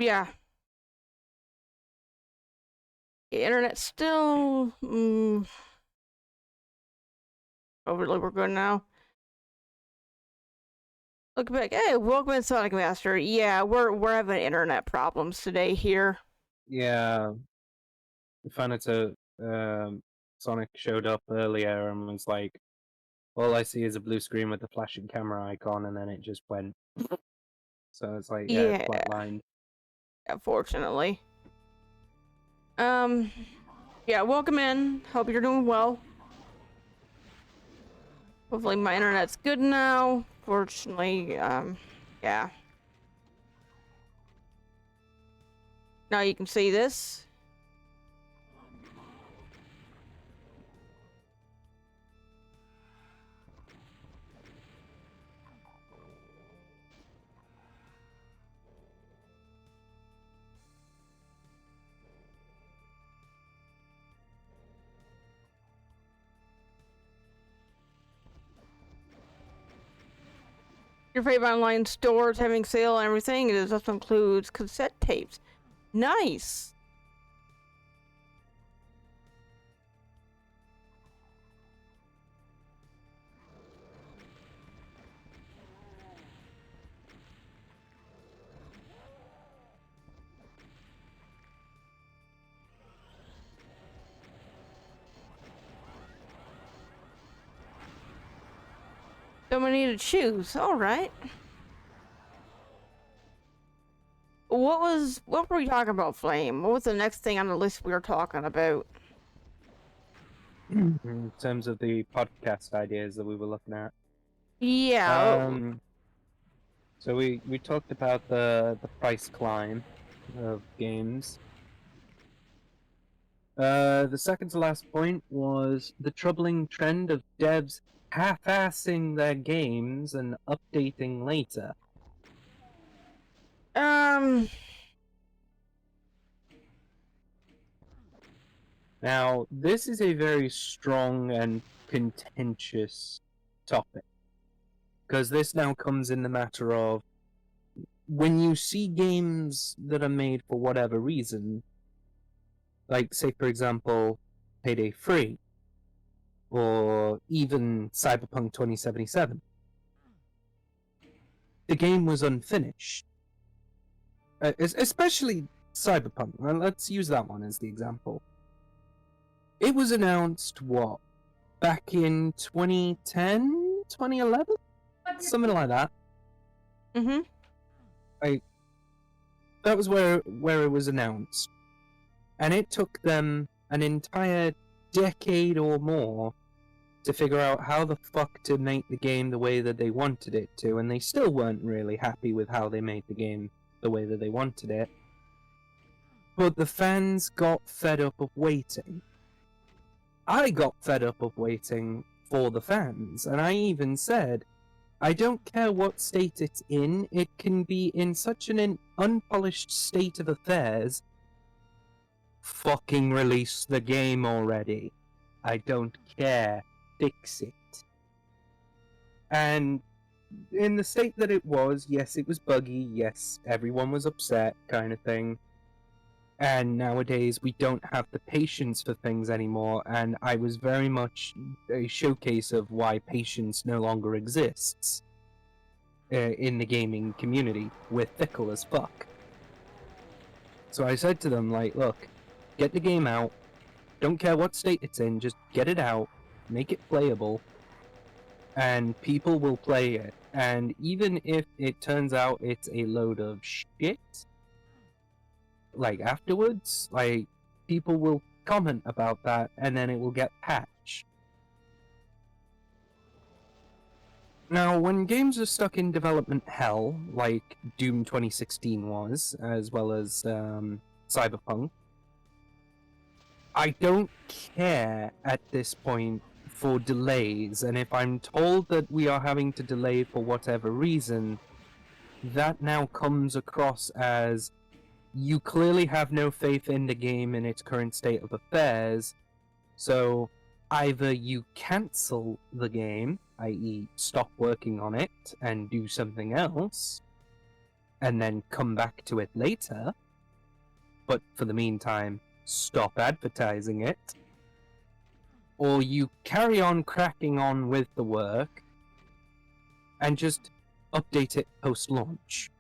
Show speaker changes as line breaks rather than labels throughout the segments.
Yeah. The internet still. Overly, we're good now. Look back. Hey, welcome in Sonic Master. Yeah, we're having internet problems today here.
Yeah, I found it to Sonic showed up earlier and was like, all I see is a blue screen with the flashing camera icon, and then it just went. So it's like, yeah, it's
Yeah,
flatlined.
unfortunately. Um, yeah, welcome in. Hope you're doing well. Hopefully my internet's good now. Fortunately, yeah. Now you can see this. Your favorite online stores having sale and everything. It also includes cassette tapes. Nice. Don't need to choose. All right. What were we talking about, Flame? What was the next thing on the list we were talking about?
In terms of the podcast ideas that we were looking at.
Yeah.
Um, so we talked about the price climb of games. The second to last point was the troubling trend of devs half-assing their games and updating later.
Um.
Now, this is a very strong and contentious topic, because this now comes in the matter of when you see games that are made for whatever reason, like, say, for example, Payday 3, or even Cyberpunk 2077, the game was unfinished. Especially Cyberpunk. Let's use that one as the example. It was announced, what, back in 2010, 2011? Something like that.
Mm-hmm.
That was where it was announced. And it took them an entire decade or more to figure out how the fuck to make the game the way that they wanted it to, and they still weren't really happy with how they made the game the way that they wanted it. But the fans got fed up of waiting. I got fed up of waiting for the fans, and I even said, I don't care what state it's in, it can be in such an unpolished state of affairs. Fucking release the game already. I don't care. Fix it. And in the state that it was, yes, it was buggy, yes, everyone was upset, kind of thing. And nowadays, we don't have the patience for things anymore, and I was very much a showcase of why patience no longer exists in the gaming community. We're fickle as fuck. So I said to them, like, look, get the game out, don't care what state it's in, just get it out, make it playable, and people will play it. And even if it turns out it's a load of shit, like afterwards, like people will comment about that and then it will get patched. Now, when games are stuck in development hell, like Doom 2016 was, as well as Cyberpunk, I don't care at this point for delays, and if I'm told that we are having to delay for whatever reason, that now comes across as you clearly have no faith in the game in its current state of affairs, so either you cancel the game, i.e. stop working on it and do something else, and then come back to it later, but for the meantime, stop advertising it, or you carry on cracking on with the work and just update it post-launch.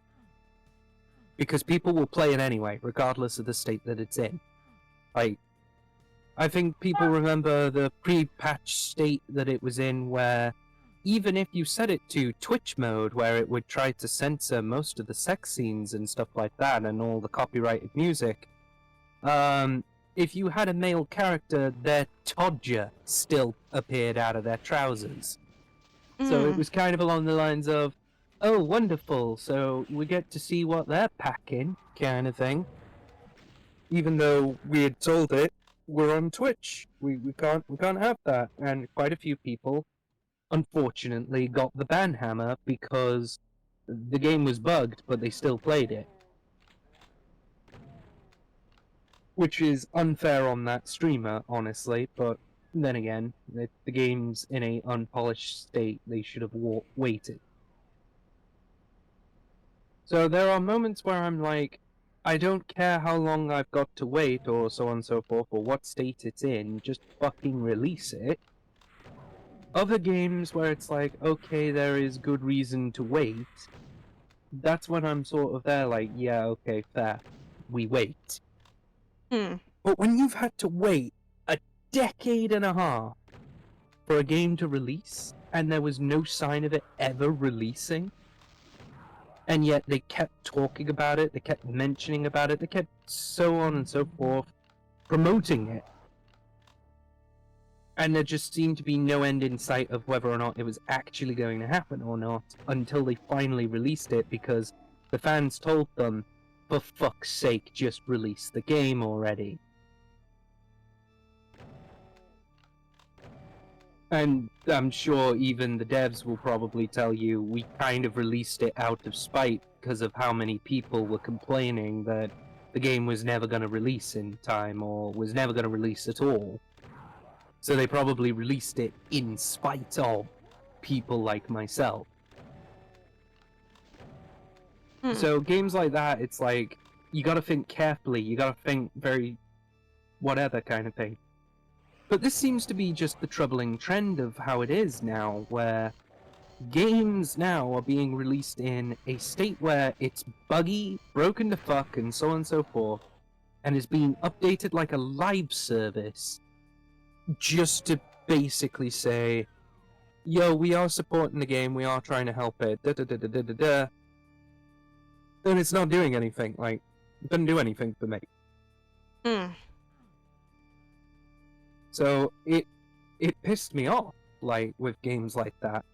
Because people will play it anyway, regardless of the state that it's in. Like, I think people remember the pre-patch state that it was in, where even if you set it to Twitch mode, where it would try to censor most of the sex scenes and stuff like that, and all the copyrighted music, if you had a male character, their todger still appeared out of their trousers. So it was kind of along the lines of, oh, wonderful, so we get to see what they're packing, kind of thing. Even though we had told it, we're on Twitch. We can't have that. And quite a few people, unfortunately, got the ban hammer because the game was bugged, but they still played it. Which is unfair on that streamer, honestly, but then again, the game's in a unpolished state, they should have waited. So there are moments where I'm like, I don't care how long I've got to wait, or so on and so forth, or what state it's in, just fucking release it. Other games where it's like, okay, there is good reason to wait, that's when I'm sort of there like, yeah, okay, fair, we wait. But when you've had to wait a decade and a half for a game to release, and there was no sign of it ever releasing, and yet they kept talking about it, they kept mentioning about it, they kept so on and so forth, promoting it. And there just seemed to be no end in sight of whether or not it was actually going to happen or not, until they finally released it, because the fans told them, for fuck's sake, just release the game already. And I'm sure even the devs will probably tell you we kind of released it out of spite because of how many people were complaining that the game was never going to release in time or was never going to release at all. So they probably released it in spite of people like myself. So games like that, it's like, you gotta think carefully, you gotta think very whatever kind of thing. But this seems to be just the troubling trend of how it is now, where games now are being released in a state where it's buggy, broken to fuck, and so on and so forth, and is being updated like a live service, just to basically say, yo, we are supporting the game, we are trying to help it, da-da-da-da-da-da-da. Then it's not doing anything, like, it doesn't do anything for me. So it pissed me off, like, with games like that.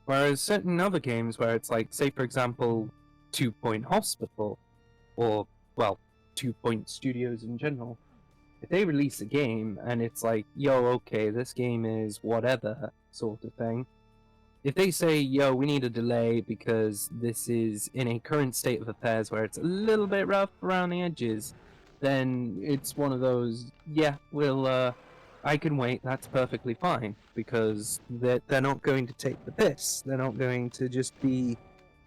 Whereas certain other games where it's like, say for example, 2 Point Hospital, or, well, 2 Point Studios in general, if they release a game and it's like, yo, okay, this game is whatever, sort of thing, if they say, yo, we need a delay because this is in a current state of affairs where it's a little bit rough around the edges, then it's one of those, yeah, we'll, I can wait, that's perfectly fine, because they're not going to take the piss. They're not going to just be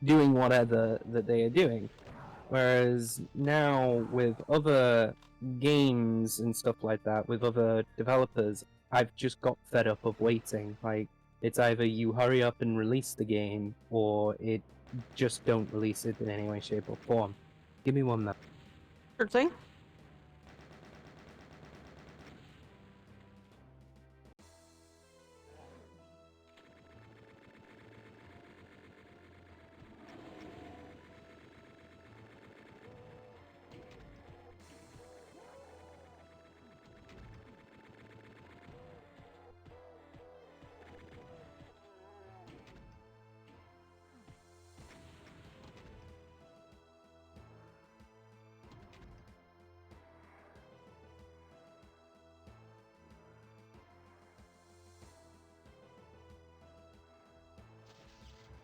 doing whatever that they are doing. Whereas now, with other games and stuff like that, with other developers, I've just got fed up of waiting. Like, it's either you hurry up and release the game, or it just don't release it in any way, shape, or form. Give me 1 minute.
Sure thing.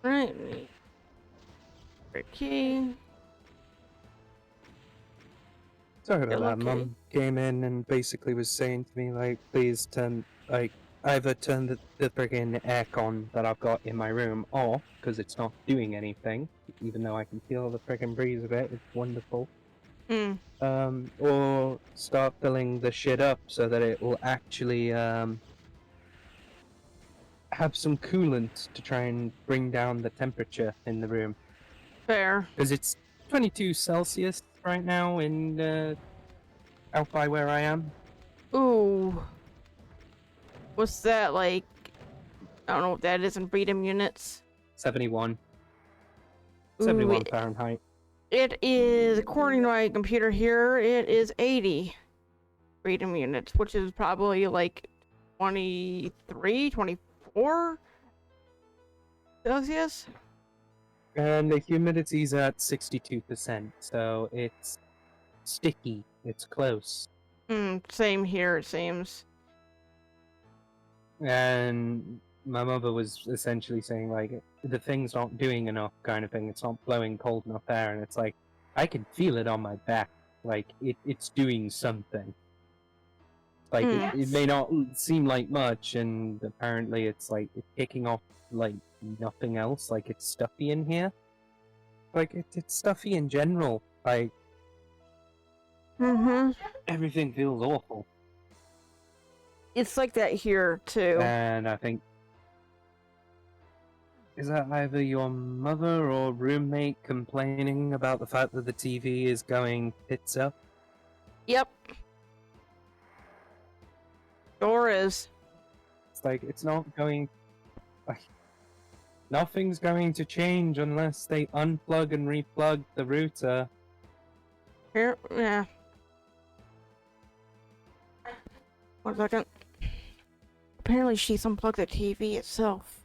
Right. Okay.
Sorry about
Feel
that.
okay?
Mum came in and basically was saying to me, like, please turn, like, either turn the friggin' aircon that I've got in my room off because it's not doing anything, even though I can feel the friggin' breeze of it. It's wonderful.
Hmm.
Or start filling the shit up so that it will actually have some coolant to try and bring down the temperature in the room.
Fair.
Because it's 22 Celsius right now in out by where I am.
Ooh. What's that like? I don't know what that is in freedom units.
71.
Ooh,
71 Fahrenheit.
it is, according to my computer here, it is 80 freedom units, which is probably like 23, 24 Celsius.
And the humidity's at 62%, so it's sticky. It's close.
Same here, it seems.
And my mother was essentially saying, like, the thing's not doing enough kind of thing. It's not blowing cold enough air. And it's like, I can feel it on my back. Like, it's doing something. Like, it may not seem like much, and apparently it's like, it's kicking off, like, nothing else. Like, it's stuffy in here. Like, it's stuffy in general. Like, everything feels awful.
It's like that here, too.
And I think, is that either your mother or roommate complaining about the fact that the TV is going tits up?
Yep. Sure is.
It's like, it's not going... Like, nothing's going to change unless they unplug and replug the router.
Here, yeah. 1 second. Apparently she's unplugged the TV itself,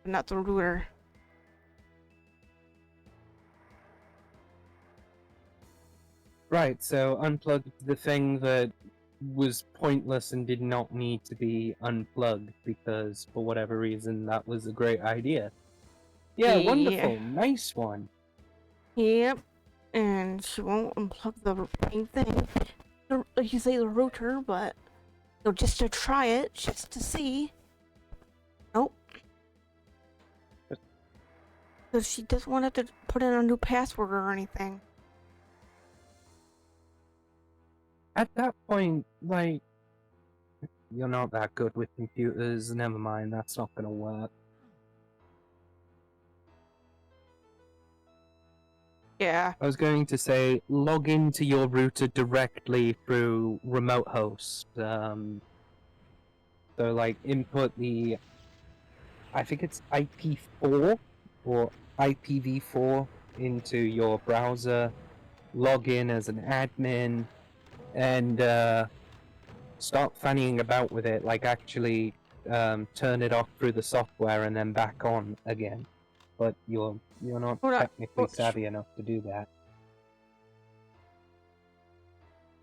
but not the router.
Right, so unplugged the thing that was pointless and did not need to be unplugged because, for whatever reason, that was a great idea. Yeah, wonderful, nice one.
Yep. And she won't unplug the main thing. Like you say, the router, but just to try it, just to see. Nope. Because she doesn't want to put in a new password or anything.
At that point, like, you're not that good with computers, never mind, that's not gonna work.
Yeah.
I was going to say, log into your router directly through remote host. So, like, input the, I think it's IP4 or IPv4 into your browser, log in as an admin, and start fannying about with it, like actually turn it off through the software and then back on again. But you're not technically savvy enough to do that.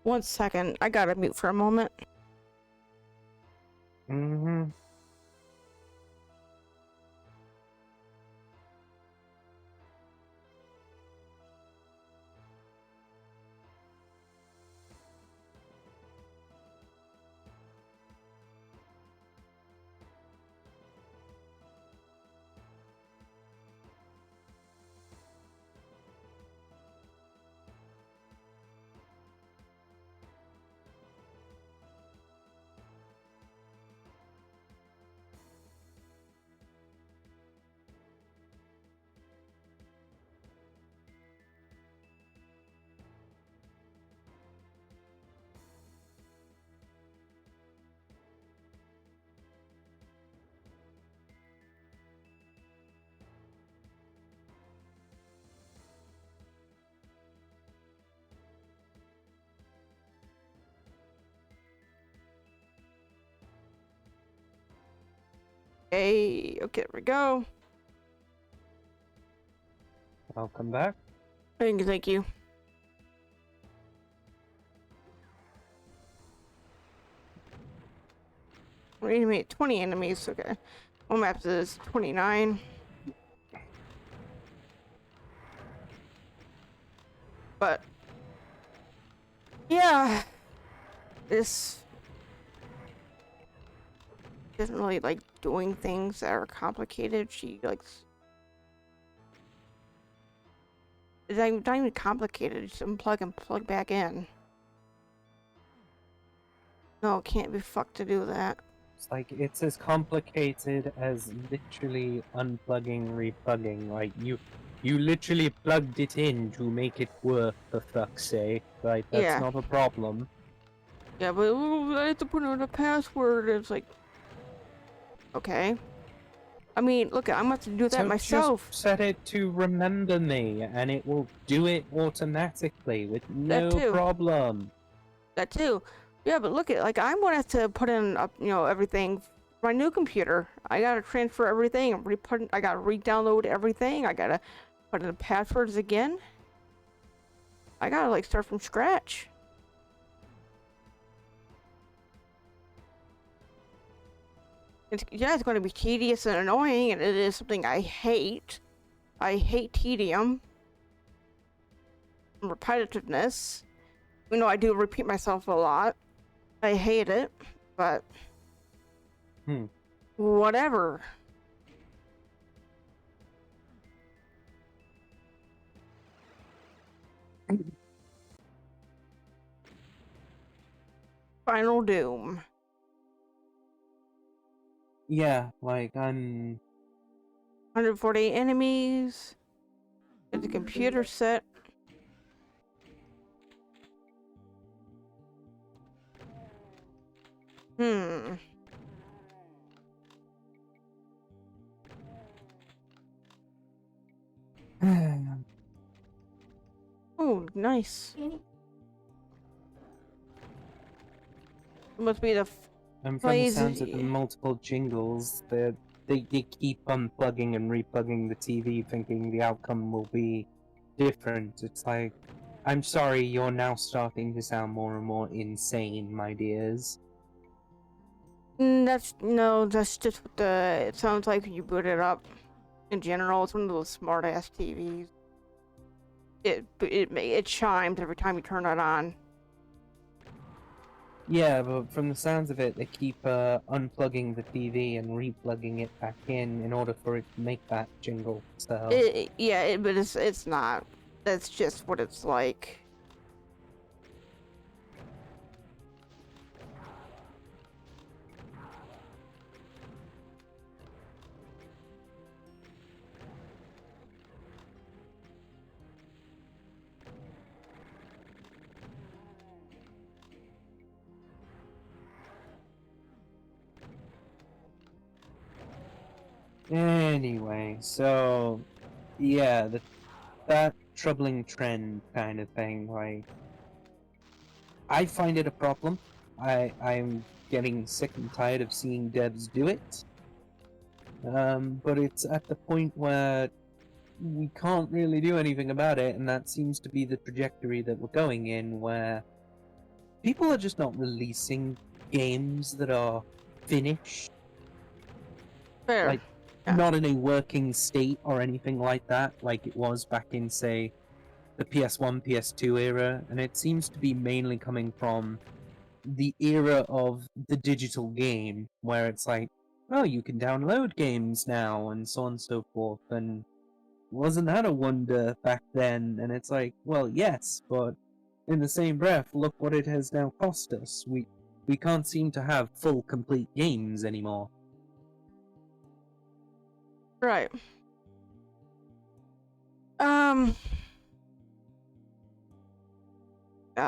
1 second. I gotta mute for a moment. Okay, there we go.
Welcome back.
Thank you. Animate 20 enemies, okay. One map is 29. But yeah, this doesn't really like doing things that are complicated. She likes. It's not even complicated. Just unplug and plug back in. No, it can't be fucked to do that.
It's like it's as complicated as literally unplugging, replugging. Like you literally plugged it in to make it work, for fuck's sake. Like that's
Yeah.
not a problem.
Yeah, but I have to put in a password. It's like, okay. I mean, look, I'm gonna have to do that
So
myself.
just set it to remember me, and it will do it automatically with
That
no
too.
problem.
That too. Yeah, but look at like I'm gonna have to put in everything for my new computer. I gotta transfer everything and I gotta re-download everything. I gotta put in the passwords again. I gotta like start from scratch. It's going to be tedious and annoying, and it is something I hate. I hate tedium and repetitiveness. You know, I do repeat myself a lot. I hate it, but whatever. Final Doom.
Yeah, like I'm
148 enemies. Get the computer set. Oh, nice. It must be the
and from the sounds of the multiple jingles, they keep unplugging and replugging the TV, thinking the outcome will be different. It's like, I'm sorry, you're now starting to sound more and more insane, my dears.
That's just what it sounds like when you boot it up. In general, it's one of those smart ass TVs. It chimes every time you turn it on.
Yeah, but from the sounds of it, they keep unplugging the TV and replugging it back in order for it to make that jingle. So
But it's not. That's just what it's like.
anyway, so yeah, that troubling trend kind of thing, like I find it a problem. I'm getting sick and tired of seeing devs do it. But it's at the point where we can't really do anything about it, and that seems to be the trajectory that we're going in, where people are just not releasing games that are finished.
Fair.
Like, not in a working state or anything like that, like it was back in, say, the PS1, PS2 era, and it seems to be mainly coming from the era of the digital game, where it's like, oh, you can download games now, and so on and so forth, and wasn't that a wonder back then? And it's like, well, yes, but in the same breath, look what it has now cost us. We can't seem to have full, complete games anymore.
Right. I'll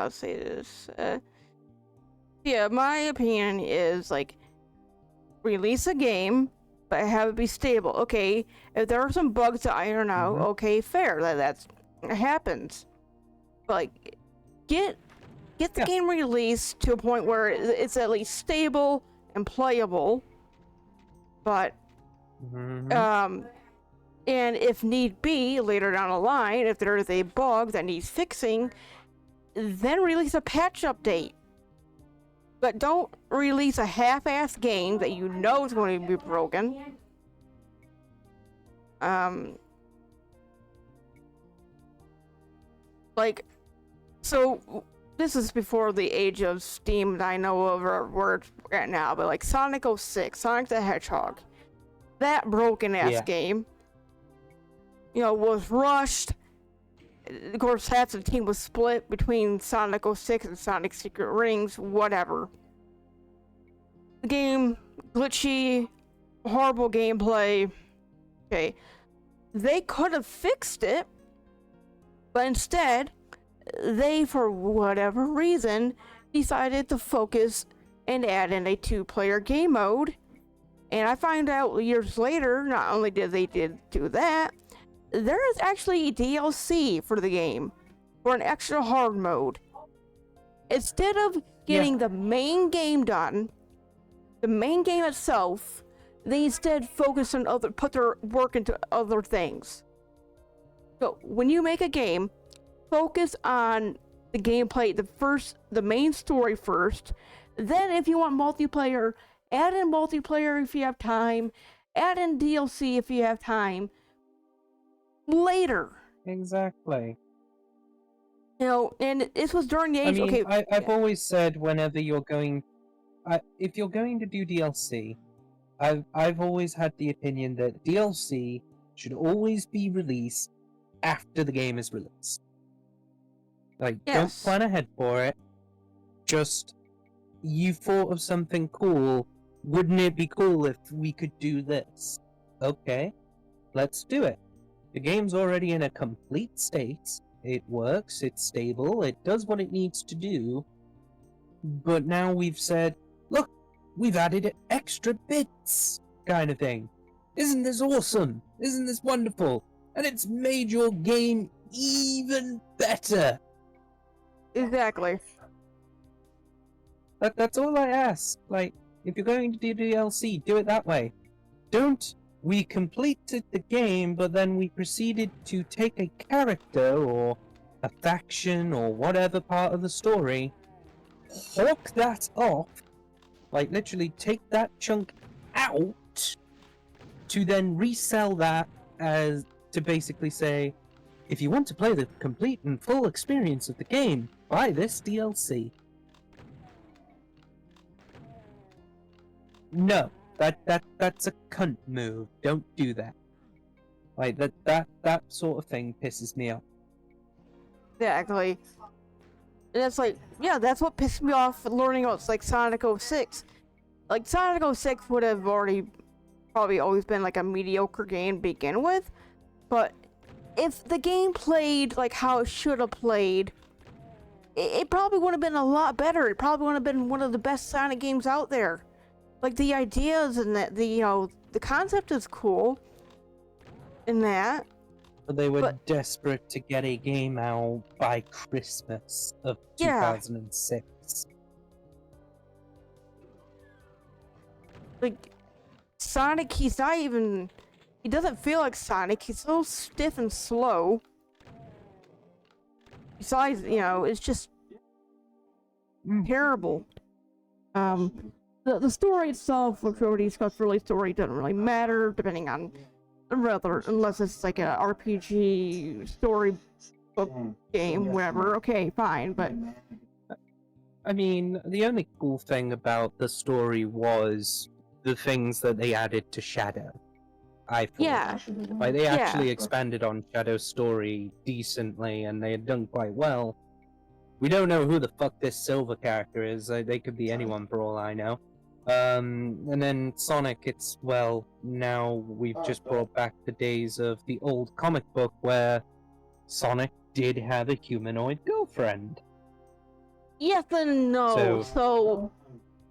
say this. Yeah, my opinion is like release a game, but have it be stable. Okay, if there are some bugs to iron out, okay, fair. That's it happens. But like, get the game released to a point where it's at least stable and playable. But and if need be, later down the line, if there is a bug that needs fixing, then release a patch update. But don't release a half-assed game that you know is going to be broken. Like, so this is before the age of Steam that I know of or where it's at now, but like Sonic 06, Sonic the Hedgehog, that broken ass
Yeah.
game, was rushed. Of course, half the team was split between Sonic 06 and Sonic Secret Rings, whatever. The game, glitchy, horrible gameplay. Okay. They could have fixed it, but instead, they, for whatever reason, decided to focus and add in a 2-player game mode. And I find out years later, not only did they do that, there is actually DLC for the game, for an extra hard mode. Instead of getting the main game done, the main game itself, they instead focus on put their work into other things. So when you make a game, focus on the gameplay, the main story first. Then if you want multiplayer, add in multiplayer if you have time, add in DLC if you have time. Later.
Exactly.
And this was during the age.
I mean,
okay,
I've always said whenever you're going, if you're going to do DLC, I've always had the opinion that DLC should always be released after the game is released. Like, don't plan ahead for it. Just, you thought of something cool. Wouldn't it be cool if we could do this? Okay, let's do it. The game's already in a complete state. It works, it's stable, it does what it needs to do. But now we've said, look, we've added extra bits, kind of thing. Isn't this awesome? Isn't this wonderful? And it's made your game even better.
Exactly.
That's all I ask. Like, if you're going to do DLC, do it that way. Don't, we completed the game, but then we proceeded to take a character or a faction or whatever part of the story, hawk that off, like literally take that chunk out, to then resell that as to basically say, if you want to play the complete and full experience of the game, buy this DLC. No, that's a cunt move. Don't do that. Like that sort of thing pisses me off.
Exactly. And it's like, yeah, that's what pissed me off learning about like Sonic 06. Like Sonic 06 would have probably always been like a mediocre game to begin with, but if the game played like how it should have played, it probably would have been a lot better. It probably would have been one of the best Sonic games out there. Like the ideas and the concept is cool in that.
But they were desperate to get a game out by Christmas of 2006.
Like Sonic, he doesn't feel like Sonic. He's so stiff and slow. Besides, it's just terrible. The story itself, which we already discussed, story doesn't really matter, depending on unless it's like an RPG story book game, whatever. Okay, fine, but
I mean, the only cool thing about the story was the things that they added to Shadow. I thought.
yeah,
Like, they actually expanded on Shadow's story decently, and they had done quite well. We don't know who the fuck this Silver character is. They could be anyone for all I know. And then Sonic, it's, well, now we've just brought back the days of the old comic book where Sonic did have a humanoid girlfriend.
yes and no. So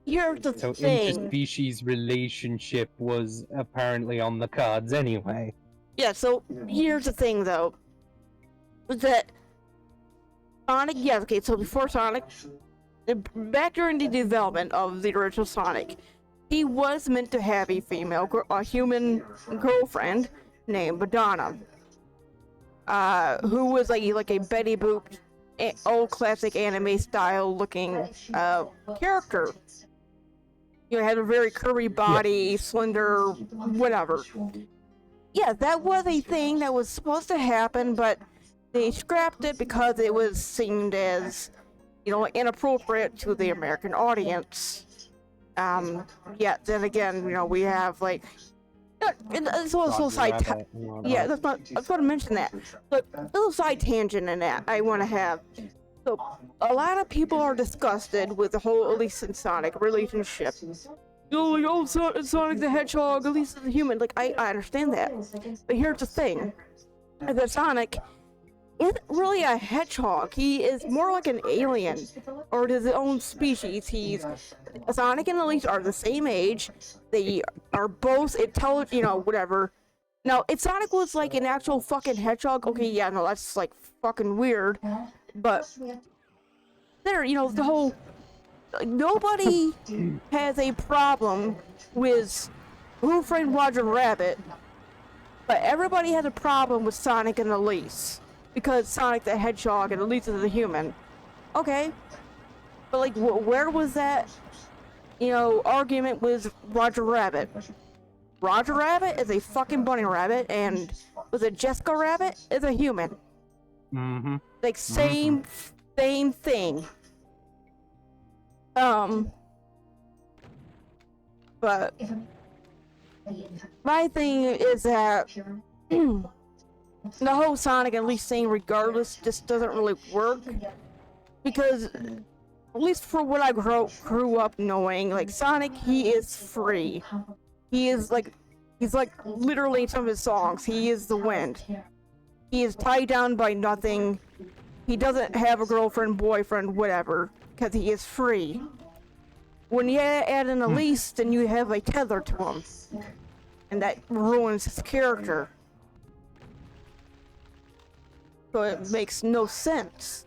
here's the
So
thing.
interspecies relationship was apparently on the cards anyway.
Yeah, so here's the thing, though. That Sonic, so before Sonic, back during the development of the original Sonic, he was meant to have a human girlfriend named Madonna, who was like a Betty Boop, old classic anime style looking character. Had a very curvy body, slender, whatever. Yeah, that was a thing that was supposed to happen, but they scrapped it because it was seemed as inappropriate to the American audience. Yet then again, we have like, it's also
Roger
side.
Rabbit and all
Yeah,
that.
I was going to mention that. But a little side tangent in that I want to have. So a lot of people are disgusted with the whole Elise and Sonic relationship. Sonic the Hedgehog, Elise is a human. Like, I understand that. But here's the thing. That Sonic isn't really a hedgehog. He is more like an alien, or his own species. Sonic and Elise are the same age. They are both intelligent, whatever. Now, if Sonic was like an actual fucking hedgehog, okay, yeah, no, that's like fucking weird. But the whole nobody has a problem with Who Framed Roger Rabbit, but everybody has a problem with Sonic and Elise because Sonic the Hedgehog and Elise is a human. Okay, but like, where was that, argument with Roger Rabbit? Roger Rabbit is a fucking bunny rabbit, and was it Jessica Rabbit is a human.
Mm-hmm.
Like, same thing. But my thing is that the whole Sonic and Elise thing, regardless, just doesn't really work. Because, at least for what I grew up knowing, like, Sonic, he is free. He's like literally in some of his songs, he is the wind. He is tied down by nothing. He doesn't have a girlfriend, boyfriend, whatever, because he is free. When you add an Elise, then you have a tether to him. And that ruins his character. So it makes no sense.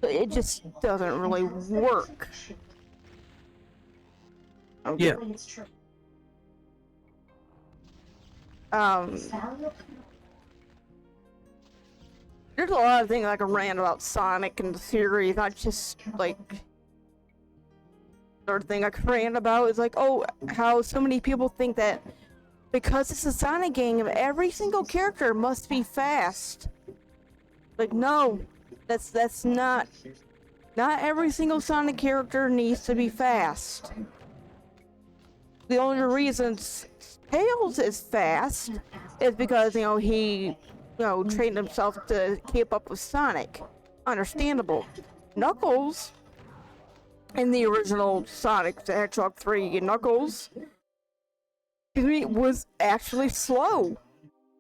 It just doesn't really work. Okay.
Yeah.
There's a lot of things I can rant about Sonic and the series, not just like. Another thing I can rant about is like, how so many people think that because it's a Sonic game, every single character must be fast. Like, no, that's not. Not every single Sonic character needs to be fast. The only reason Tails is fast is because, he, trained himself to keep up with Sonic. Understandable. Knuckles, in the original Sonic the Hedgehog 3, Knuckles, was actually slow.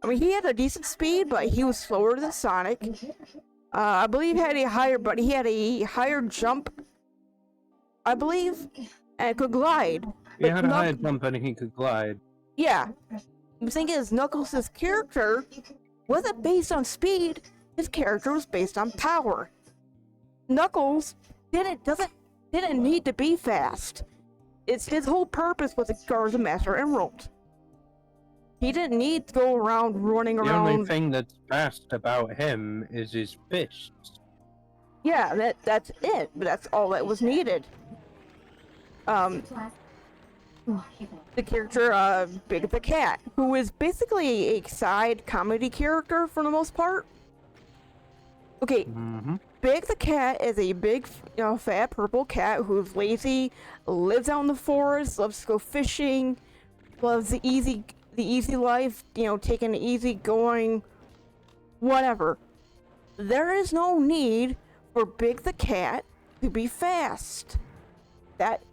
I mean, he had a decent speed, but he was slower than Sonic. I believe he had a higher jump, I believe, and could glide.
He had a higher jump and he could glide.
Yeah. The thing is, Knuckles' character wasn't based on speed, his character was based on power. Knuckles didn't need to be fast. His whole purpose was to guard the Master Emerald. He didn't need to go around running around.
The only thing that's fast about him is his fists.
Yeah, that's it. But that's all that was needed. The character, Big the Cat, who is basically a side comedy character for the most part. Okay, Big the Cat is a big, fat purple cat who's lazy, lives out in the forest, loves to go fishing, loves the easy life, taking it easy, going, whatever. There is no need for Big the Cat to be fast. That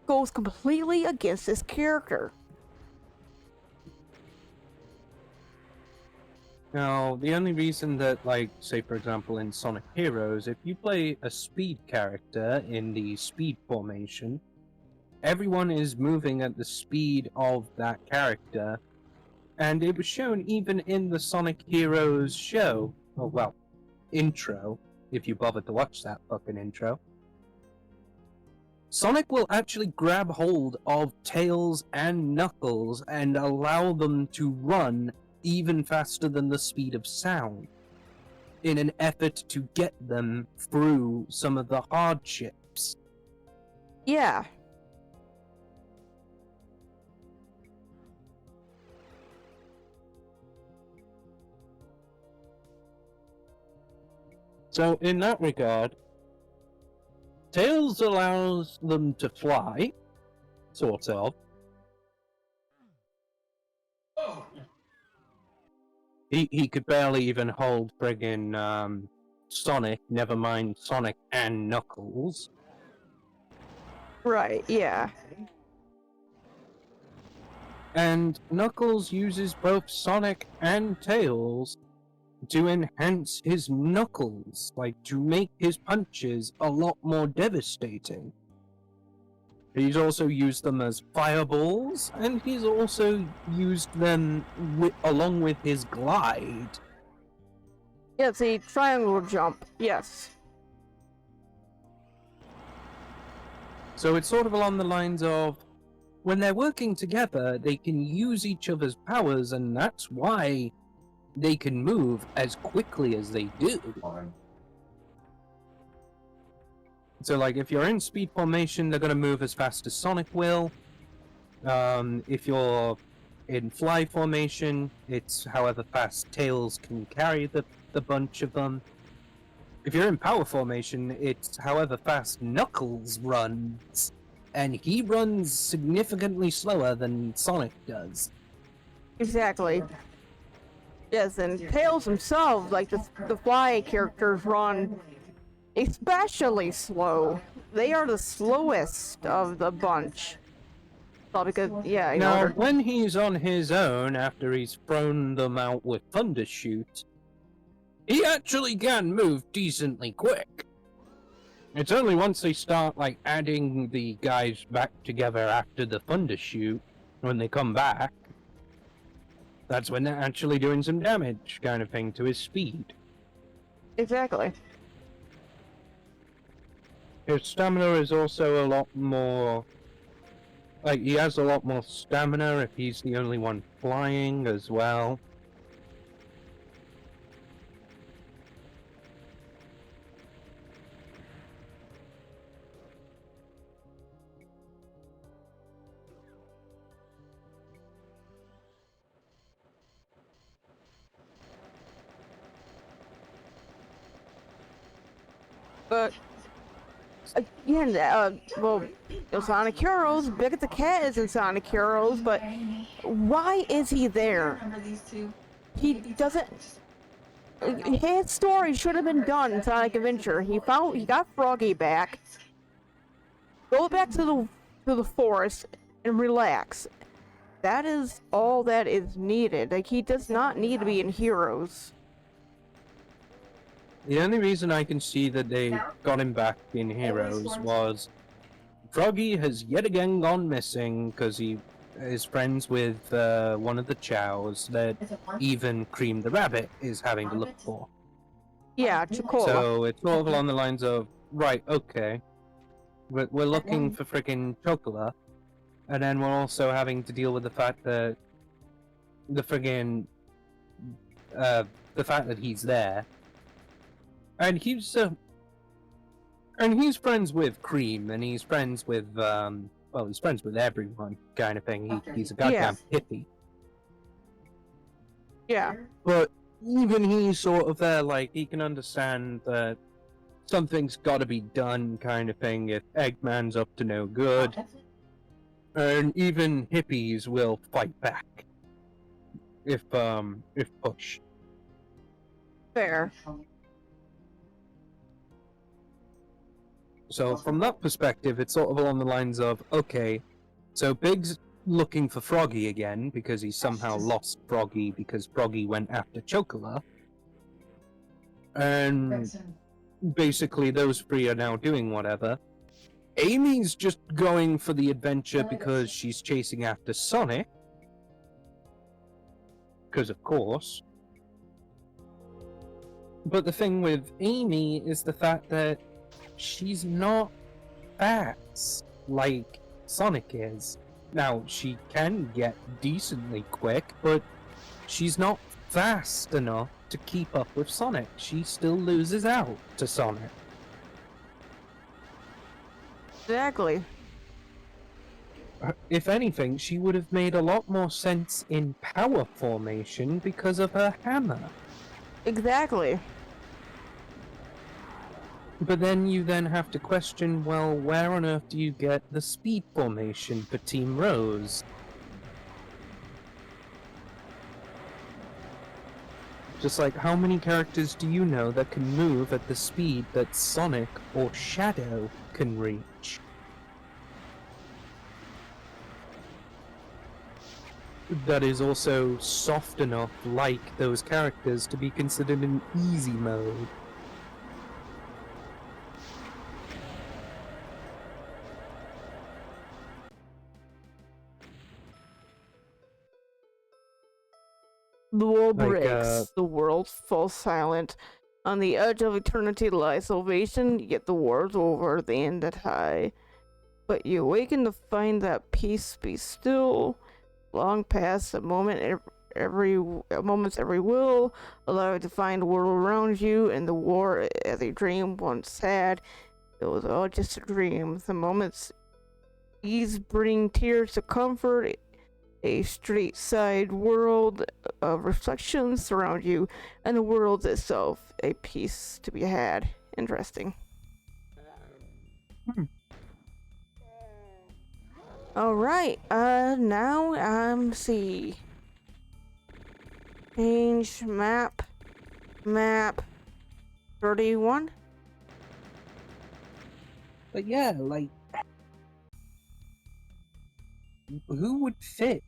goes completely against his character.
Now, the only reason that, say for example in Sonic Heroes, if you play a speed character in the speed formation, everyone is moving at the speed of that character, and it was shown even in the Sonic Heroes show, intro, if you bothered to watch that fucking intro. Sonic will actually grab hold of Tails and Knuckles and allow them to run even faster than the speed of sound, in an effort to get them through some of the hardships.
Yeah.
So in that regard, Tails allows them to fly, sort of. He could barely even hold friggin' Sonic, never mind Sonic and Knuckles.
Right, yeah.
And Knuckles uses both Sonic and Tails to enhance his knuckles, like to make his punches a lot more devastating. He's also used them as fireballs, and he's also used them along with his glide.
Yes, a triangle jump, yes.
So it's sort of along the lines of, when they're working together, they can use each other's powers, and that's why they can move as quickly as they do. So, like, if you're in speed formation, they're going to move as fast as Sonic will. If you're in fly formation, it's however fast Tails can carry the bunch of them. If you're in power formation, it's however fast Knuckles runs. And he runs significantly slower than Sonic does.
Exactly. Yes, and Tails himself, like the fly characters run especially slow. They are the slowest of the bunch. Well, because, yeah, you
Now,
know,
when he's on his own, after he's thrown them out with Thundershoot, he actually can move decently quick. It's only once they start, like, adding the guys back together after the Thundershoot, when they come back, that's when they're actually doing some damage, kind of thing, to his speed.
exactly.
His stamina is also a lot more... Like, he has a lot more stamina if he's the only one flying as well.
But again, well, Sonic Heroes, Big the Cat is in Sonic Heroes, but why is he there? He doesn't. His story should have been done in Sonic Adventure. He got Froggy back. Go back to the forest and relax. That is all that is needed. Like, he does not need to be in Heroes.
The only reason I can see that they got him back in Heroes was Froggy has yet again gone missing because he is friends with one of the chows that even Cream the Rabbit is having to look for.
Yeah, Chocola.
So it's sort of along the lines of, right, okay, we're looking for freaking Chocola, and then we're also having to deal with the fact that the friggin' the fact that he's there. And he's friends with Cream, and he's friends with well, he's friends with everyone, kind of thing. He's a goddamn hippie.
Yeah.
But even he's sort of there, like, he can understand that something's got to be done, kind of thing. If Eggman's up to no good, and even hippies will fight back if pushed.
Fair.
So from that perspective, it's sort of along the lines of, okay, so Big's looking for Froggy again, because he somehow lost Froggy because Froggy went after Chocola. And basically those three are now doing whatever. Amy's just going for the adventure because she's chasing after Sonic. Because of course. But the thing with Amy is the fact that she's not fast like Sonic is. Now, she can get decently quick, but she's not fast enough to keep up with Sonic. She still loses out to Sonic.
Exactly.
If anything, she would have made a lot more sense in power formation because of her hammer.
Exactly.
But then you then have to question, well, where on earth do you get the speed formation for Team Rose? Just like, how many characters do you know that can move at the speed that Sonic or Shadow can reach? That is also soft enough, like those characters, to be considered in easy mode.
The wall
Like,
breaks. The world falls silent. On the edge of eternity lies salvation, yet the war's over, the end at high. But you awaken to find that peace be still, long past a moment's every will, allow you to find the world around you, and the war as a dream once had. It was all just a dream. The moments ease bring tears to comfort. A street side world of reflections surround you, and the world itself a peace to be had. Interesting. Alright, now, see. Change map. 31?
But yeah, like, who would fit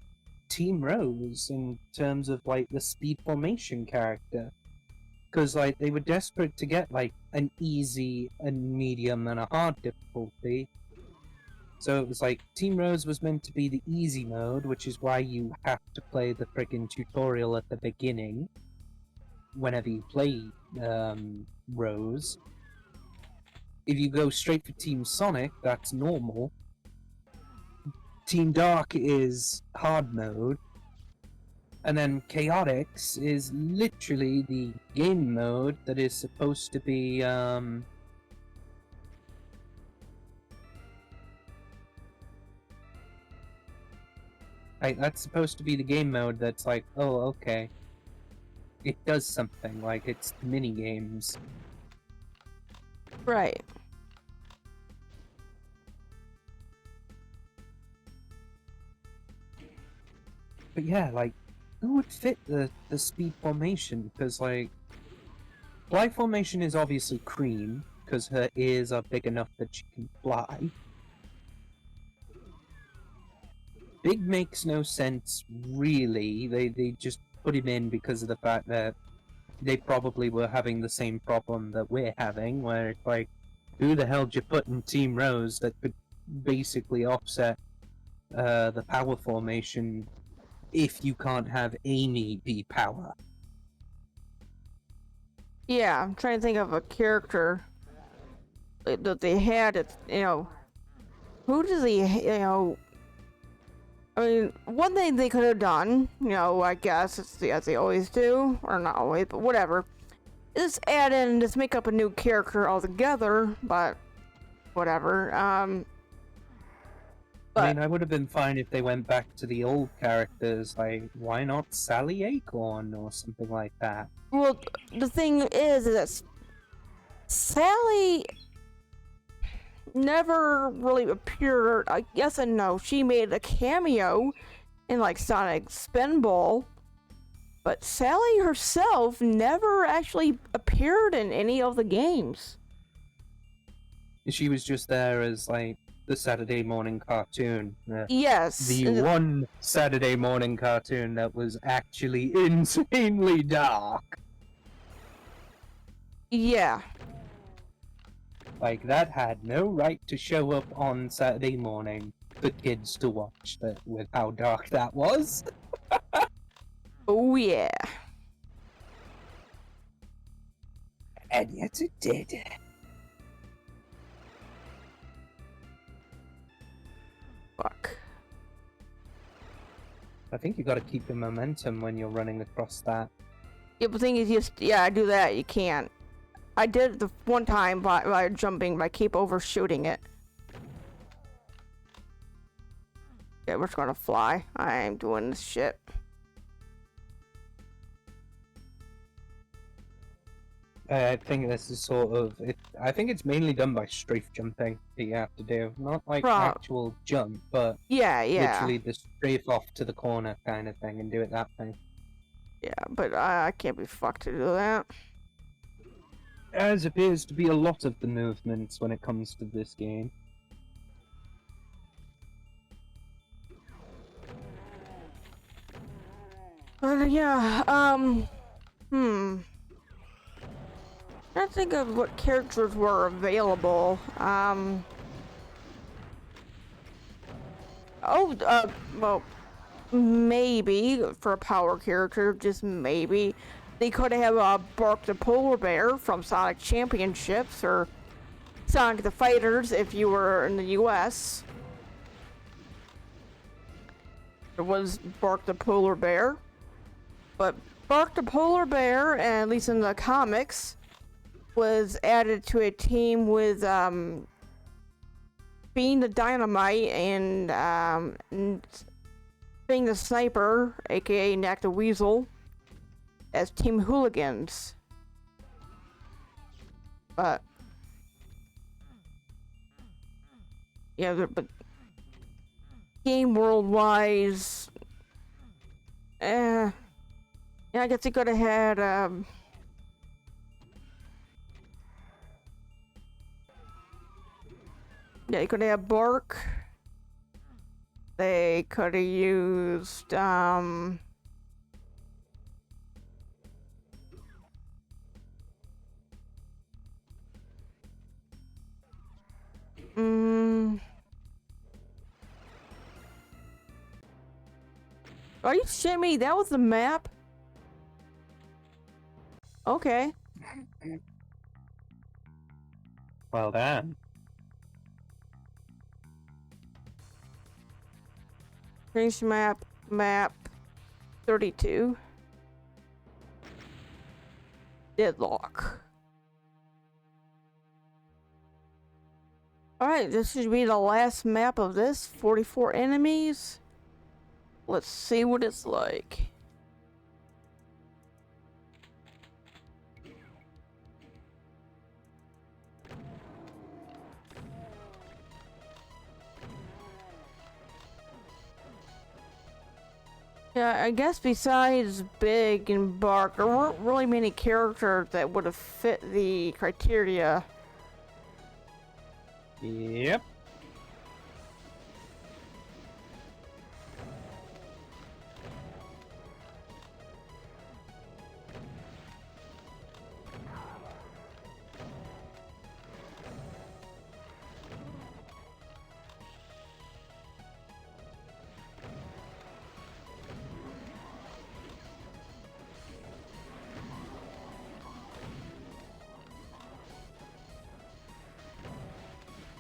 Team Rose in terms of, like, the speed formation character? Because, like, they were desperate to get, like, an easy, a medium, and a hard difficulty. So it was like, Team Rose was meant to be the easy mode, which is why you have to play the friggin' tutorial at the beginning whenever you play Rose. If you go straight for Team Sonic, that's normal. Team Dark is hard mode. And then Chaotix is literally the game mode that is supposed to be, like, that's supposed to be the game mode that's like, oh, okay. It does something, like, it's mini games.
Right.
But yeah, like, who would fit the speed formation? Because, like, fly formation is obviously Cream, because her ears are big enough that she can fly. Big makes no sense, really. They just put him in because of the fact that they probably were having the same problem that we're having, where it's like, who the hell did you put in Team Rose that could basically offset the power formation if you can't have Amy be power?
Yeah, I'm trying to think of a character that they had. Who does he? I mean, one thing they could have done, I guess, as they always do, or not always, but whatever, is add in, just make up a new character altogether, but whatever.
I mean, I would have been fine if they went back to the old characters, like, why not Sally Acorn or something like that?
Well, the thing is that Sally never really appeared. Yes and no. She made a cameo in like Sonic Spinball, but Sally herself never actually appeared in any of the games.
She was just there as, like, the Saturday morning cartoon.
Yes.
The one Saturday morning cartoon that was actually insanely dark.
Yeah.
Like, that had no right to show up on Saturday morning for kids to watch, with how dark that was.
Oh, yeah.
And yet it did.
Fuck.
I think you gotta keep your momentum when you're running across that.
Yeah, but the thing is, I do that. You can't. I did it the one time by jumping, but I keep overshooting it. Yeah, we're just gonna fly. I am doing this shit.
I think this is sort of it. I think it's mainly done by strafe jumping that you have to do, not like
Prob.
actual jump, but
Yeah, yeah.
literally the strafe off to the corner kind of thing and do it that way.
Yeah, but I can't be fucked to do that.
As appears to be a lot of the movements when it comes to this game.
But yeah, trying to think of what characters were available. Well, maybe for a power character, just maybe, they could have Bark the Polar Bear from Sonic Championships or Sonic the Fighters if you were in the US. There was Bark the Polar Bear, but Bark the Polar Bear, at least in the comics, was added to a team with Being the Dynamite and Being the Sniper, aka Knack the Weasel, as Team Hooligans. But yeah, but game world wise, yeah, I guess he could have had yeah, you could have Bark. They could have used mm, are you shitting me? That was the map? Okay.
Well done.
Change map 32. Deadlock. Alright, this should be the last map of this. 44 enemies. Let's see what it's like. Yeah, I guess besides Big and Bark, there weren't really many characters that would have fit the criteria.
Yep.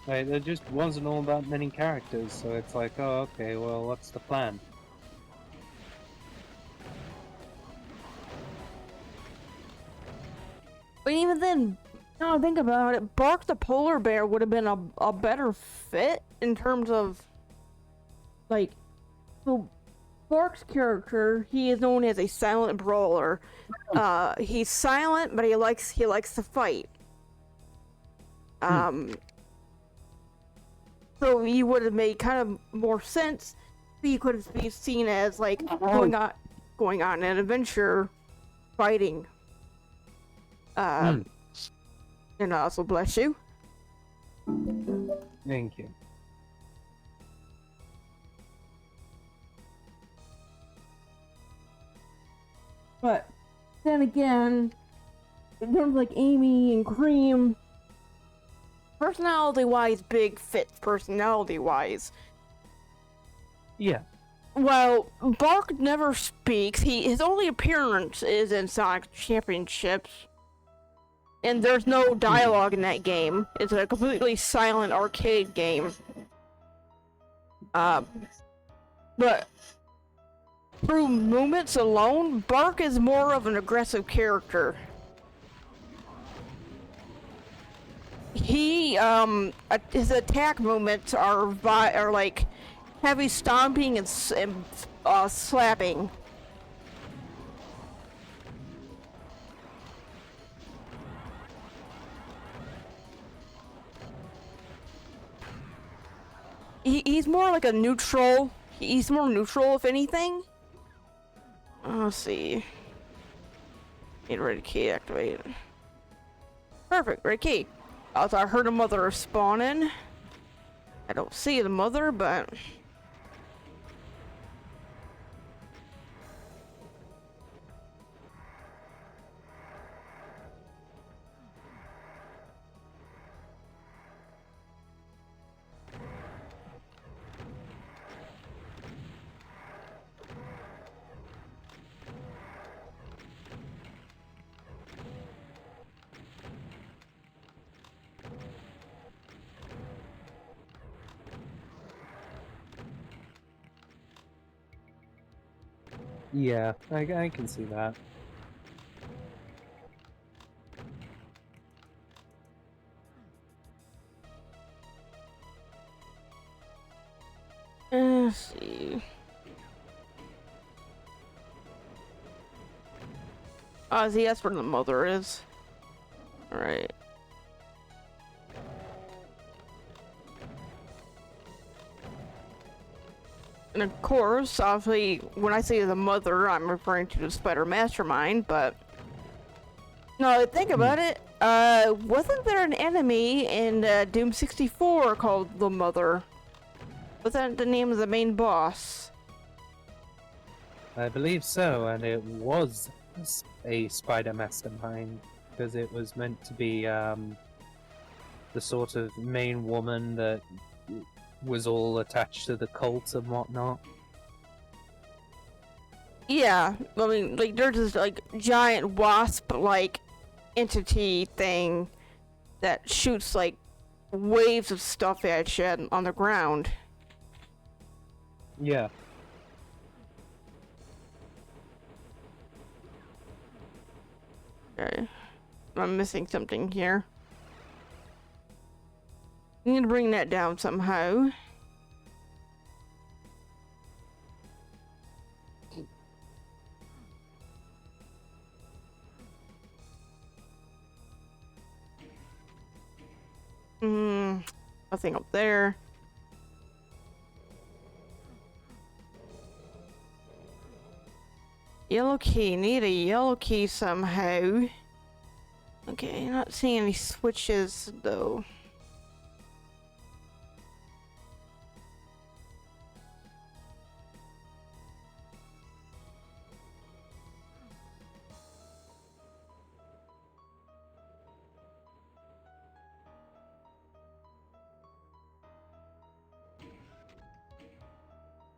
Like, there just wasn't all that many characters, so it's like, oh, okay, well, what's the plan?
But even then, now I think about it, Bark the Polar Bear would have been a better fit in terms of, like, so Bark's character, he is known as a silent brawler. He's silent, but he likes to fight. So he would have made kind of more sense. He could be seen as like going on an adventure, fighting. And also bless you.
Thank you.
But then again, in terms of like Amy and Cream, personality-wise, Big fits personality-wise.
Yeah.
Well, Bark never speaks. His only appearance is in Sonic Championships. And there's no dialogue in that game. It's a completely silent arcade game. But through movements alone, Bark is more of an aggressive character. His attack movements are like heavy stomping and slapping. he's more like a neutral. He's more neutral, if anything. Let's see. Need red key activated. Perfect, red key. Also, I heard a mother spawning. I don't see the mother, but...
Yeah, I can see that.
Let's see. Oh, see, that's where the mother is. Alright. And of course, obviously, when I say the mother, I'm referring to the Spider Mastermind, but... No, think about it. Wasn't there an enemy in Doom 64 called the Mother? Was that the name of the main boss?
I believe so, and it was a spider mastermind, because it was meant to be the sort of main woman that was all attached to the cult and whatnot.
Yeah, I mean, like, there's this, like, giant wasp-like entity thing that shoots, like, waves of stuff at you on the ground.
Yeah.
Okay. I'm missing something here. I need to bring that down somehow. Nothing up there. Yellow key. Need a yellow key somehow. Okay, not seeing any switches though.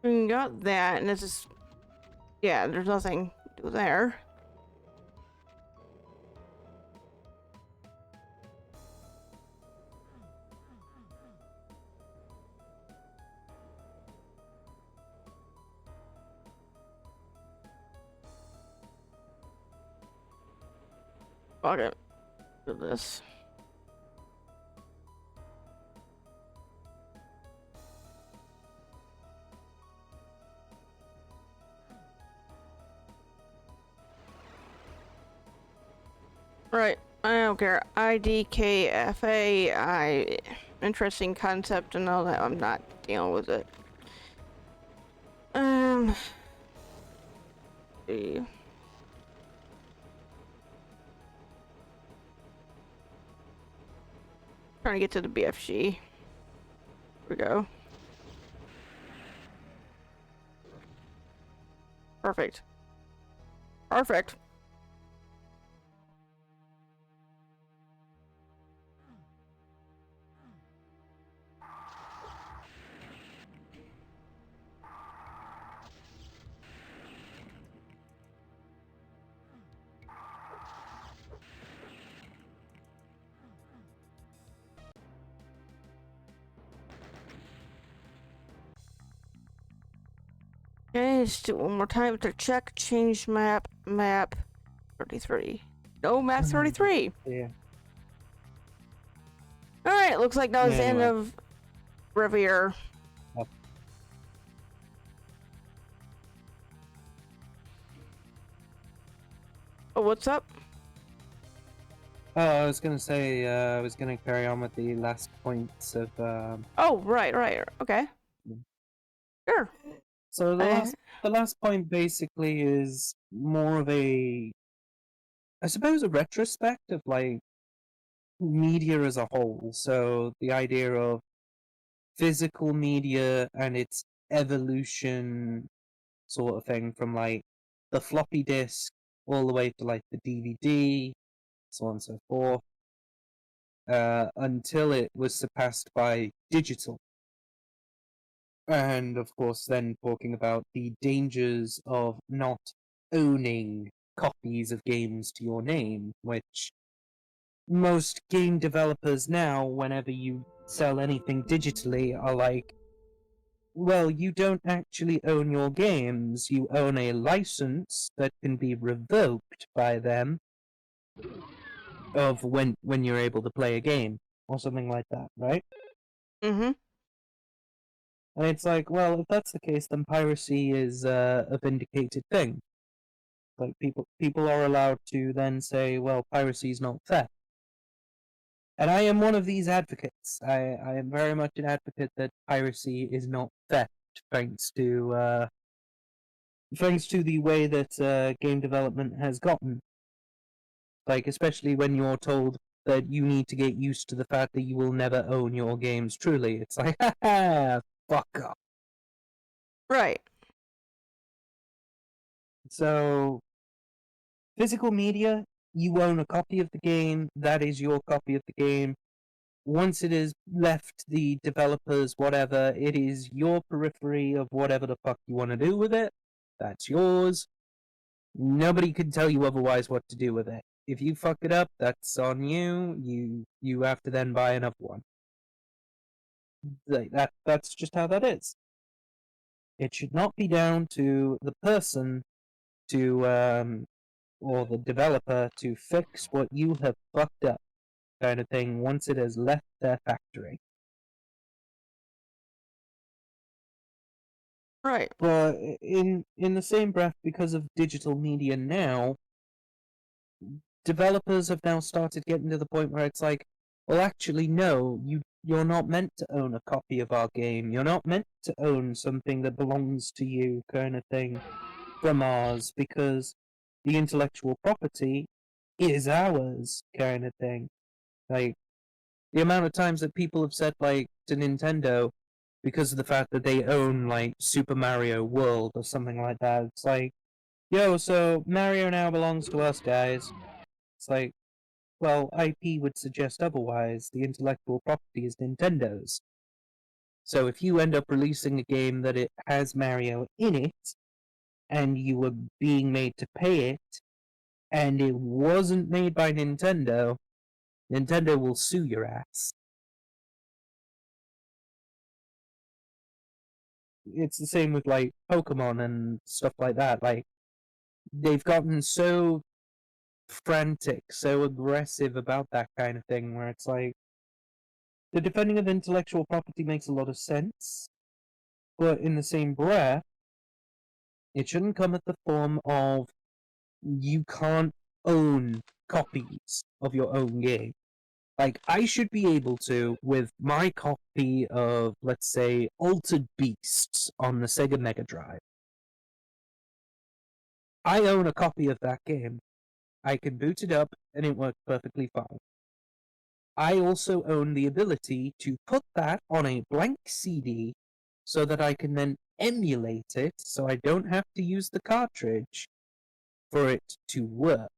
We got that, and this is... Yeah, there's nothing to do there. Okay, do this. Right, I don't care. IDKFA, interesting concept and all that. I'm not dealing with it. See. Trying to get to the BFG. Here we go. Perfect. Perfect. Okay, let's do it one more time to check. Change map. Map 33. No, map 33.
Yeah.
Alright, looks like that was the end
Anyway.
of Reverie.
Yep.
Oh, what's up?
Oh, I was gonna say, I was gonna carry on with the last points of,
Oh, right. Okay. Sure.
So
I,
the last point basically is more of a, I suppose, a retrospect of like media as a whole. So the idea of physical media and its evolution, sort of thing, from like the floppy disk all the way to like the DVD, so on and so forth, until it was surpassed by digital. And of course, then talking about the dangers of not owning copies of games to your name, which most game developers now, whenever you sell anything digitally, are like, well, you don't actually own your games, you own a license that can be revoked by them of when you're able to play a game, or something like that, right?
mm-hmm.
And it's like, well, if that's the case, then piracy is a vindicated thing. Like people are allowed to then say, well, piracy is not theft. And I am one of these advocates. I am very much an advocate that piracy is not theft, thanks to the way that game development has gotten. Like, especially when you're told that you need to get used to the fact that you will never own your games truly. It's like, ha, fuck off.
Right.
So, physical media, you own a copy of the game, that is your copy of the game. Once it is left the developers, whatever, it is your periphery of whatever the fuck you want to do with it. That's yours. Nobody can tell you otherwise what to do with it. If you fuck it up, that's on you. You have to then buy another one. Like that's just how that is. It should not be down to the person to or the developer to fix what you have fucked up, kind of thing, once it has left their factory.
Right.
But in the same breath, because of digital media now, developers have now started getting to the point where it's like, well, actually, no, you're not meant to own a copy of our game. You're not meant to own something that belongs to you, kind of thing, from ours, because the intellectual property is ours, kind of thing. Like, the amount of times that people have said, like, to Nintendo, because of the fact that they own, like, Super Mario World or something like that, it's like, yo, so Mario now belongs to us, guys. It's like, well, IP would suggest otherwise. The intellectual property is Nintendo's. So if you end up releasing a game that it has Mario in it, and you were being made to pay it, and it wasn't made by Nintendo, Nintendo will sue your ass. It's the same with like Pokemon and stuff like that. Like they've gotten so frantic, so aggressive about that kind of thing, where it's like the defending of intellectual property makes a lot of sense, but in the same breath, it shouldn't come at the form of you can't own copies of your own game. Like, I should be able to, with my copy of, let's say, Altered Beasts on the Sega Mega Drive. I own a copy of that game. I can boot it up, and it works perfectly fine. I also own the ability to put that on a blank CD so that I can then emulate it so I don't have to use the cartridge for it to work.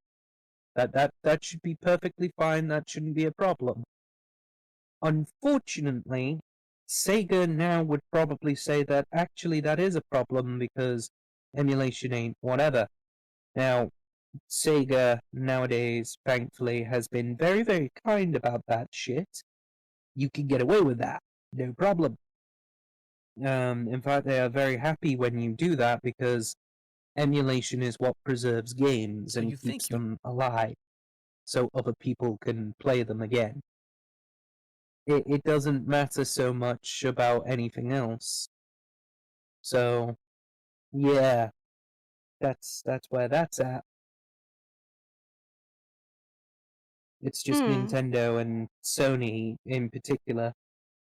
That should be perfectly fine. That shouldn't be a problem. Unfortunately, Sega now would probably say that actually that is a problem because emulation ain't whatever. Now, Sega nowadays, thankfully, has been very, very kind about that shit. You can get away with that, no problem. In fact, they are very happy when you do that because emulation is what preserves games
So
and
you
keeps
think you
them alive, so other people can play them again. It doesn't matter so much about anything else. So yeah, that's where that's at. It's just
Hmm.
Nintendo and Sony in particular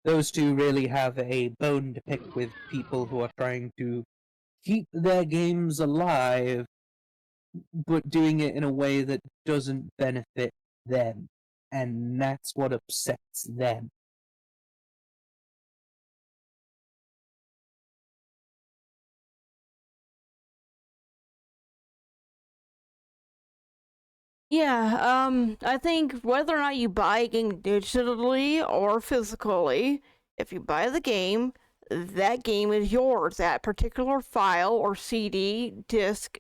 those two really have a bone to pick with people who are trying to keep their games alive, but doing it in a way that doesn't benefit them. And that's what upsets them.
Yeah, I think whether or not you buy a game digitally or physically, if you buy the game, that game is yours. That particular file or CD, disc,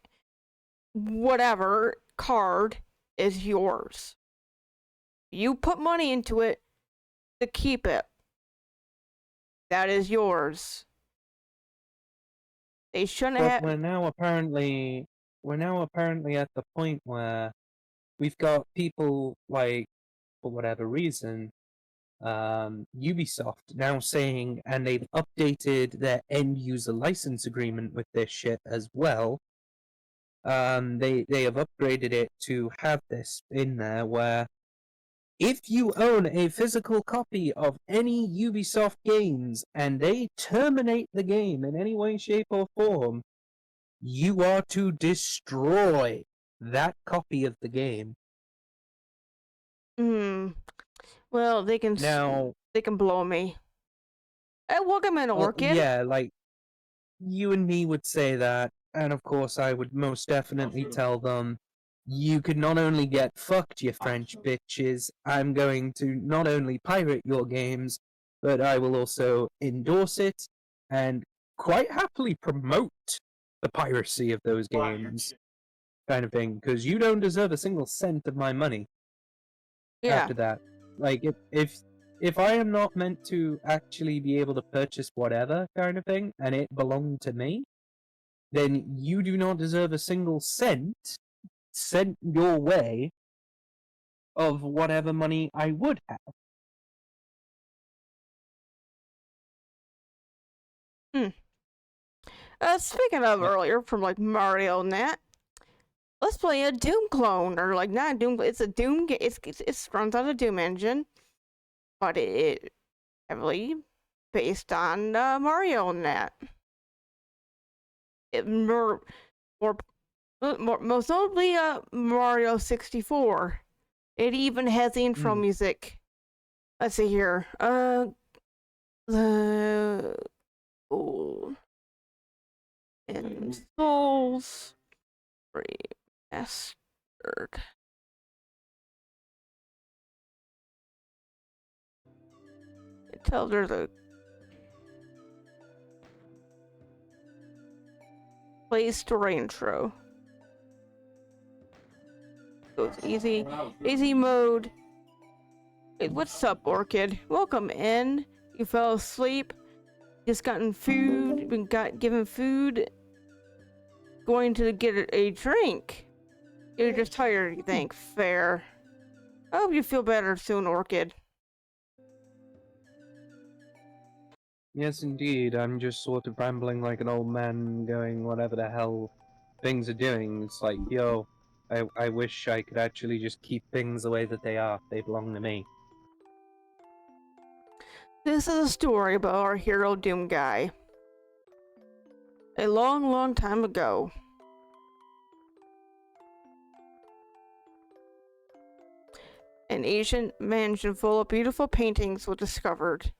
whatever, card is yours. You put money into it to keep it. That is yours. They shouldn't
But
have.
we're now apparently at the point where we've got people like, for whatever reason, Ubisoft now saying, and they've updated their end user license agreement with this shit as well. They have upgraded it to have this in there where if you own a physical copy of any Ubisoft games and they terminate the game in any way, shape, or form, you are to destroy that copy of the game.
Hmm. Well, they can
Now,
blow me. Hey, welcome in, Orchid.
yeah, like you and me would say that, and of course I would most definitely tell them, you could not only get fucked, you French bitches, I'm going to not only pirate your games, but I will also endorse it and quite happily promote the piracy of those games, kind of thing, because you don't deserve a single cent of my money
Yeah.
after that. Like, if I am not meant to actually be able to purchase whatever kind of thing, and it belonged to me, then you do not deserve a single cent sent your way of whatever money I would have.
Hmm. Speaking of
Yep.
earlier from like Mario Net, let's play a Doom clone, or like not a Doom. It's a Doom. It's runs on a Doom engine, but it heavily based on Mario Net. It most notably Mario 64. It even has the intro
Mm.
music. Let's see here. The in Souls remastered. It tells her the play story intro. Goes easy mode. Hey, what's up, Orchid? Welcome in. You fell asleep. Just gotten food. Been given food. Going to get a drink. You're just tired, you think? Fair. I hope you feel better soon, Orchid.
Yes, indeed. I'm just sort of rambling like an old man, going whatever the hell things are doing. It's like, yo, I wish I could actually just keep things the way that they are. They belong to me.
This is a story about our hero Doom Guy. A long, long time ago. An ancient mansion full of beautiful paintings was discovered.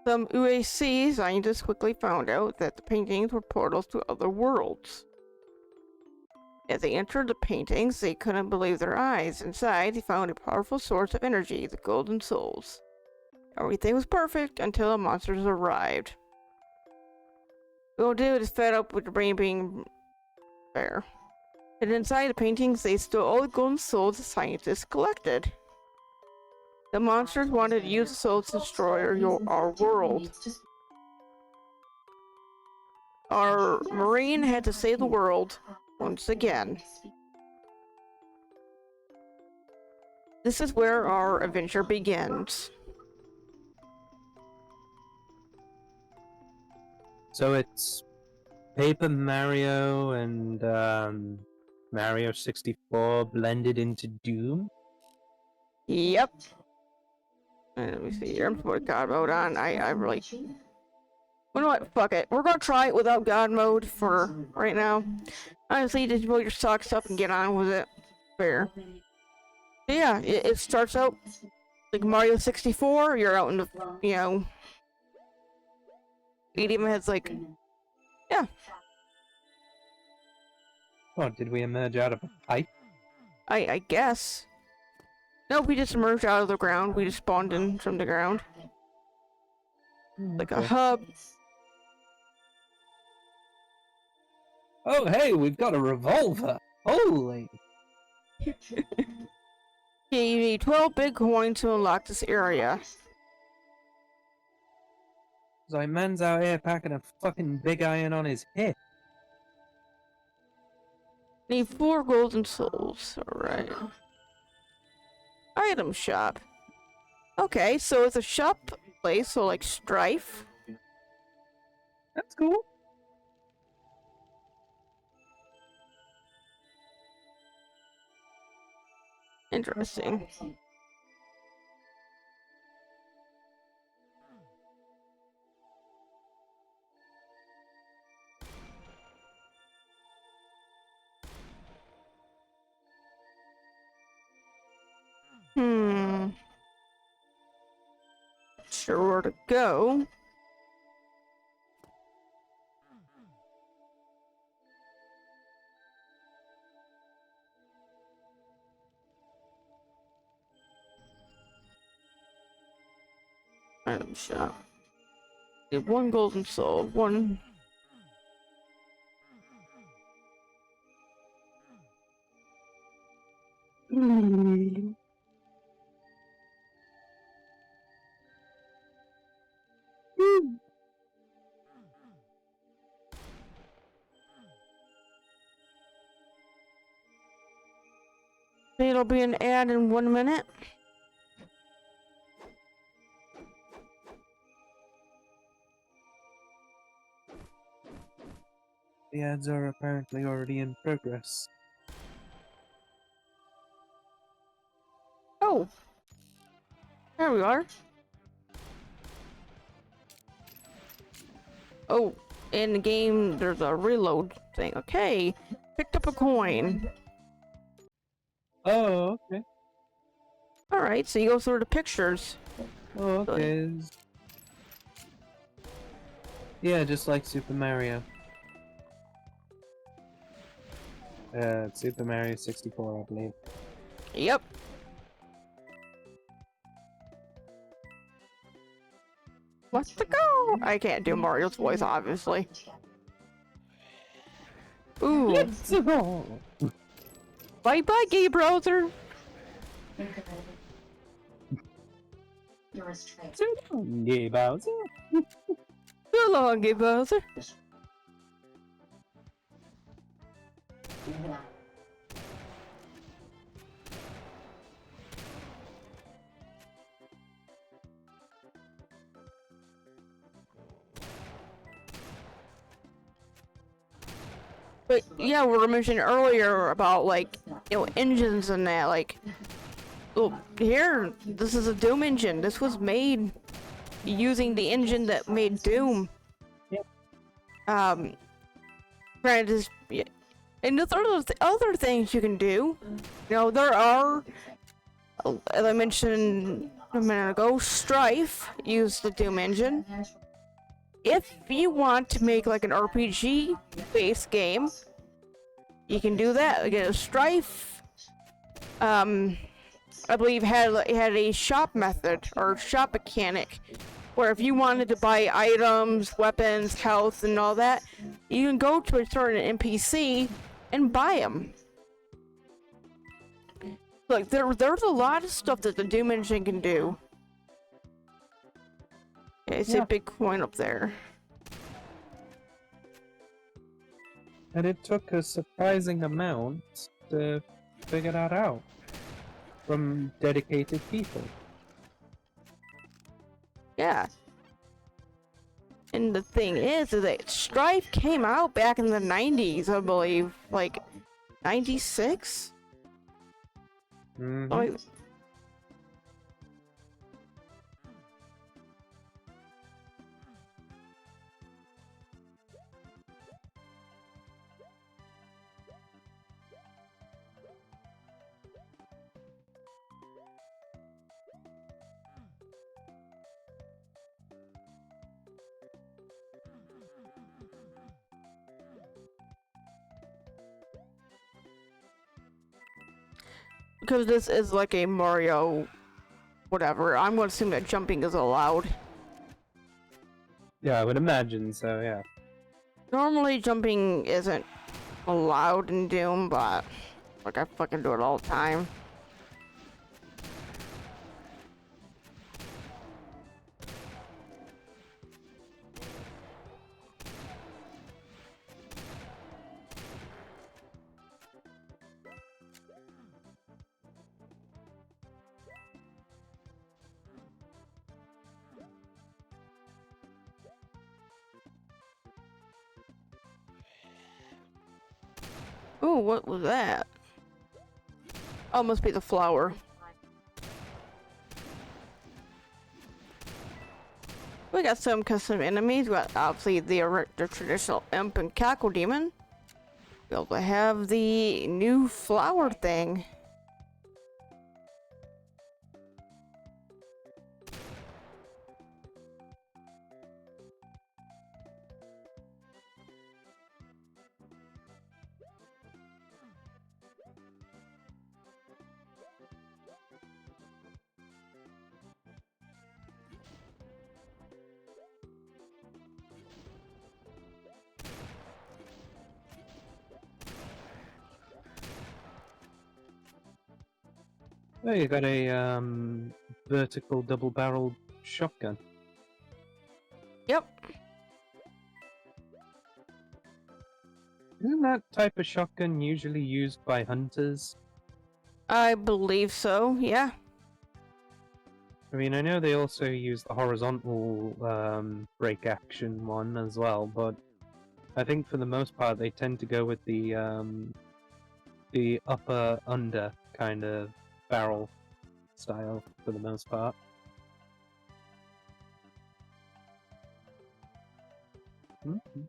Some UAC scientists quickly found out that the paintings were portals to other worlds. As they entered the paintings, they couldn't believe their eyes. Inside, they found a powerful source of energy, the Golden Souls. Everything was perfect until the monsters arrived. Well, David is fed up with the brain being bare. And inside the paintings, they stole all the golden souls the scientists collected. The monsters wanted to use the souls to destroy our world. Our Marine had to save the world once again. This is where our adventure begins.
So it's Paper Mario and Mario 64 blended into Doom.
Yep. Let me see here. I'm putting God mode on. I really. You know what? Fuck it. We're gonna try it without God mode for right now. Honestly, just roll your socks up and get on with it. Fair. Yeah, it starts out like Mario 64. You're out in the, you know. It even has like, yeah.
Oh, did we emerge out of a pipe?
I guess. Nope, we just emerged out of the ground. We just spawned in from the ground. Like a
Okay.
hub.
Oh, hey, we've got a revolver! Holy!
Yeah, you need 12 big coins to unlock this area.
So man's out here packing a fucking big iron on his hip.
Need 4 golden souls. Alright. Item shop. Okay, so it's a shop place, so like Strife.
That's cool.
Interesting. Sure where to go. Item shop. Get 1 golden soul. 1. It'll be an ad in 1 minute.
The ads are apparently already in progress.
Oh. There we are. Oh, in the game there's a reload thing. Okay. Picked up a coin.
Oh, okay.
Alright, so you go through the pictures.
Oh, okay. Yeah, just like Super Mario. Super Mario 64, I believe.
Yep. Let's go! I can't do Mario's voice, obviously. Ooh.
Let's go!
Bye bye, gay browser!
Gay Bowser.
So long, gay browser. But yeah, we were mentioning earlier about like, you know, engines and that. Like, well, here, this is a Doom engine. This was made using the engine that made Doom. Granted, yeah. And there's other things you can do. You know, there are, as I mentioned a minute ago, Strife used the Doom engine. If you want to make like an RPG-based game, you can do that. Again, Strife, I believe had a shop method or shop mechanic, where if you wanted to buy items, weapons, health, and all that, you can go to a certain NPC and buy them. Like there's a lot of stuff that the Doom engine can do. It's a big coin up there.
And it took a surprising amount to figure that out from dedicated people.
Yeah. And the thing is that Strife came out back in the 90s, I believe. Like, 96?
Mm-hmm.
Like, Because this is like a Mario whatever, I'm going to assume that jumping is allowed.
Yeah, I would imagine so, yeah.
Normally jumping isn't allowed in Doom, but like I fucking do it all the time. Ooh, what was that? Oh, must be the flower. We got some custom enemies. We got obviously the traditional imp and cackle demon. We also have the new flower thing.
Oh, you got a vertical double-barreled shotgun.
Yep.
Isn't that type of shotgun usually used by hunters?
I believe so, yeah.
I mean, I know they also use the horizontal break action one as well, but I think for the most part they tend to go with the upper under kind of barrel style for the most part. Mm-hmm.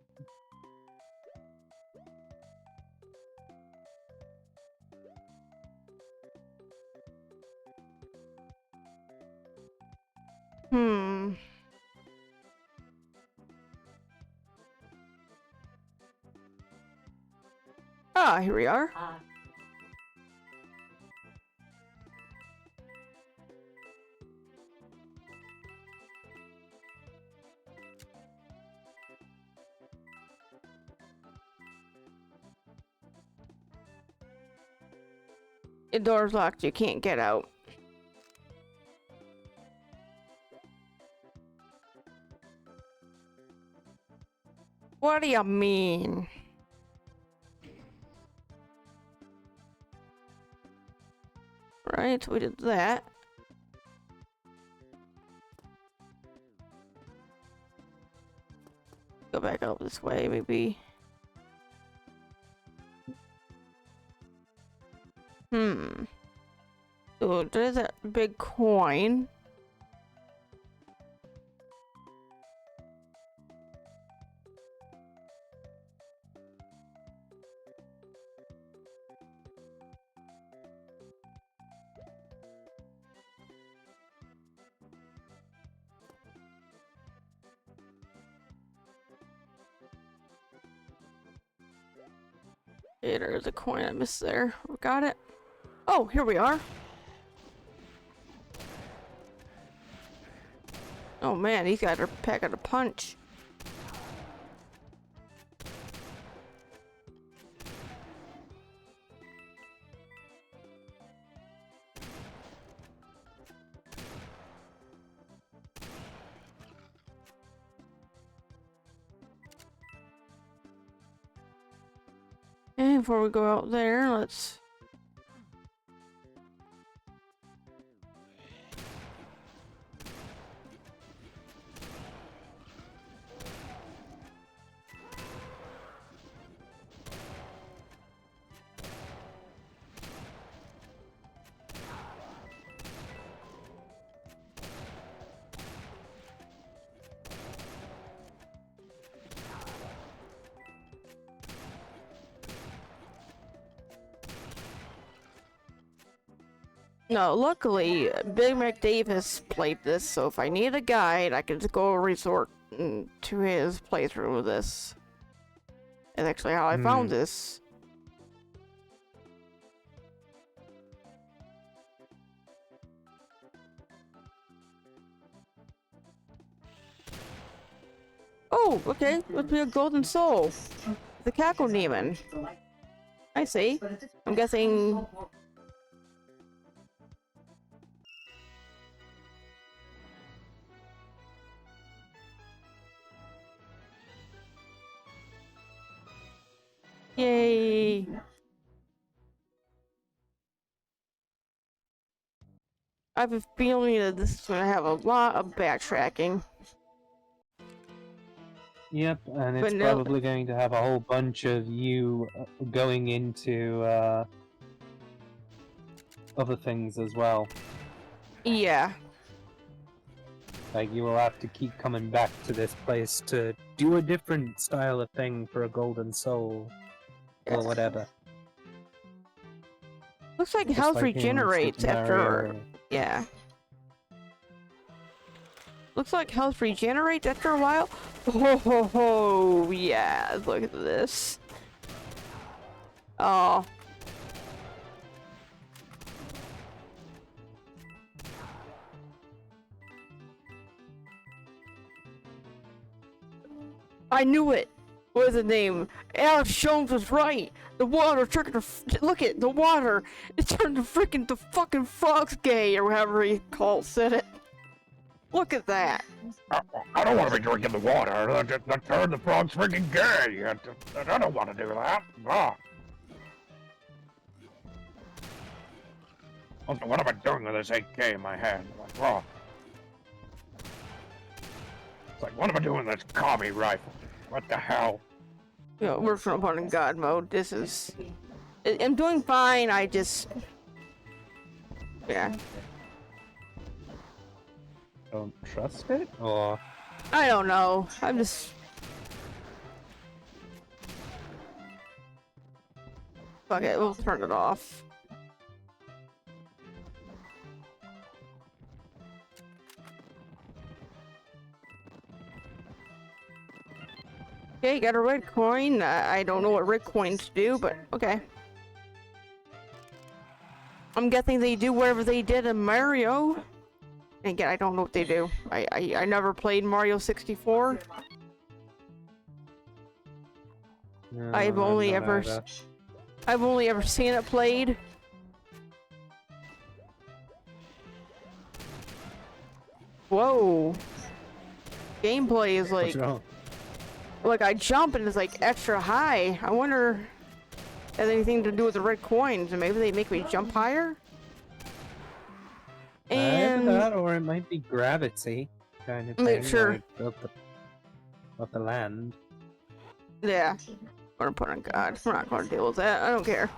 Hmm. Ah, here we are. The door's locked, you can't get out. What do you mean? Right, we did that. Go back out this way, maybe. So there's that big coin. Hey, there's a coin I missed there. We got it. Oh, here we are. Oh man, these guys are packing a punch. And before we go out there, let's... No, luckily, Big Mac Dave has played this, so if I need a guide, I can just go resort to his playthrough of this. That's actually how I found this. Oh, okay. Must be a golden soul. The cackle demon. I see. I'm guessing. Yay! I have a feeling that this is gonna have a lot of backtracking.
Yep, and it's
But no,
probably going to have a whole bunch of you going into other things as well.
yeah.
Like, you will have to keep coming back to this place to do a different style of thing for a golden soul. Or whatever.
Looks like
Just
health
like in
regenerates
Super
after.
Mario.
Yeah. Looks like health regenerates after a while. Oh, ho, ho. Yeah, look at this. Oh. I knew it. What was the name? Alex Jones was right. The water turned to look at the water. It turned to freaking the fucking frogs gay or however he said it. Look at that.
I don't want to be drinking the water. That turned the frogs freaking gay. I don't want to do that. Ah. Also, what am I doing with this AK in my hand? Like, oh. It's like, what am I doing with this commie rifle? What the hell?
You know, we're from upon in God mode. This is. I'm doing fine. I just. Yeah.
Don't trust it? Or...
I don't know. I'm just. Fuck it. We'll turn it off. Okay, got a red coin. I don't know what red coins do, but okay. I'm guessing they do whatever they did in Mario. And again, I don't know what they do. I never played Mario 64.
No,
I've
I'm
only
not
ever
either.
I've only ever seen it played. Whoa. Gameplay is
What's
like
wrong?
I jump and it's like extra high. I wonder if it has anything to do with the red coins and maybe they make me jump higher?
Either
And
that, or it might be gravity kind of
Make
thing,
sure.
like up the land.
yeah. I'm gonna put on God. We're not gonna deal with that. I don't care.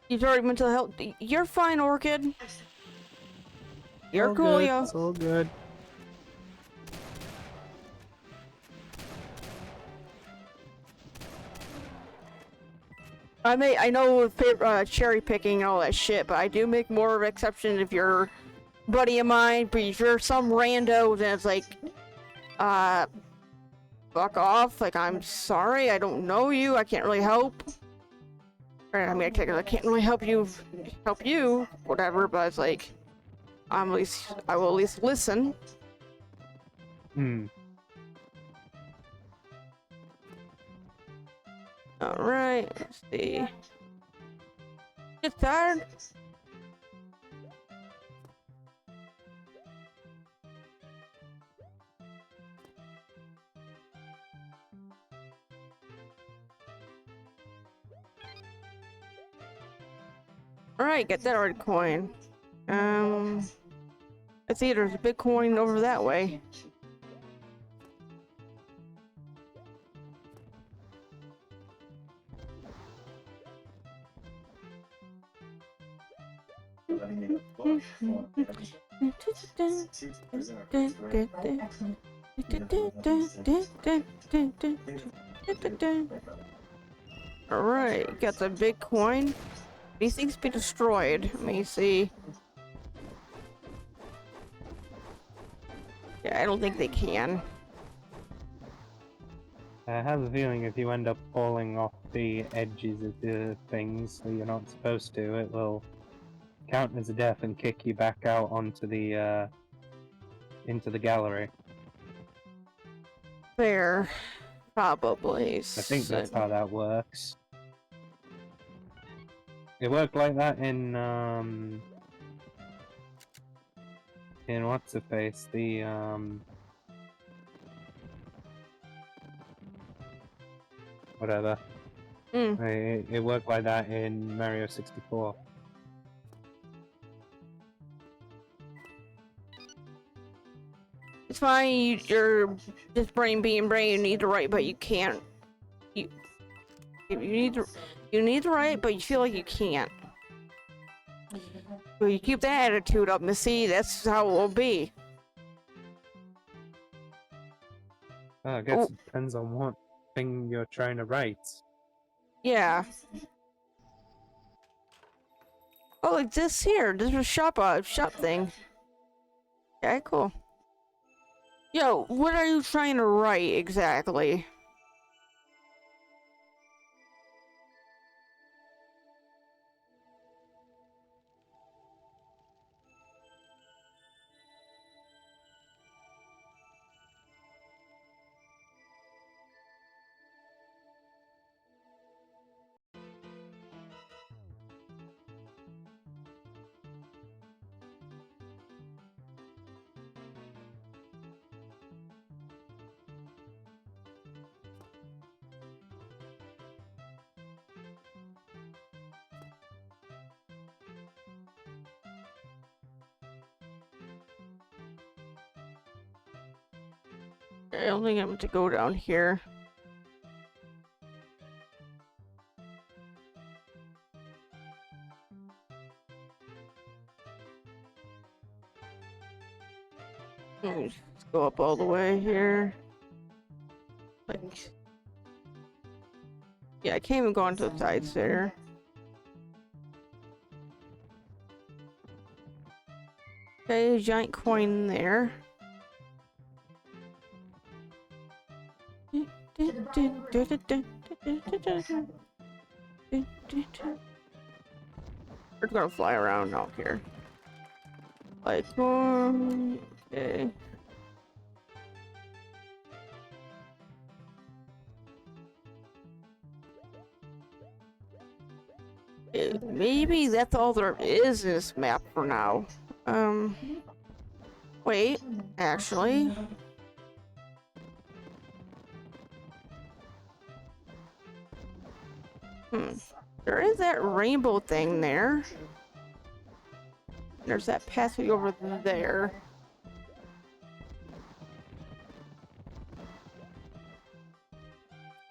You've already mental health. You're fine, Orchid. You're
All
cool,
good,
yo.
It's all good.
I know cherry picking and all that shit, but I do make more of an exception if you're a buddy of mine. But if you're some rando, then it's like, fuck off. Like, I'm sorry, I don't know you. I can't really help. Or, I mean, I can't really help you, whatever. But it's like, I will at least listen.
Hmm.
All right, let's see. Get tired? All right, get that red coin. I see there's a big coin over that way. Alright, got the big coin. These things be destroyed. Let me see. Yeah, I don't think they can.
I have a feeling if you end up falling off the edges of the things that you're not supposed to, it will count as a death and kick you back out onto the into the gallery.
Fair. Probably.
I think that's how that works. It worked like that in what's the face? The whatever. It worked like that in Mario 64.
It's fine. You're just being brain. You need to write, but you can't. You need to write, but you feel like you can't. Well, you keep that attitude up, Missy. That's how it will be.
I guess it depends on what thing you're trying to write.
Yeah. Oh, like this here. This was shop thing. Okay, cool. Yo, what are you trying to write exactly? I don't think I'm to go down here. Let's go up all the way here. Like, yeah, I can't even go onto the sides there. Okay, giant coin there. We're gonna fly around out here. Like, okay. Maybe that's all there is in this map for now. Wait, actually. There is that rainbow thing there. There's that pathway over there.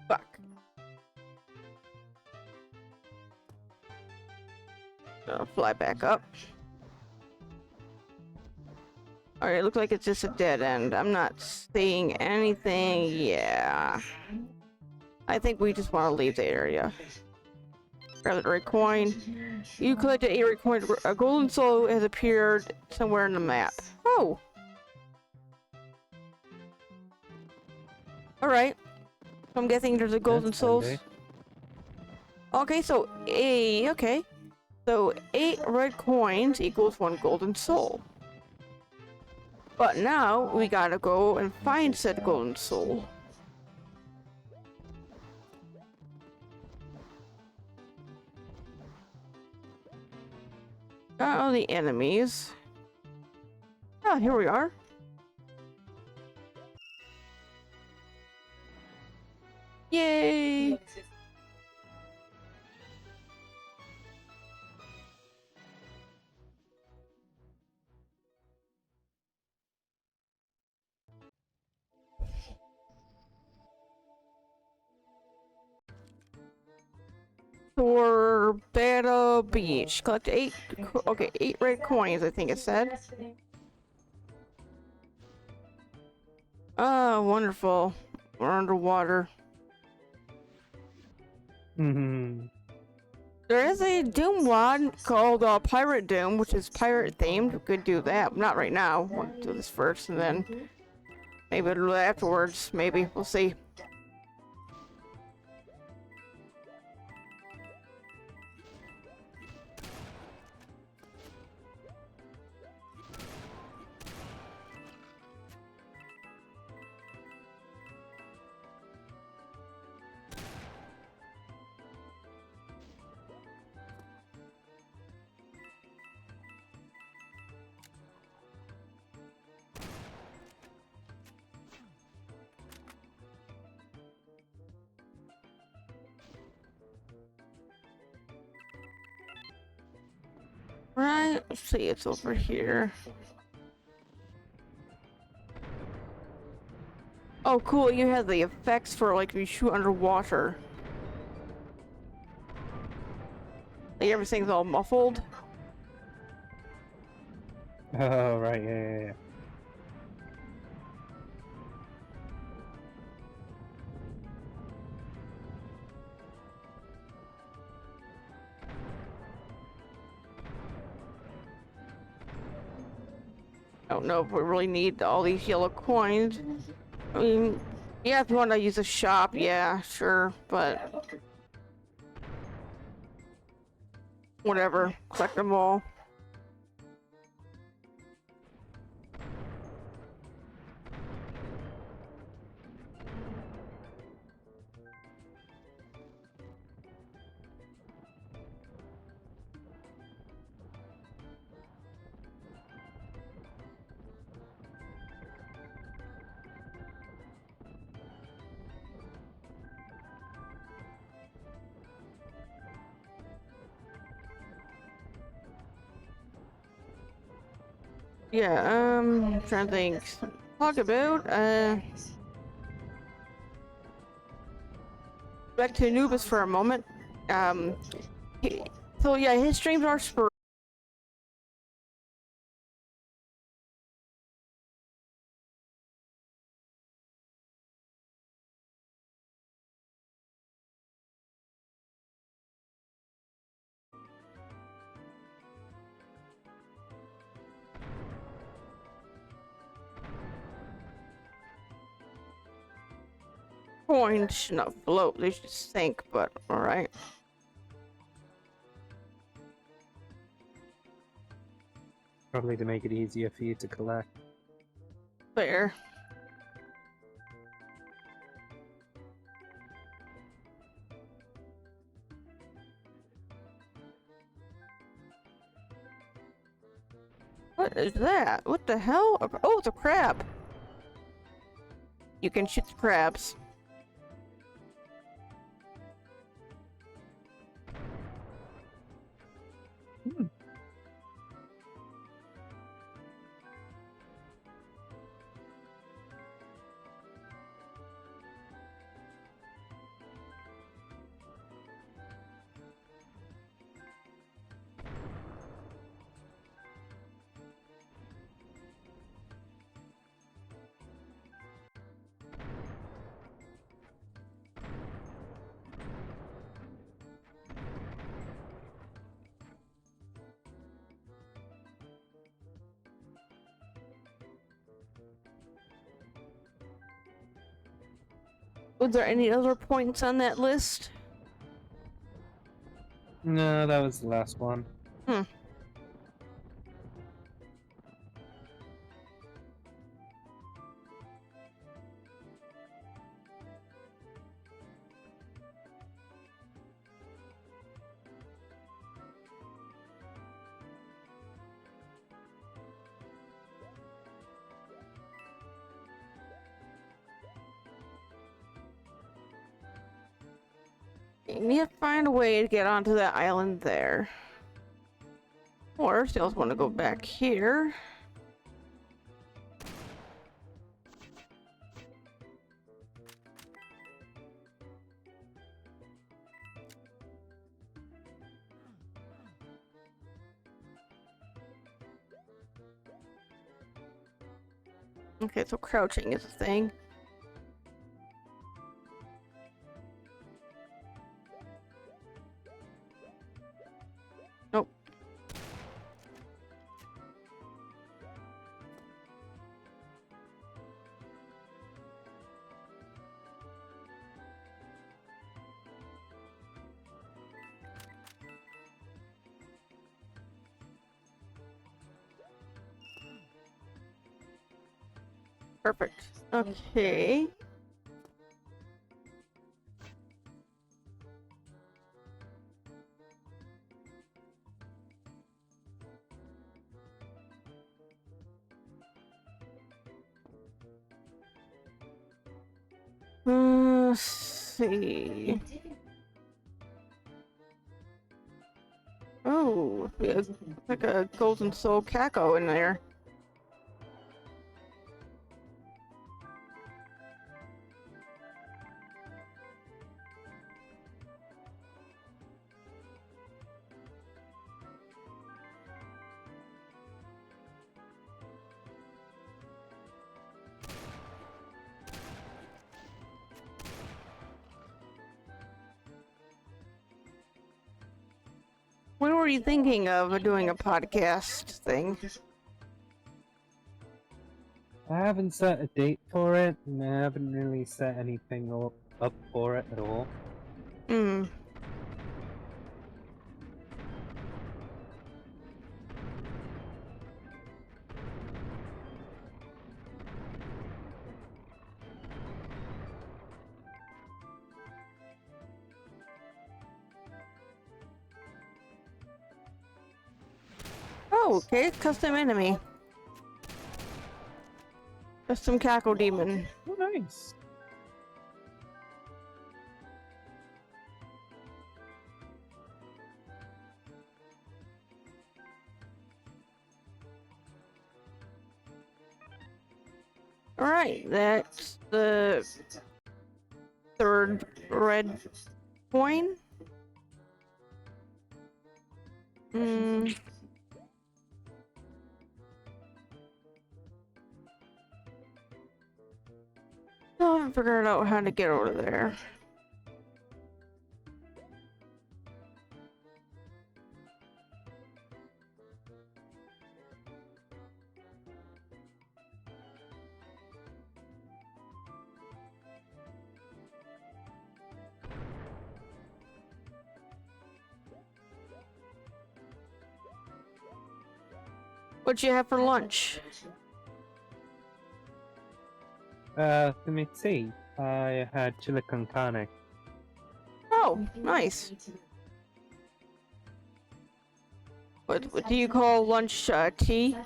Fuck. I'll fly back up. Alright, it looks like it's just a dead end. I'm not seeing anything. Yeah. I think we just want to leave the area. Grab the red coin. You collected a red coin. A golden soul has appeared somewhere in the map. Oh! Alright. So I'm guessing there's a golden soul. Okay, so okay. So 8 red coins equals 1 golden soul. But now we gotta go and find said golden soul. Got all the enemies. Oh, here we are. Yay! For Battle Beach. Collect 8, okay, 8 red coins, I think it said. Oh, wonderful. We're underwater. There is a Doom mod called Pirate Doom, which is pirate themed. We could do that. Not right now. We'll do this first and then maybe we'll do it afterwards. Maybe. We'll see. Right, let's see, it's over here. Oh, cool, you have the effects for, like, you shoot underwater. Like, everything's all muffled.
Oh, right, yeah.
I don't know if we really need all these yellow coins. I mean, yeah, if you want to use a shop, yeah, sure, but whatever, collect them all. Yeah, I'm trying to think. Talk about, back to Anubis for a moment. So yeah, his streams are spur. Coins should not float, they should sink, but alright.
Probably to make it easier for you to collect.
Fair. What is that? What the hell? Oh, it's a crab. You can shoot the crabs. Was there any other points on that list?
No, that was the last one.
You need to find a way to get onto that island there. Or still want to go back here. Okay, so crouching is a thing. Nope. Perfect. Okay. Let's see. Oh. It's like a golden soul caco in there. When were you thinking of doing a podcast thing?
I haven't set a date for it, and I haven't really set anything up for it at all.
Hmm. Oh, okay, custom enemy. Custom cackle demon.
Oh, nice.
Alright, that's the third red coin. Hmm. Still haven't figured out how to get over there. What'd you have for lunch?
Let me see. I had chili con carne.
Oh, nice. What do you call lunch, tea?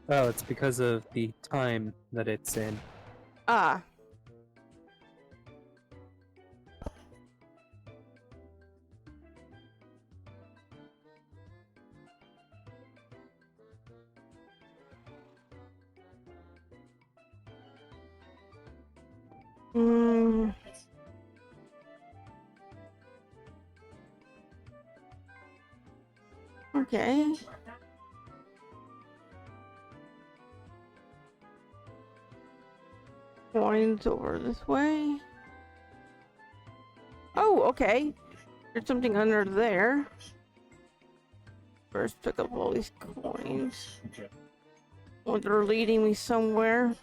Oh, it's because of the time that it's in.
Ah. Hmm. Okay. Coins over this way. Oh, okay. There's something under there. First, pick up all these coins. Oh, they're leading me somewhere.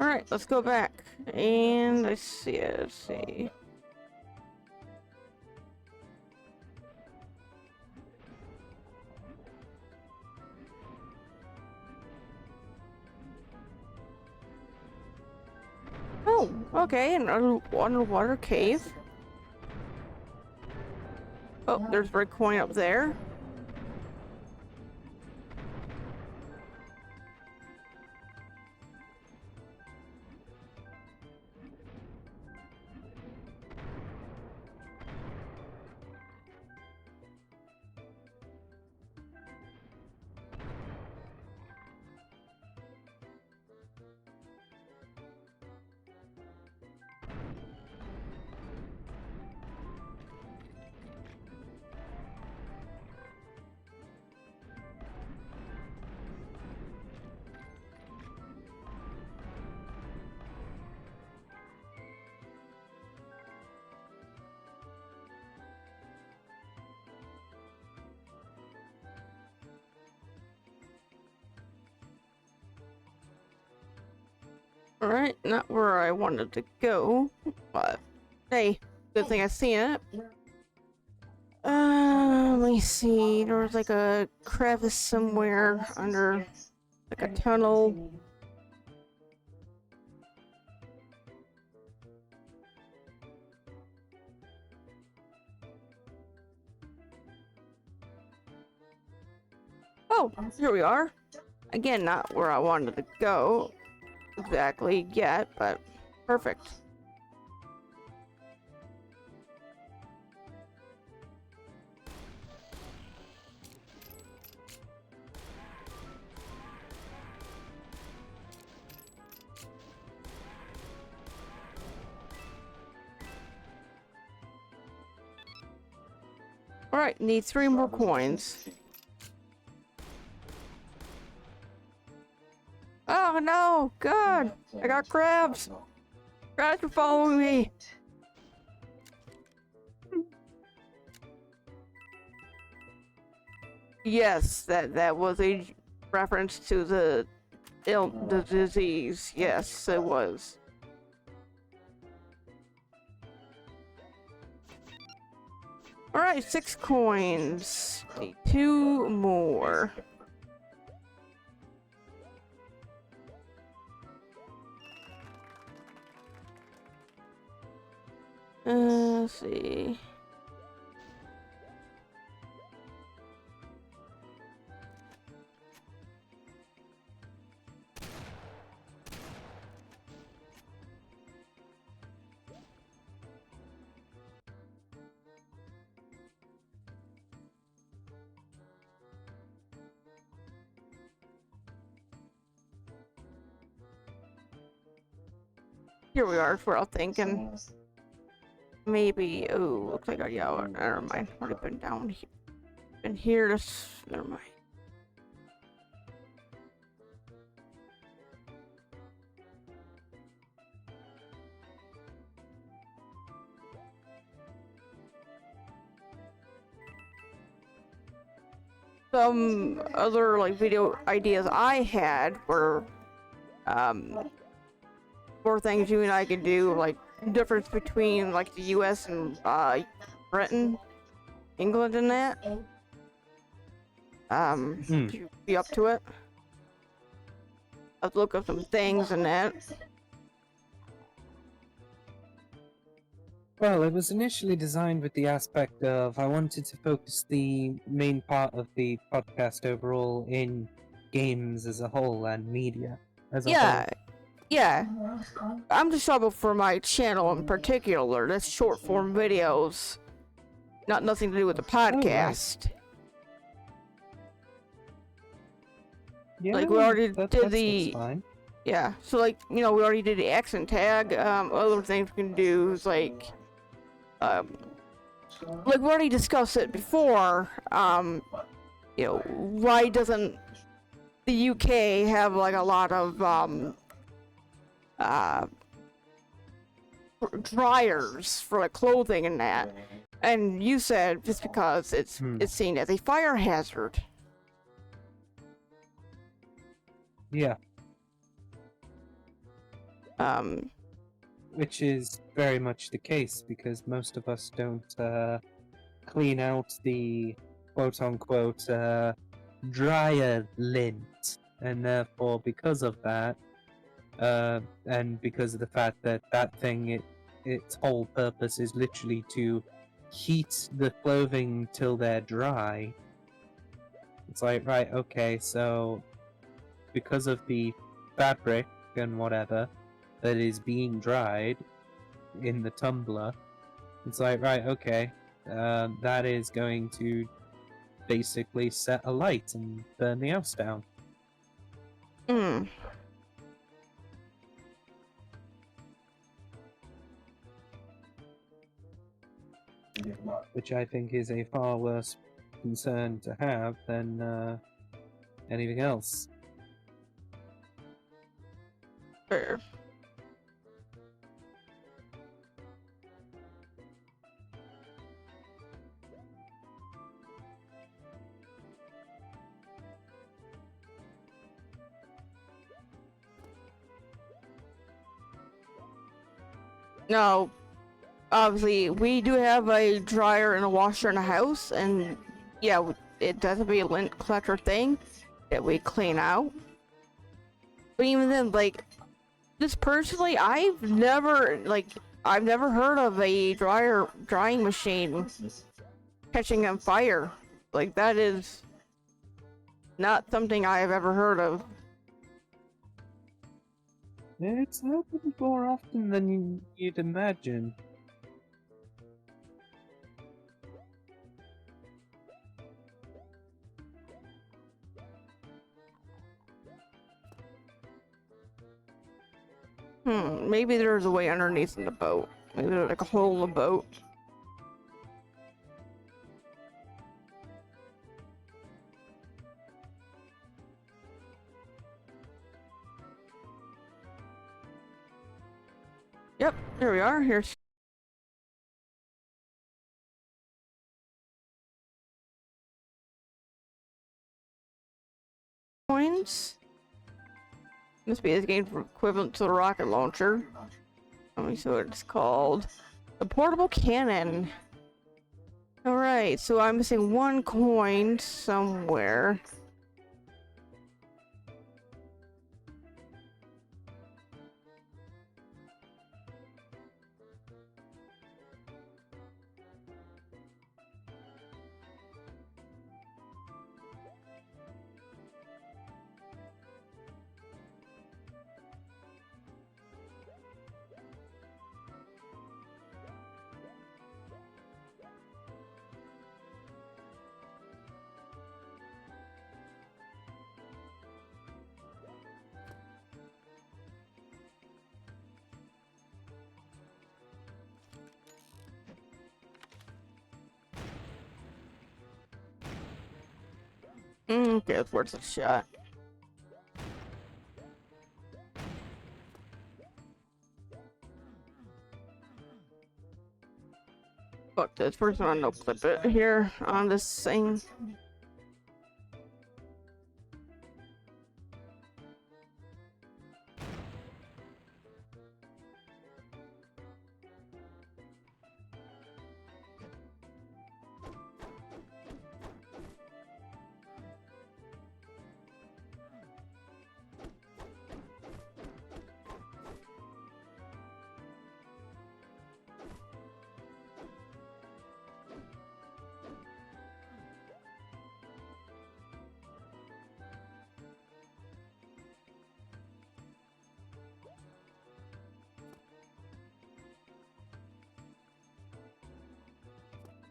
Alright, let's go back. And let's see. Oh, okay, an underwater cave. Oh, there's red coin up there. Alright, not where I wanted to go, but hey, good thing I seen it. Let me see. There was like a crevice somewhere under like a tunnel. Oh, here we are. Again, not where I wanted to go exactly yet, but perfect. Alright, need 3 more coins. Oh no! God! I got crabs! Crabs are following me! Yes, that was a reference to the disease. Yes, it was. Alright, 6 coins. Need 2 more. Let's see. Here we are, is what I'm thinking. Maybe, oh, looks like yeah, never mind. Already been down here. Been here, never mind. Some other like video ideas I had were for things you and I could do, like difference between like the US and Britain, England and that. Would you be up to it? Let's look up some things and that.
Well, it was initially designed with the aspect of I wanted to focus the main part of the podcast overall in games as a whole and media as a whole.
Yeah. I'm just talking for my channel in particular. That's short form videos. Nothing to do with the podcast.
Yeah,
Like we already
that's fine.
Yeah, so like, you know, we already did the accent tag. Other things we can do is like we already discussed it before. You know, why doesn't the UK have like a lot of dryers for like clothing and that? And you said just because it's seen as a fire hazard.
Yeah. Which is very much the case because most of us don't clean out the quote-unquote dryer lint, and therefore because of that, and because of the fact that that thing, its whole purpose is literally to heat the clothing till they're dry. It's like, right, okay, so because of the fabric and whatever that is being dried in the tumbler, it's like, right, okay, that is going to basically set a light and burn the house down. Which I think is a far worse concern to have than anything else.
Fair. No, obviously we do have a dryer and a washer in the house, and yeah, it does have to be a lint collector thing that we clean out. But even then, like, just personally, I've never heard of a drying machine catching on fire. Like, that is not something I have ever heard of.
It's happened more often than you'd imagine.
Maybe there's a way underneath in the boat. Maybe there's like a hole in the boat. Yep, here we are. Here's coins. Must be this game equivalent to the rocket launcher. Let me see what it's called. The portable cannon. Alright, so I'm missing one coin somewhere. Okay, it's worth a shot. Fuck this. First one, no clip it here on this thing.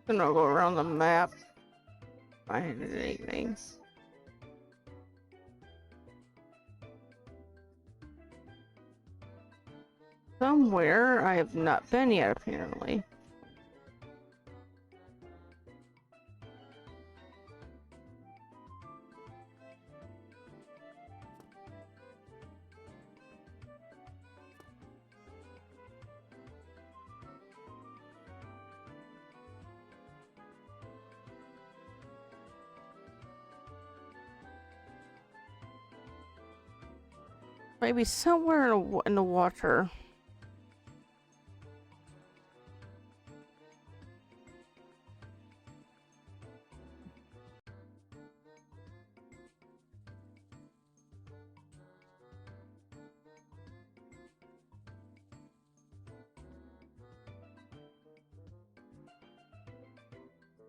Gonna go around the map. Find anything. Somewhere I have not been yet, apparently. Maybe somewhere in the water.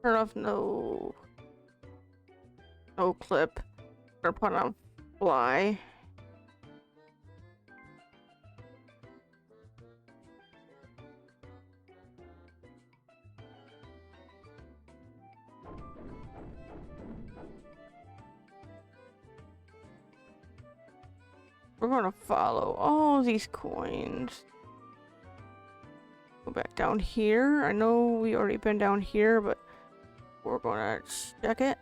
Turn off no clip. Or put on fly. We're gonna follow all these coins. Go back down here. I know we already been down here, but we're gonna check it.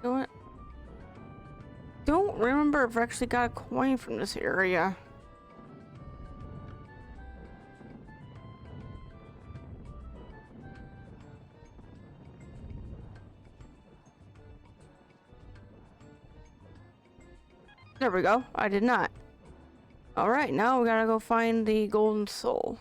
You know what? Don't remember if I actually got a coin from this area. There we go. I did not. Alright, now we gotta go find the golden soul.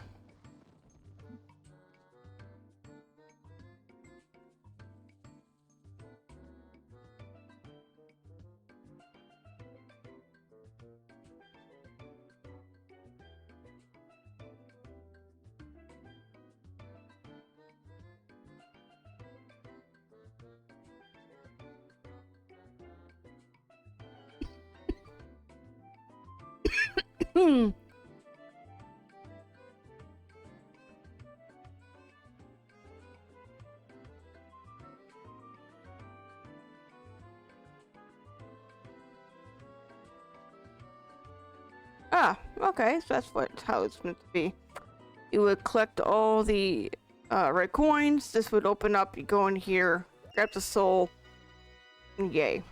Hmm. Ah, okay, so that's how it's meant to be. You would collect all the red coins. This would open up. You go in here, grab the soul, and yay.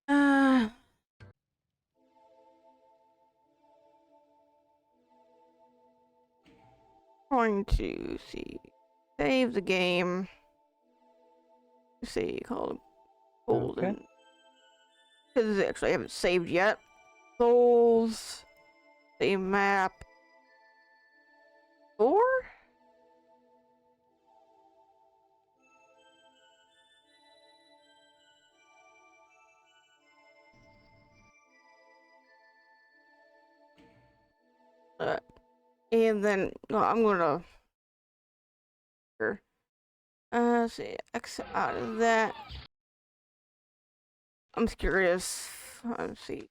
Uh, going to see. Save the game. See, call it golden. Because actually I haven't saved yet. Souls. Save map. 4? And then no, I'm gonna see, exit out of that. I'm curious. Let's see.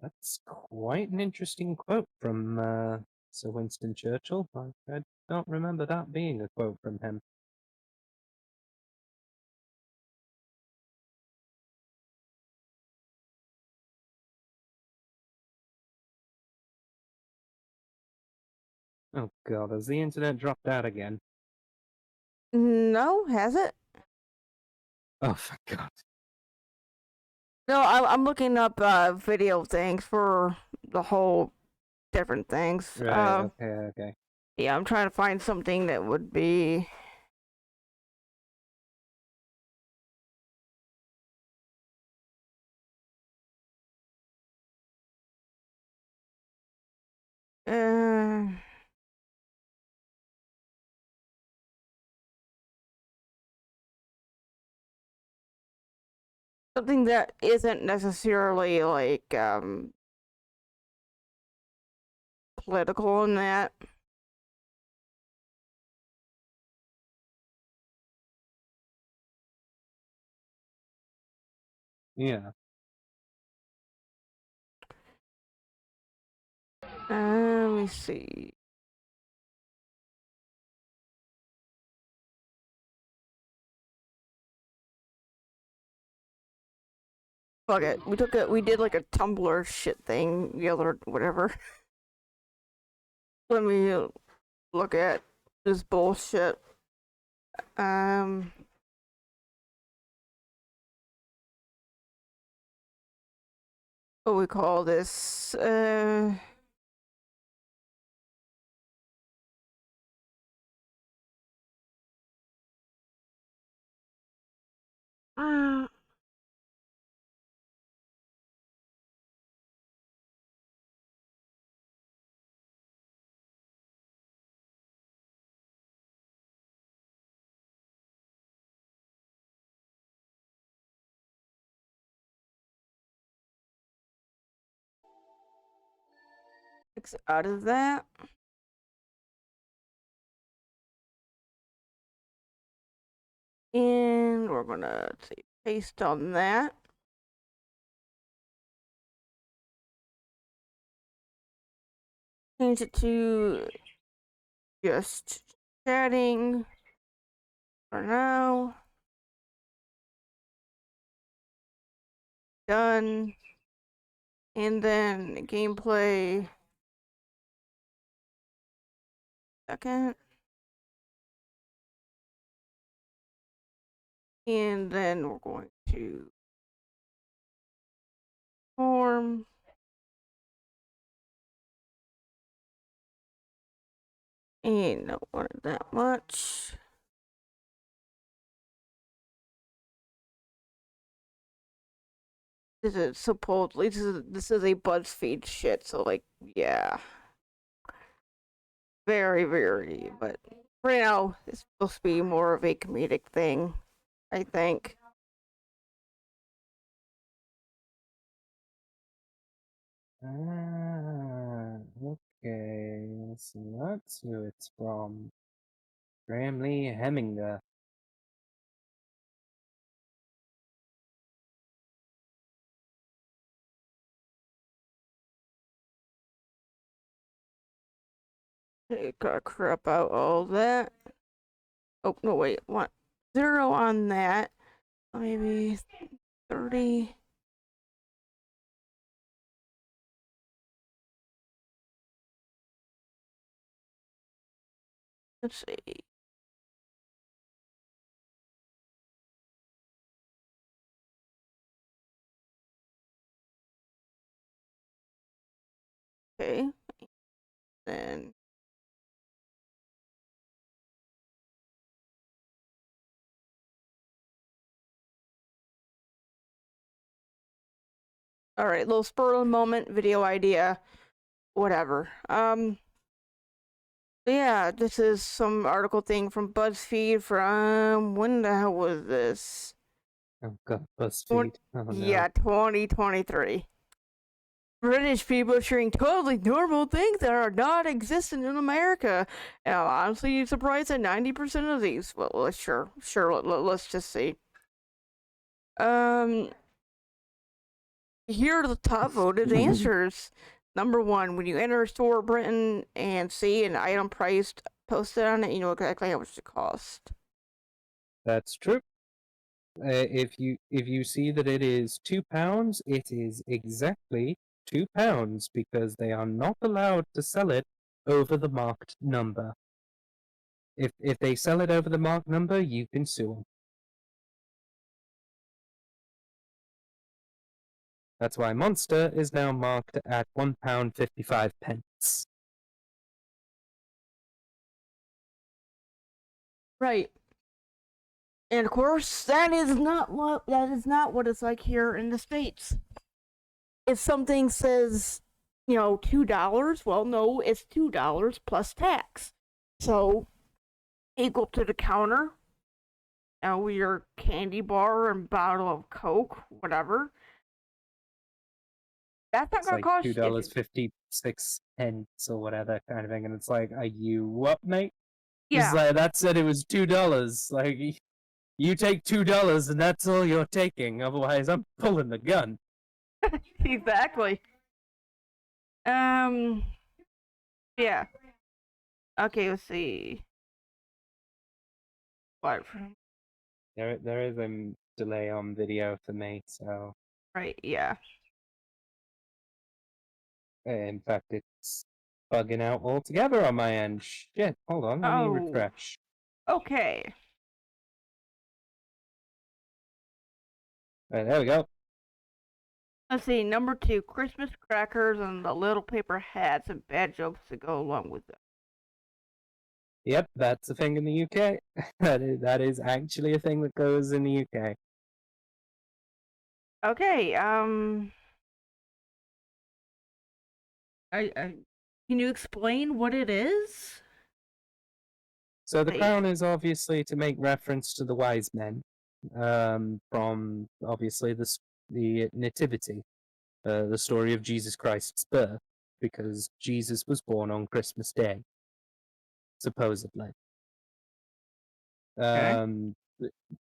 That's quite an interesting quote from Sir Winston Churchill. I don't remember that being a quote from him. Oh god, has the internet dropped out again?
No, has it?
Oh, for god.
No, I'm looking up video things for the whole different things.
Right, okay.
Yeah, I'm trying to find something that would be. Uh, Something that isn't necessarily like political in that.
Yeah.
Let me see. Fuck it. We did like a Tumblr shit thing the other whatever. Let me look at this bullshit. What we call this? Out of that. And we're gonna say paste on that. Change it to just chatting for now. Done. And then gameplay. Second. And then we're going to form. And don't want it that much. This is supposedly this is a BuzzFeed shit, so like yeah. Very, very, but right now it's supposed to be more of a comedic thing, I think.
Okay. So that's who it's from. Bramley Heminger.
Gotta crop out all that. Oh no, wait, what? 0 on that. Maybe 30. Let's see. Okay. Then all right, little spur of the moment video idea, whatever. Yeah, this is some article thing from BuzzFeed from when the hell was this?
Oh god, BuzzFeed. Oh no.
Yeah, 2023. British people sharing totally normal things that are not existent in America. And I'm honestly surprised at 90% of these. Well, let's let's just see. Here are the top voted answers. Number 1, when you enter a store in Britain and see an item priced posted on it, you know exactly how much it costs.
That's true. If you see that it is £2, it is exactly £2 because they are not allowed to sell it over the marked number. If they sell it over the marked number, you can sue them. That's why Monster is now marked at £1.55.
Right. And of course, that is not what it's like here in the States. If something says, $2, well, no, it's $2 plus tax. So, equal to the counter, your candy bar and bottle of Coke, whatever. That's not
It's
gonna
like
cost you
$2.56 or whatever kind of thing, and it's like, are you what, mate?
Yeah.
It's like that said it was $2. Like You take $2 and that's all you're taking. Otherwise, I'm pulling the gun.
Exactly. Yeah. Okay, let's see. What?
There is a delay on video for me, so
Right, yeah.
in fact, it's bugging out altogether on my end. Shit, hold on, let me
Oh.
refresh.
Okay.
Right, there we go.
Let's see, number 2, Christmas crackers and the little paper hats and bad jokes to go along with them.
Yep, that's a thing in the UK. that is actually a thing that goes in the UK.
Okay, can you explain what it is?
So the
Like,
crown is obviously to make reference to the wise men, from obviously the nativity, the story of Jesus Christ's birth, because Jesus was born on Christmas Day, supposedly.
okay.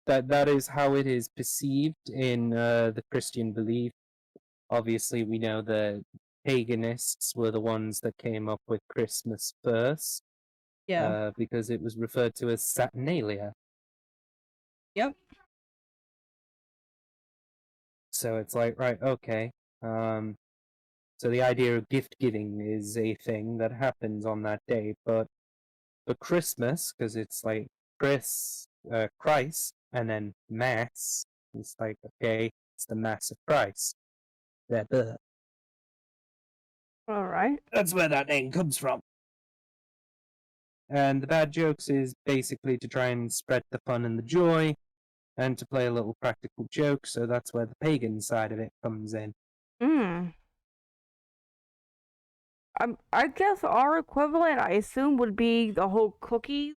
That is how it is perceived in the Christian belief. Obviously, we know the paganists were the ones that came up with Christmas first,
Yeah.
because it was referred to as Saturnalia.
Yep.
So it's like, right, okay. So the idea of gift giving is a thing that happens on that day, but for Christmas, because it's like Christ, and then Mass, it's like, okay, it's the Mass of Christ. That
All right.
That's where that name comes from. And the bad jokes is basically to try and spread the fun and the joy, and to play a little practical joke. So that's where the pagan side of it comes in.
Hmm. I guess our equivalent, I assume, would be the whole cookies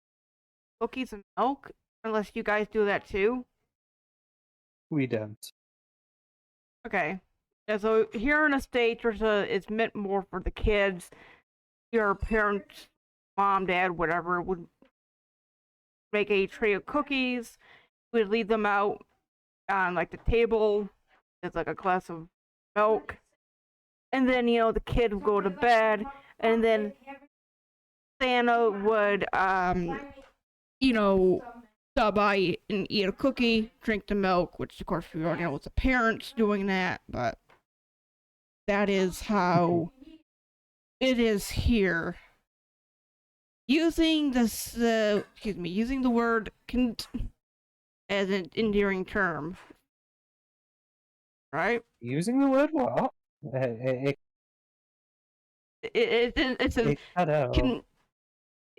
and milk, unless you guys do that too.
We don't.
Okay. Yeah, so here in the States, it's meant more for the kids. Your parents, mom, dad, whatever, would make a tray of cookies. We'd leave them out on like the table. It's like a glass of milk. And then, the kid would go to bed, and then Santa would, stop by and eat a cookie, drink the milk, which of course we already know it's the parents doing that, but that is how it is here. Using this, using the word as an endearing term, right?
Using the word what? It,
It's a
it cut out.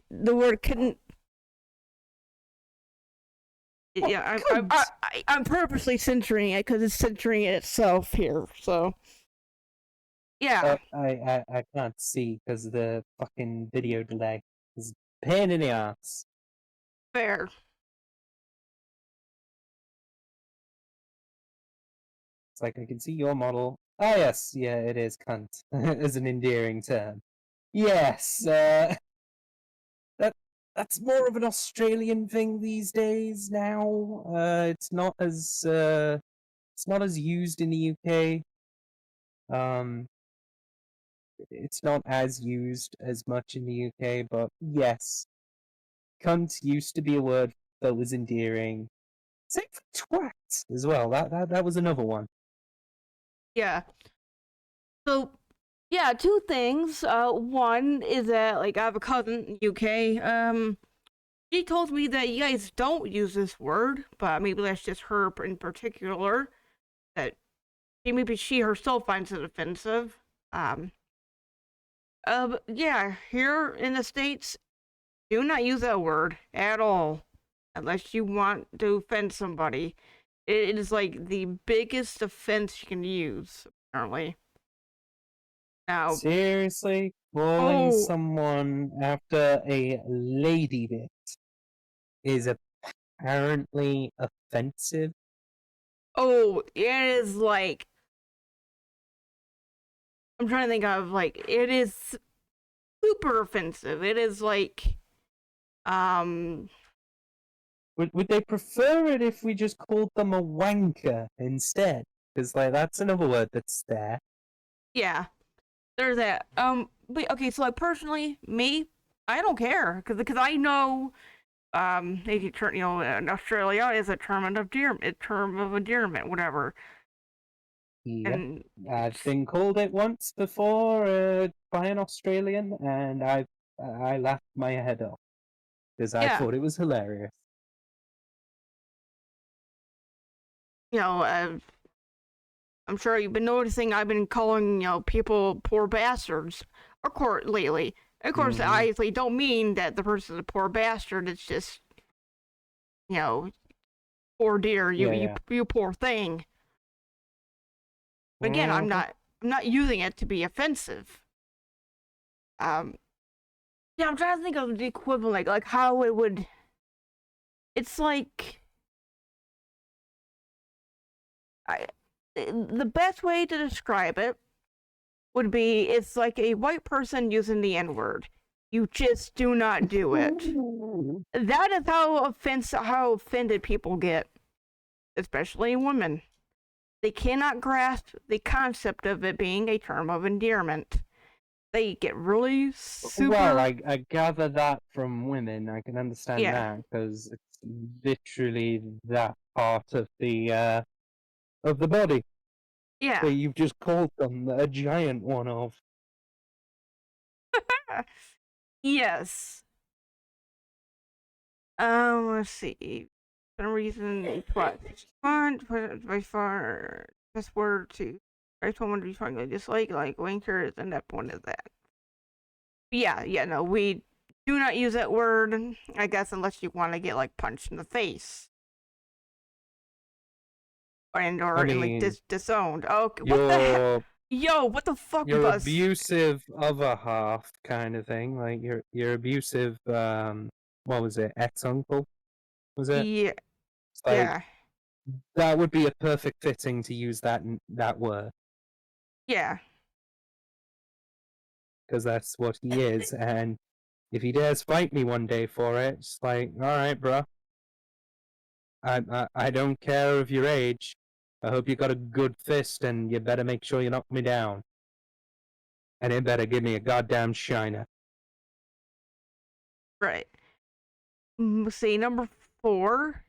the word can.
Oh,
Yeah,
cunt.
I'm purposely censoring it because it's censoring itself here. So, yeah,
I can't see because the fucking video delay is a pain in the ass.
fair.
It's like I can see your model. Ah, yes, yeah, it is cunt as an endearing term. Yes, that's more of an Australian thing these days now. It's not as used in the UK. It's not as used as much in the UK, but yes, cunt used to be a word that was endearing. Same for twat as well. That was another one.
Yeah. So, yeah, two things. One is that like I have a cousin in the UK. She told me that you guys don't use this word, but maybe that's just her in particular. That maybe she herself finds it offensive. Um. But yeah, here in the States, do not use that word at all, unless you want to offend somebody. It is like the biggest offense you can use, apparently. Now,
Seriously, calling
oh,
someone after a lady bit is apparently offensive.
oh, it is like I'm trying to think of like it is super offensive. It is like, um,
Would they prefer it if we just called them a wanker instead? Because like that's another word that's there.
Yeah, there's that. But okay, so like personally, me, I don't care because I know they could turn, in Australia is a term of endearment, whatever.
Yep.
And
I've been called it once before by an Australian, and I laughed my head off because I
yeah,
thought it was hilarious.
you know, I'm sure you've been noticing I've been calling, people poor bastards, of course, lately. Of course,
Mm-hmm.
I obviously don't mean that the person's a poor bastard. It's just, you know, poor dear,
Yeah.
you poor thing. But again,
Mm-hmm.
I'm not using it to be offensive. Um, yeah, I'm trying to think of the equivalent, like how it would. It's like I, the best way to describe it would be it's like a white person using the N word. You just do not do it. That is how offended people get, especially women. They cannot grasp the concept of it being a term of endearment. They get really
Well,
super.
I gather that from women. I can understand
Yeah,
that because it's literally that part of the body
yeah.
that you've just called them a giant one of.
Yes. Let's see. For some reason, what? By far, best word to. I told someone to be strongly dislike, like wankers, and that one is that. Yeah, no, we do not use that word, I guess, unless you want to get, like, punched in the face.
I
And like,
mean,
disowned. Okay, what the heck?
your
Yo, what the fuck,
your
Buzz?
abusive other half kind of thing, like your abusive what was it, ex-uncle? Was it?
Yeah,
It's like
yeah,
that would be a perfect fitting to use that word
yeah.
because that's what he is, and if he dares fight me one day for it, it's like, all right, bro. I don't care of your age. I hope you got a good fist, and you better make sure you knock me down. And it better give me a goddamn shiner.
Right. Let's see, number 4.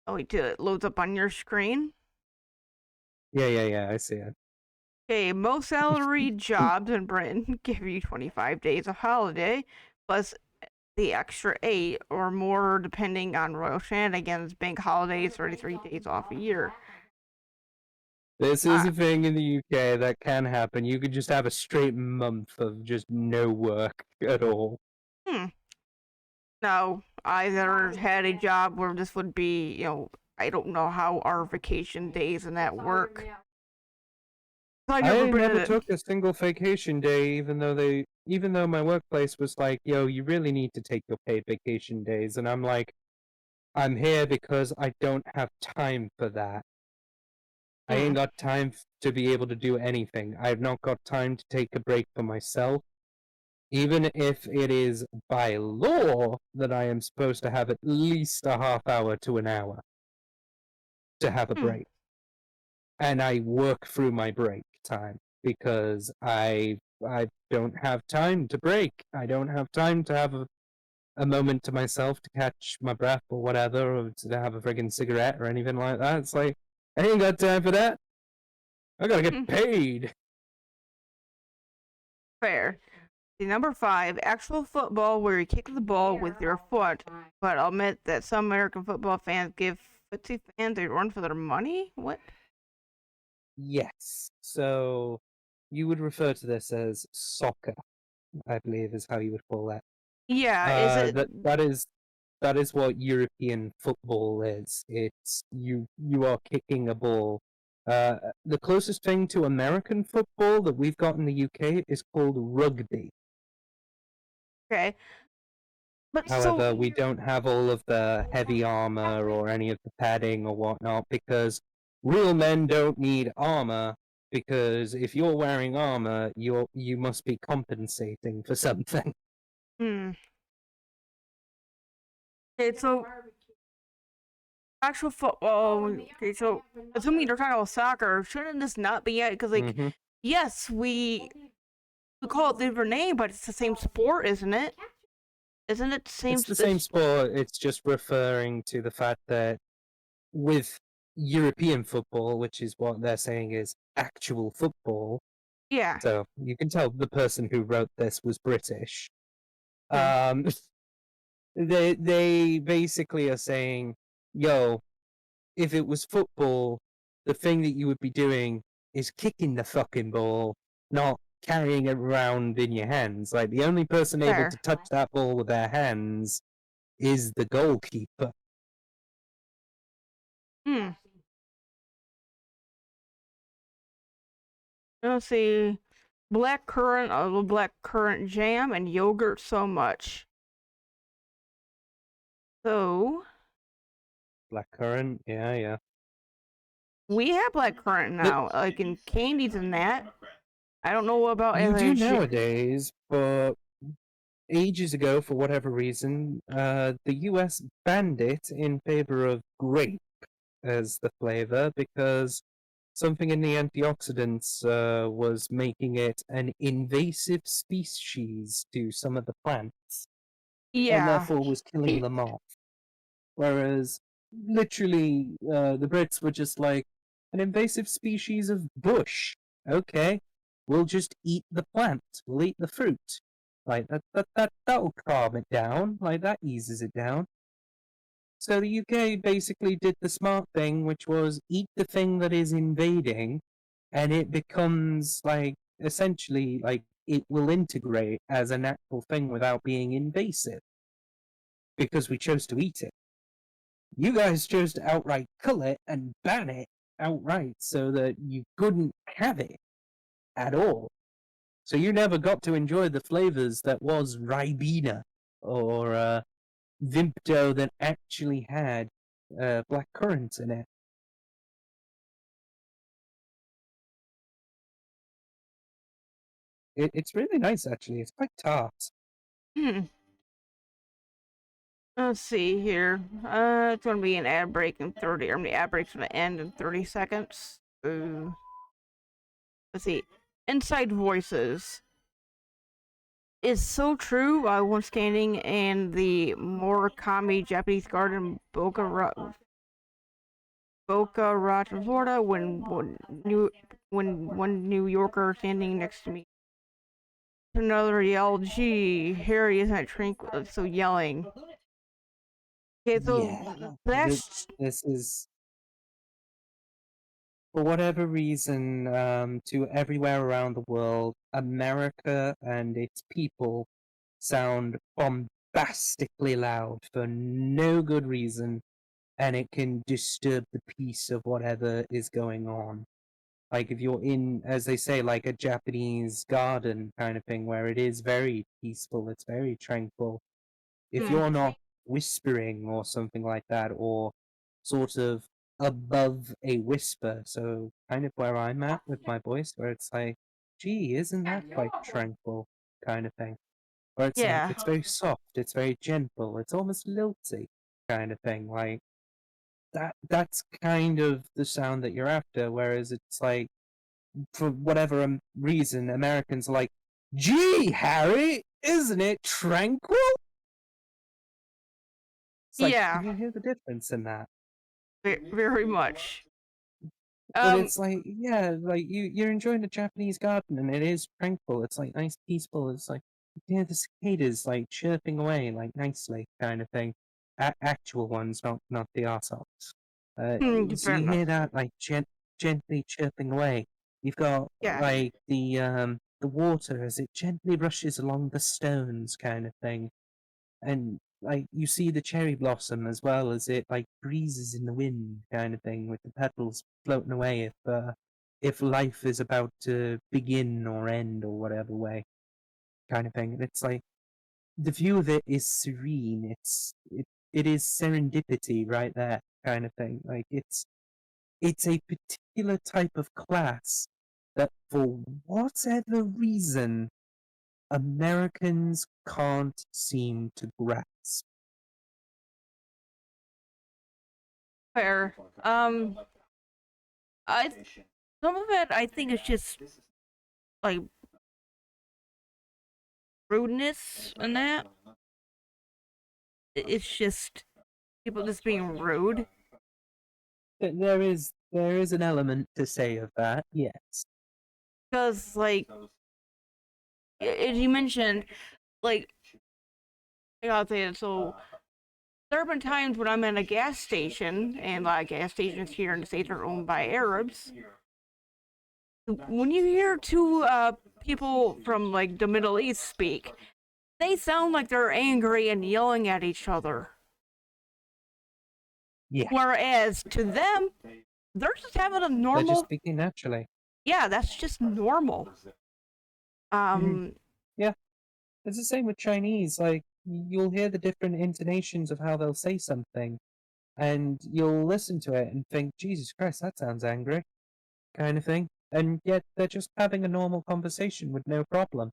Oh, wait till it loads up on your screen.
Yeah, I see it.
Okay, most salaried jobs in Britain give you 25 days of holiday, plus the extra 8 or more depending on royal shenanigans, bank holidays, 33 days off a year.
This is
Uh,
a thing in the UK that can happen. You could just have a straight month of just no work at all.
hmm. No, I never had a job where this would be, I don't know how our vacation days and that work. I never
I
been in
never
it.
took a single vacation day, even though my workplace was like, yo, you really need to take your paid vacation days. And I'm like, I'm here because I don't have time for that. I ain't
Hmm.
got time to be able to do anything. I've not got time to take a break for myself. Even if it is by law that I am supposed to have at least a half hour to an hour to have a
Hmm.
break. And I work through my break time because I don't have time to break. I don't have time to have a moment to myself to catch my breath or whatever, or to have a friggin' cigarette or anything like that. It's like I ain't got time for that. I gotta get
Hmm.
paid.
Fair. The number 5, actual football, where you kick the ball with your foot. But I'll admit that some American football fans give footsie fans a run for their money. What?
Yes. So you would refer to this as soccer, I believe is how you would call that.
Yeah, is it?
That is what European football is. It's you are kicking a ball. The closest thing to American football that we've got in the UK is called rugby.
Okay. But
However,
so.
we don't have all of the heavy armor or any of the padding or whatnot because real men don't need armor. Because if you're wearing armor, you must be compensating for something.
Hmm. Okay, so Actual football. Okay, so assuming they're talking about soccer, shouldn't this not be it? Because like,
Hmm.
yes, we call it different name, but it's the same sport, isn't it? Isn't it the same?
It's the same
This,
sport. It's just referring to the fact that with European football, which is what they're saying is actual football.
yeah.
So you can tell the person who wrote this was British.
Hmm.
Um, they basically are saying, "Yo, if it was football, the thing that you would be doing is kicking the fucking ball, not carrying it around in your hands. Like the only person able to
Fair.
touch that ball with their hands is the goalkeeper."
Hmm. Let's see. Black currant, a little black currant jam, and yogurt so much. So
Blackcurrant, yeah, yeah.
we have black currant now, like in candies and that. I don't know about
You do
as
nowadays, but ages ago, for whatever reason, the US banned it in favor of grape as the flavor because something in the antioxidants was making it an invasive species to some of the plants and
yeah.
therefore was killing them off. Whereas, literally, the Brits were just like, an invasive species of bush. Okay, we'll just eat the plant. We'll eat the fruit. Like that'll calm it down. Like that eases it down. So the UK basically did the smart thing, which was eat the thing that is invading, and it becomes like essentially like it will integrate as a natural thing without being invasive because we chose to eat it. You guys chose to outright kill it and ban it outright so that you couldn't have it at all. So you never got to enjoy the flavors that was Ribena or Vimpto that actually had black currants in it. It's really nice, actually. It's quite tart.
Hmm. Let's see here. It's gonna be an ad break in 30. I mean, the ad break's gonna end in 30 seconds. Ooh. Let's see. Inside Voices is so true. I was standing in the Murakami Japanese garden, Boca Raton, Florida, when one New Yorker standing next to me, another yelled, "Gee, Harry isn't tranquil," so yelling. Okay, so
Yeah,
that's
this is for whatever reason, to everywhere around the world, America and its people sound bombastically loud for no good reason, and it can disturb the peace of whatever is going on. Like if you're in, as they say, like a Japanese garden kind of thing where it is very peaceful, it's very tranquil. If
hmm,
you're not whispering or something like that, or sort of above a whisper, so kind of where I'm at with my voice, where it's like, gee, isn't that quite tranquil kind of thing? Where it's like,
yeah,
it's very soft, it's very gentle, it's almost lilty kind of thing. Like that's kind of the sound that you're after, whereas it's like, for whatever reason, Americans are like, gee, Harry, isn't it tranquil? It's like,
yeah,
can you hear the difference in that?
very much.
But
Um,
it's like, yeah, like you're enjoying the Japanese garden and it is tranquil. It's like nice, peaceful. It's like you hear the cicadas like chirping away like nicely, kind of thing. Actual ones, not the arseholes. So
fair
you hear
enough.
that like gently chirping away. You've got
Yeah,
like the water as it gently rushes along the stones, kind of thing, and like you see the cherry blossom as well as it like breezes in the wind kind of thing with the petals floating away if life is about to begin or end or whatever way kind of thing. And it's like the view of it is serene. It is serendipity right there kind of thing. Like it's a particular type of class that for whatever reason Americans can't seem to grasp.
Fair. I some of it I think is just like rudeness and that. It's just people just being rude.
There is an element to say of that, yes.
Because like as you mentioned, like I gotta say it, so there have been times when I'm in a gas station, and a lot of gas stations here in the States are owned by Arabs. When you hear two people from like the Middle East speak, they sound like they're angry and yelling at each other.
Yeah,
Whereas to them, they're just having a
they're just
normal.
speaking naturally.
Yeah, that's just normal. Um,
Yeah, it's the same with Chinese. Like, you'll hear the different intonations of how they'll say something, and you'll listen to it and think, Jesus Christ, that sounds angry, kind of thing. And yet they're just having a normal conversation with no problem.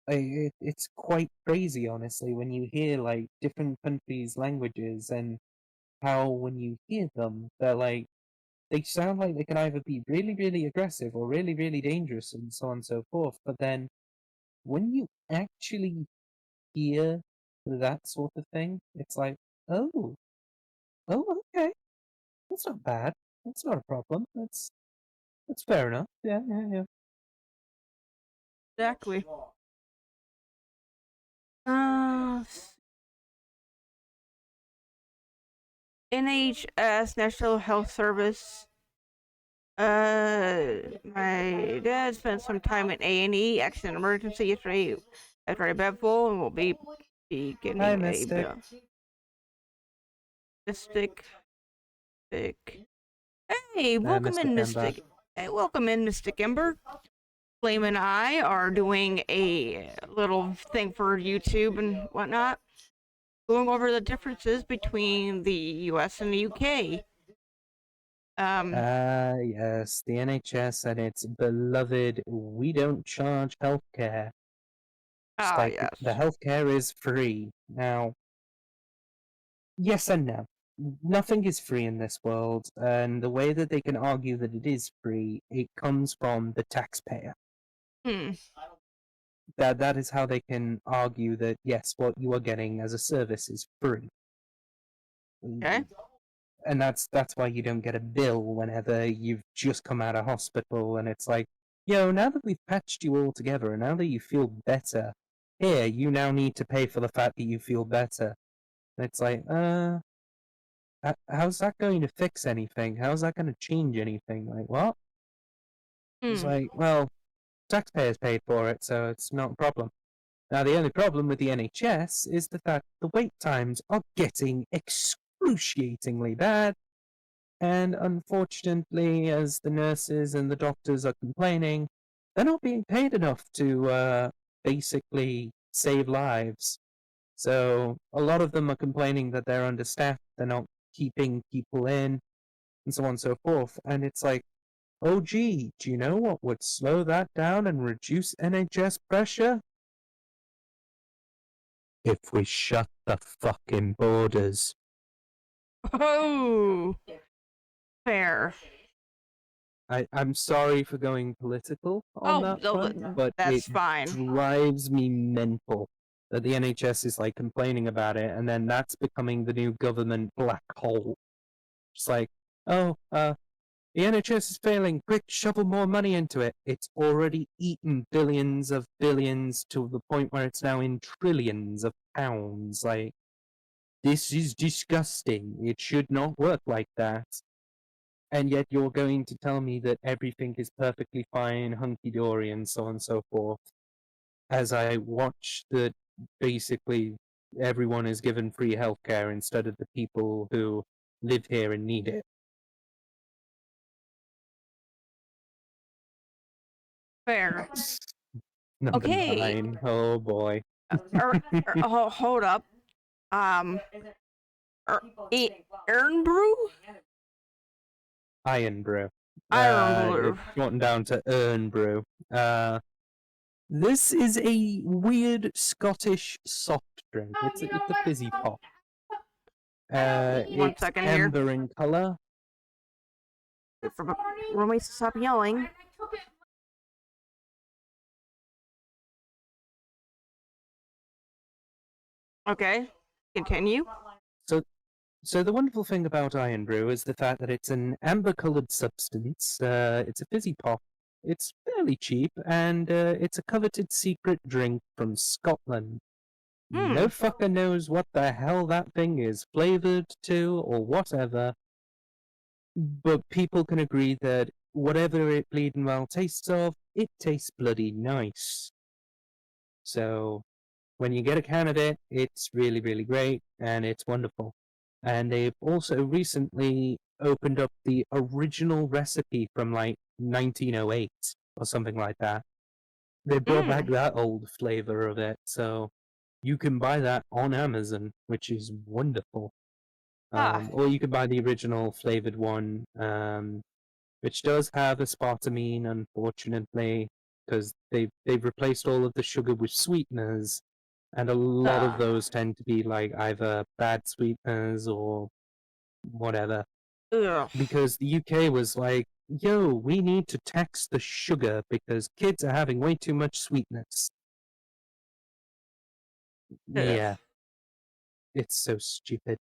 It's quite crazy, honestly, when you hear like different countries' languages and how when you hear them, they sound like they can either be really, really aggressive or really, really dangerous and so on and so forth. But then when you actually hear that sort of thing, it's like, oh, oh, okay, that's not bad. That's not a problem. That's fair enough. Yeah, yeah, yeah.
exactly. Uh, NHS National Health Service. My dad spent some time at A&E, accident emergency yesterday after a bad fall, and will be
Hi,
getting a
Mystic.
bill. Mystic, Mystic. Hey, welcome
Mystic
in,
Amber.
Mystic. Hey, welcome in, Mystic Ember. Flame and I are doing a little thing for YouTube and whatnot, going over the differences between the US and the UK.
Yes, the NHS and its beloved we don't charge healthcare. It's like the
Yes.
healthcare is free. Now, yes and no. Nothing is free in this world, and the way that they can argue that it is free, it comes from the taxpayer.
Hmm.
That is how they can argue that yes, what you are getting as a service is free.
Okay.
And that's why you don't get a bill whenever you've just come out of hospital and it's like, yo, now that we've patched you all together and now that you feel better, here, you now need to pay for the fact that you feel better. And it's like, how's that going to fix anything? How's that going to change anything? Like, what? It's
Hmm.
like, well, taxpayers paid for it, so it's not a problem. Now, the only problem with the NHS is the fact the wait times are getting excruciatingly bad. And unfortunately, as the nurses and the doctors are complaining, they're not being paid enough to basically save lives. So a lot of them are complaining that they're understaffed, they're not keeping people in, and so on and so forth. And it's like, oh, gee, do you know what would slow that down and reduce NHS pressure? If we shut the fucking borders.
Oh, fair.
I'm sorry for going political on
Oh,
that front, but it
that's fine.
drives me mental that the NHS is like complaining about it, and then that's becoming the new government black hole. It's like, oh, the NHS is failing. Quick, shovel more money into it. It's already eaten billions of billions to the point where it's now in trillions of pounds. Like, this is disgusting. It should not work like that. And yet you're going to tell me that everything is perfectly fine, hunky dory, and so on and so forth. As I watch that basically everyone is given free healthcare instead of the people who live here and need it.
Fair.
Number
Okay.
9. Oh boy.
Hold up. Um, Iron Brew?
Iron brew.
Iron Brew.
It's gotten down to urn brew. This is a weird Scottish soft drink. It's a fizzy pop.
One
It's
second here.
amber in color.
For roommates to stop yelling. Okay, continue.
So the wonderful thing about Iron Brew is the fact that it's an amber-colored substance. It's a fizzy pop. It's fairly cheap, and it's a coveted secret drink from Scotland. No fucker knows what the hell that thing is flavored to or whatever, but people can agree that whatever it bleeding well tastes of, it tastes bloody nice. So when you get a can of it, it's really, really great and it's wonderful. And they've also recently opened up the original recipe from like 1908 or something like that. They brought back that old flavor of it, so you can buy that on Amazon, which is wonderful. Or you could buy the original flavored one, which does have aspartame, unfortunately, because they've replaced all of the sugar with sweeteners, and a lot of those tend to be like either bad sweeteners or whatever.
Ugh.
Because the UK was like, yo, we need to tax the sugar because kids are having way too much sweetness. Yeah, it's so stupid.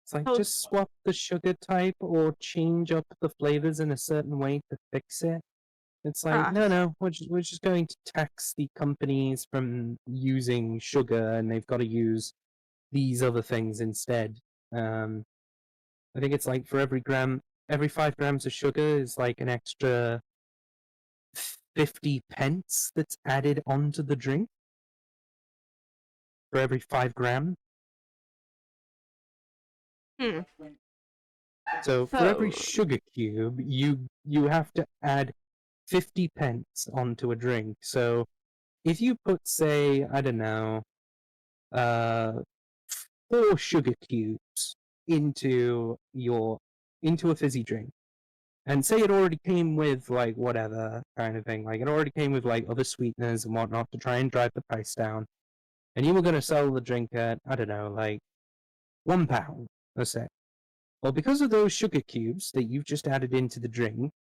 It's like,
So-
just swap the sugar type or change up the flavors in a certain way to fix it. It's like, no, we're just going to tax the companies from using sugar, and they've got to use these other things instead. I think it's like for every 5 grams of sugar is like an extra 50 pence that's added onto the drink for every 5 gram. So for every sugar cube, you have to add 50 pence onto a drink. So if you put, say, I don't know, 4 sugar cubes into a fizzy drink, and say it already came with like whatever kind of thing, like it already came with like other sweeteners and whatnot to try and drive the price down, and you were going to sell the drink at, I don't know, like £1, let's say. Well, because of those sugar cubes that you've just added into the drink,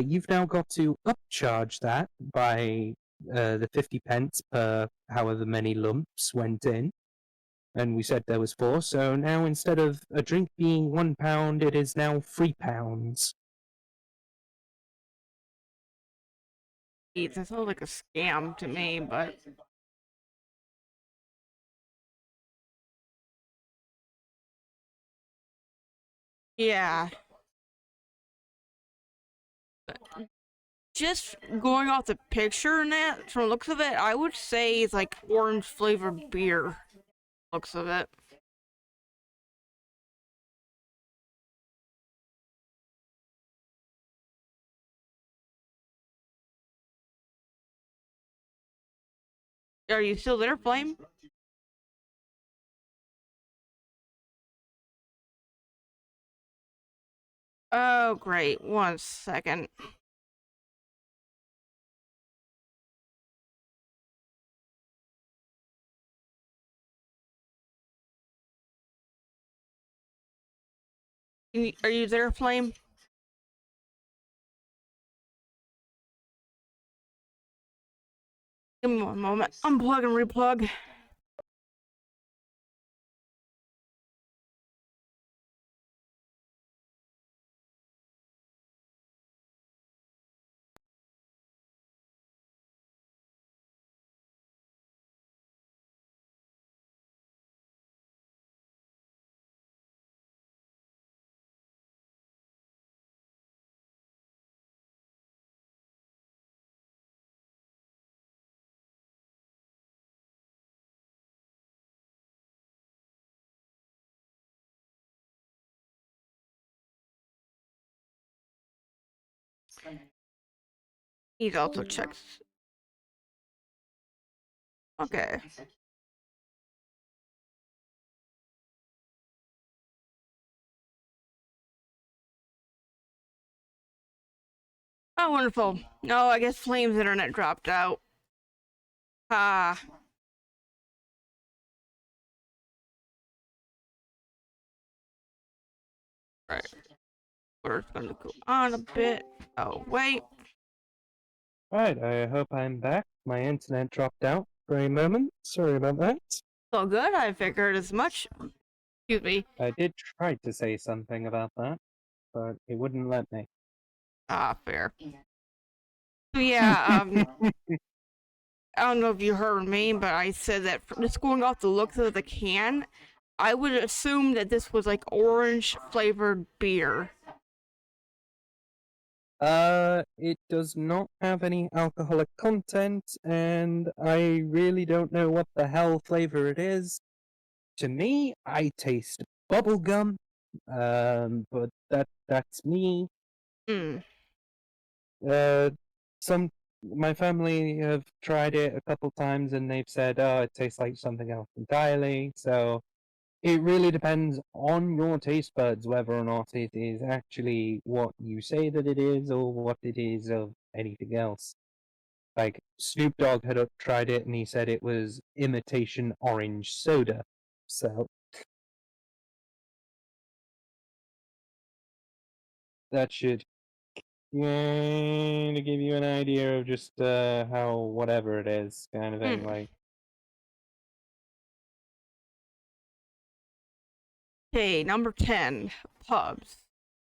you've now got to upcharge that by the 50 pence per however many lumps went in. And we said there was 4, so now instead of a drink being £1, it is now £3.
That sounds like a scam to me, but yeah. Just going off the picture and that, from the looks of it, I would say it's like orange flavored beer. Looks of it. Are you still there, Flame? Oh, great. 1 second. Are you there, Flame? Give me 1 moment. Unplug and replug. He's also checks. Okay. Oh, wonderful. No, I guess Flame's internet dropped out. Ah. Right. We're gonna go on a bit. Oh, wait.
Right, I hope I'm back. My internet dropped out for a moment. Sorry about that.
So good, I figured as much. Excuse me.
I did try to say something about that, but it wouldn't let me.
Ah, fair. So yeah, I don't know if you heard me, but I said that just going off the looks of the can, I would assume that this was like orange flavored beer.
It does not have any alcoholic content, and I really don't know what the hell flavor it is. To me, I taste bubblegum, but that's me.
Hmm.
Uh, some my family have tried it a couple times, and they've said, "Oh, it tastes like something else entirely." So it really depends on your taste buds whether or not it is actually what you say that it is, or what it is of anything else. Like Snoop Dogg had tried it, and he said it was imitation orange soda. So that should to give you an idea of just how whatever it is kind of thing.
Hmm.
Like,
Okay, number 10, pubs.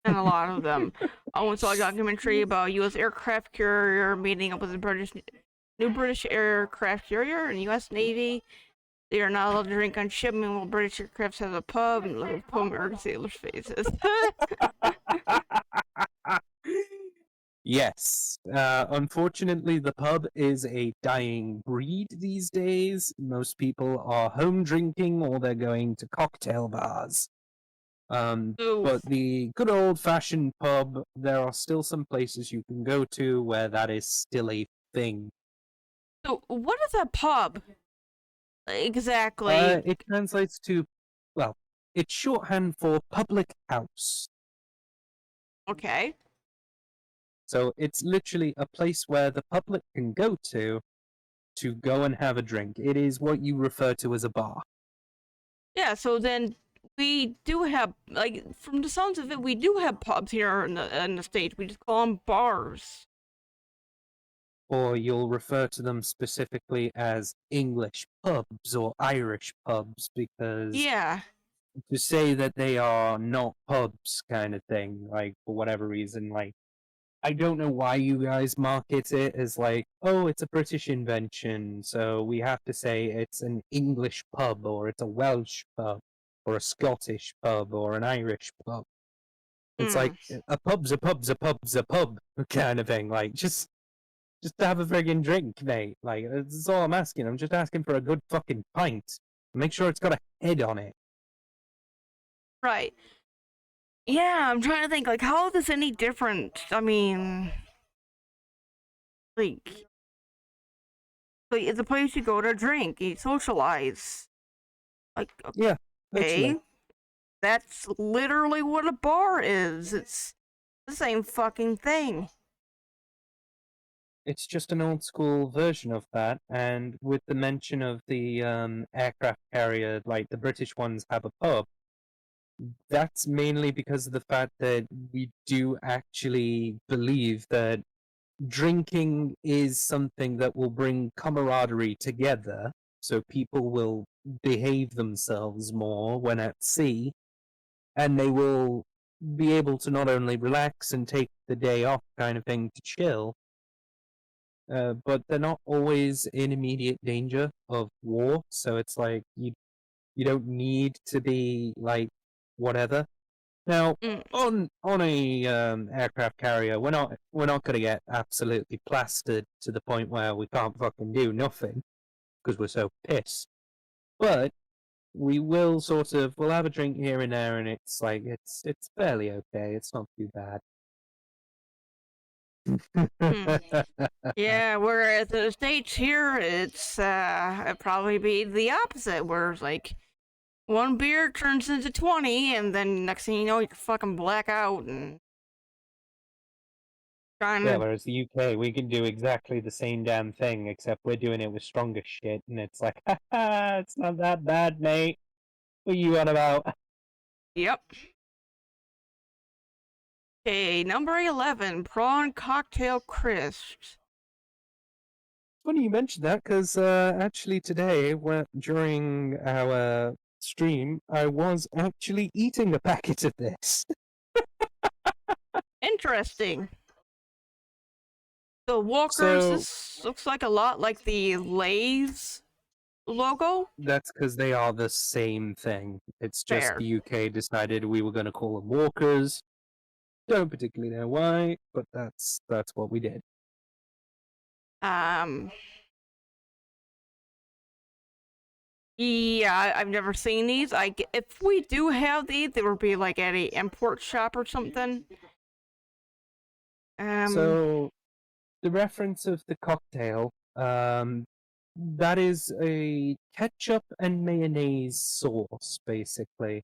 And a lot of them. I once saw a documentary about a U.S. aircraft carrier meeting up with the new British aircraft carrier and U.S. Navy. They are not allowed to drink on shipment while British aircraft have a pub and look at American sailors' faces.
yes, unfortunately, the pub is a dying breed these days. Most people are home drinking or they're going to cocktail bars. But
Oof.
the good old fashioned pub, there are still some places you can go to where that is still a thing.
So, what is a pub exactly?
It translates to, well, it's shorthand for public house.
Okay.
So it's literally a place where the public can go to go and have a drink. It is what you refer to as a bar.
Yeah, so then we do have, like, from the sounds of it, we do have pubs here in the States. We just call them bars.
Or you'll refer to them specifically as English pubs or Irish pubs because
Yeah.
to say that they are not pubs kind of thing, like for whatever reason, like I don't know why you guys market it as like, oh, it's a British invention, so we have to say it's an English pub or it's a Welsh pub or a Scottish pub or an Irish pub. It's like
Mm.
a pub's a pub's a pub's a pub kind of thing. Like just to have a friggin' drink, mate. Like that's all I'm asking. I'm just asking for a good fucking pint. Make sure it's got a head on it.
Right. Yeah, I'm trying to think, like, how is this any different? I mean, like it's a place you go to drink, you socialize. Like,
Yeah,
okay,
literally.
that's literally what a bar is. It's the same fucking thing.
It's just an old school version of that, and with the mention of the aircraft carrier, like the British ones have a pub, that's mainly because of the fact that we do actually believe that drinking is something that will bring camaraderie together, so people will behave themselves more when at sea, and they will be able to not only relax and take the day off kind of thing to chill, but they're not always in immediate danger of war. So it's like you don't need to be like whatever. Now
Mm,
on a aircraft carrier, we're not gonna get absolutely plastered to the point where we can't fucking do nothing because we're so pissed. But we will we'll have a drink here and there, and it's like it's fairly okay. It's not too bad.
mm. Yeah, whereas in the States here, it'd probably be the opposite, where it's like one beer turns into 20, and then next thing you know, you're fucking black out, and Trying
Yeah,
to.
whereas the UK, we can do exactly the same damn thing, except we're doing it with stronger shit, and it's like, haha, it's not that bad, mate. What are you on about?
Yep. Okay, number 11, prawn cocktail crisps.
Funny you mentioned that, because actually today, during our stream, I was actually eating a packet of this.
Interesting. The Walkers,
So
this looks like a lot like the Lay's logo.
that's because they are the same thing. It's just
Fair.
the UK decided we were going to call them walkers. Don't particularly know why, but that's what we did.
Um, yeah, I've never seen these. If we do have these, they would be like at a import shop or something.
So the reference of the cocktail, that is a ketchup and mayonnaise sauce, basically,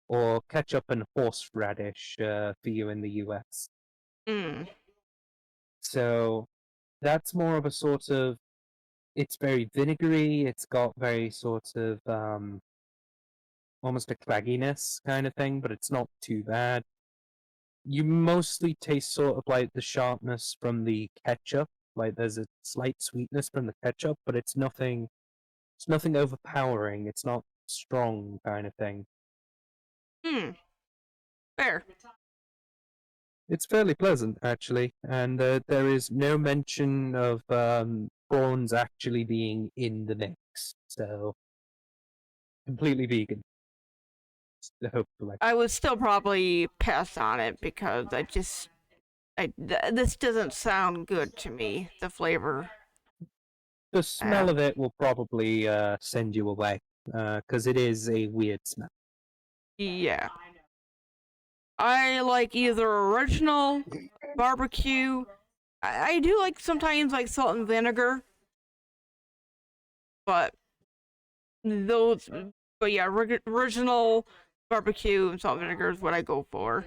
or ketchup and horseradish for you in the US.
mm,
So that's more of a sort of, it's very vinegary. It's got very sort of almost a clagginess kind of thing, but it's not too bad. You mostly taste sort of like the sharpness from the ketchup. Like there's a slight sweetness from the ketchup, but it's nothing. It's nothing overpowering. It's not strong kind of thing.
fair.
It's fairly pleasant actually, and there is no mention of prawns actually being in the mix. So completely vegan, hopefully.
I would still probably pass on it because this doesn't sound good to me. The flavor.
The smell
Uh,
of it will probably send you away, because it is a weird smell.
yeah. I like either original barbecue. I do like sometimes like salt and vinegar, but those, but yeah, original barbecue and salt and vinegar is what I go for.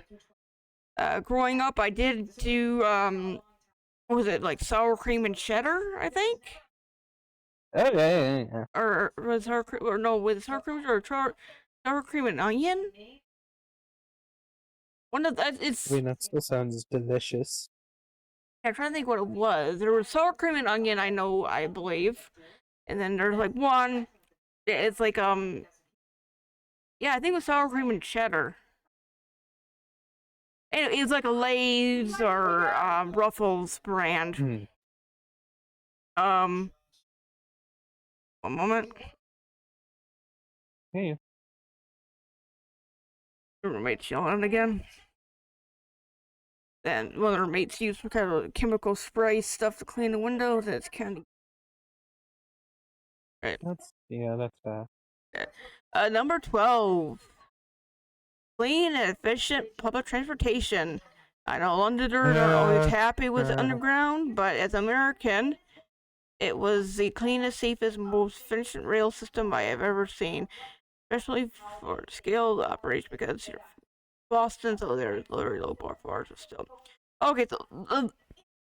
Growing up, I did do what was it like sour cream and cheddar? I think,
Oh yeah.
or was sour cream or no, with sour cream or sour cream and onion. One of that.
I mean, that still sounds delicious.
I'm trying to think what it was. There was sour cream and onion. I know, I believe, and then there's like one. It's like yeah, I think it was sour cream and cheddar. It was like a Lay's or Ruffles brand.
Hmm.
Um, one moment.
Yeah.
The roommate's yelling again. Then one of the roommates used some kind of chemical spray stuff to clean the windows. And it's kind of right.
That's fair.
Number 12. Clean and efficient public transportation. I know Londoners aren't always happy with the underground, but as an American, it was the cleanest, safest, most efficient rail system I have ever seen, especially for scaled operation because you're Boston, so there's very low bar bars still. Okay, so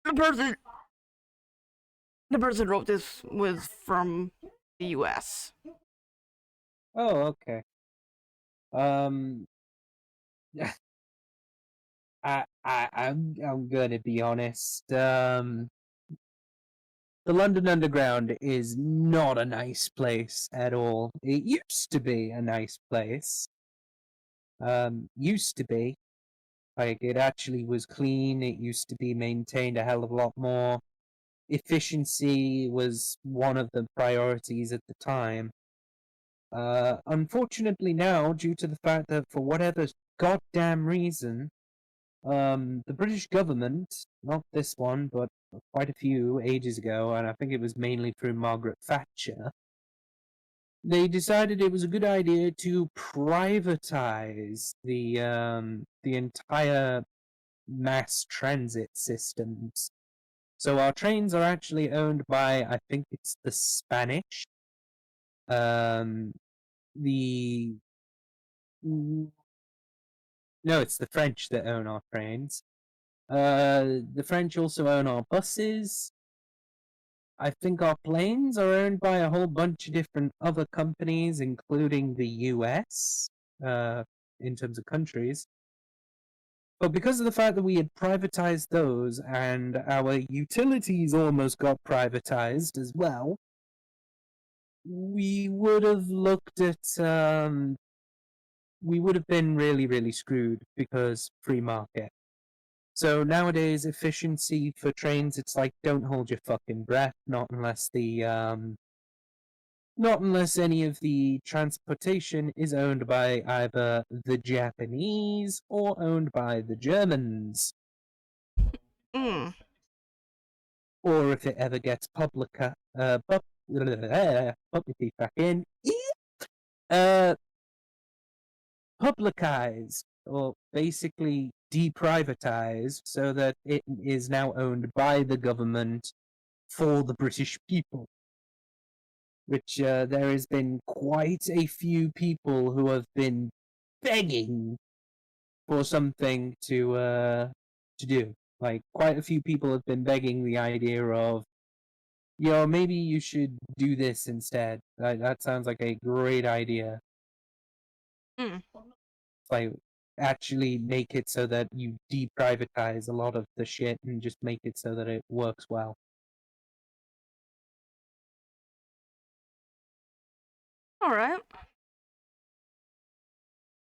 the person the person wrote this was from the U.S.
Oh, okay. Um, I'm gonna be honest. The London Underground is not a nice place at all. It used to be a nice place. Used to be. Like, it actually was clean. It used to be maintained a hell of a lot more. Efficiency was one of the priorities at the time. Unfortunately now, due to the fact that for whatever goddamn reason, the British government, not this one, but quite a few ages ago, and I think it was mainly through Margaret Thatcher, they decided it was a good idea to privatize the entire mass transit systems. So our trains are actually owned by, I think it's the Spanish, um, the no, it's the French that own our trains. The French also own our buses. I think our planes are owned by a whole bunch of different other companies, including the US, in terms of countries. But because of the fact that we had privatized those and our utilities almost got privatized as well, we would have looked at we would have been really, really screwed because free market. So nowadays, efficiency for trains, it's like don't hold your fucking breath, not unless any of the transportation is owned by either the Japanese or owned by the Germans.
Mm.
Or if it ever gets publicized, or basically deprivatized so that it is now owned by the government for the British people. Which there has been quite a few people who have been begging for something to do. Like quite a few people have been begging the idea of, maybe you should do this instead. That sounds like a great idea.
Mm.
Like actually make it so that you deprivatize a lot of the shit and just make it so that it works well.
All right.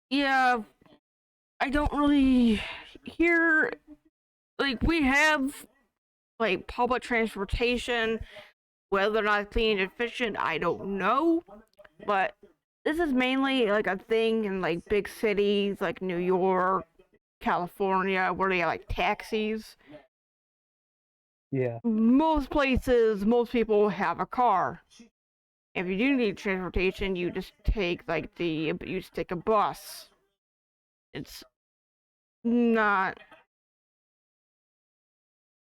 Yeah, I don't really hear, like, we have like public transportation. Whether or not it's clean and efficient, I don't know. But this is mainly like a thing in like big cities like New York, California, where they have like taxis.
Yeah.
Most places, most people have a car. If you do need transportation, you just take a bus. It's not.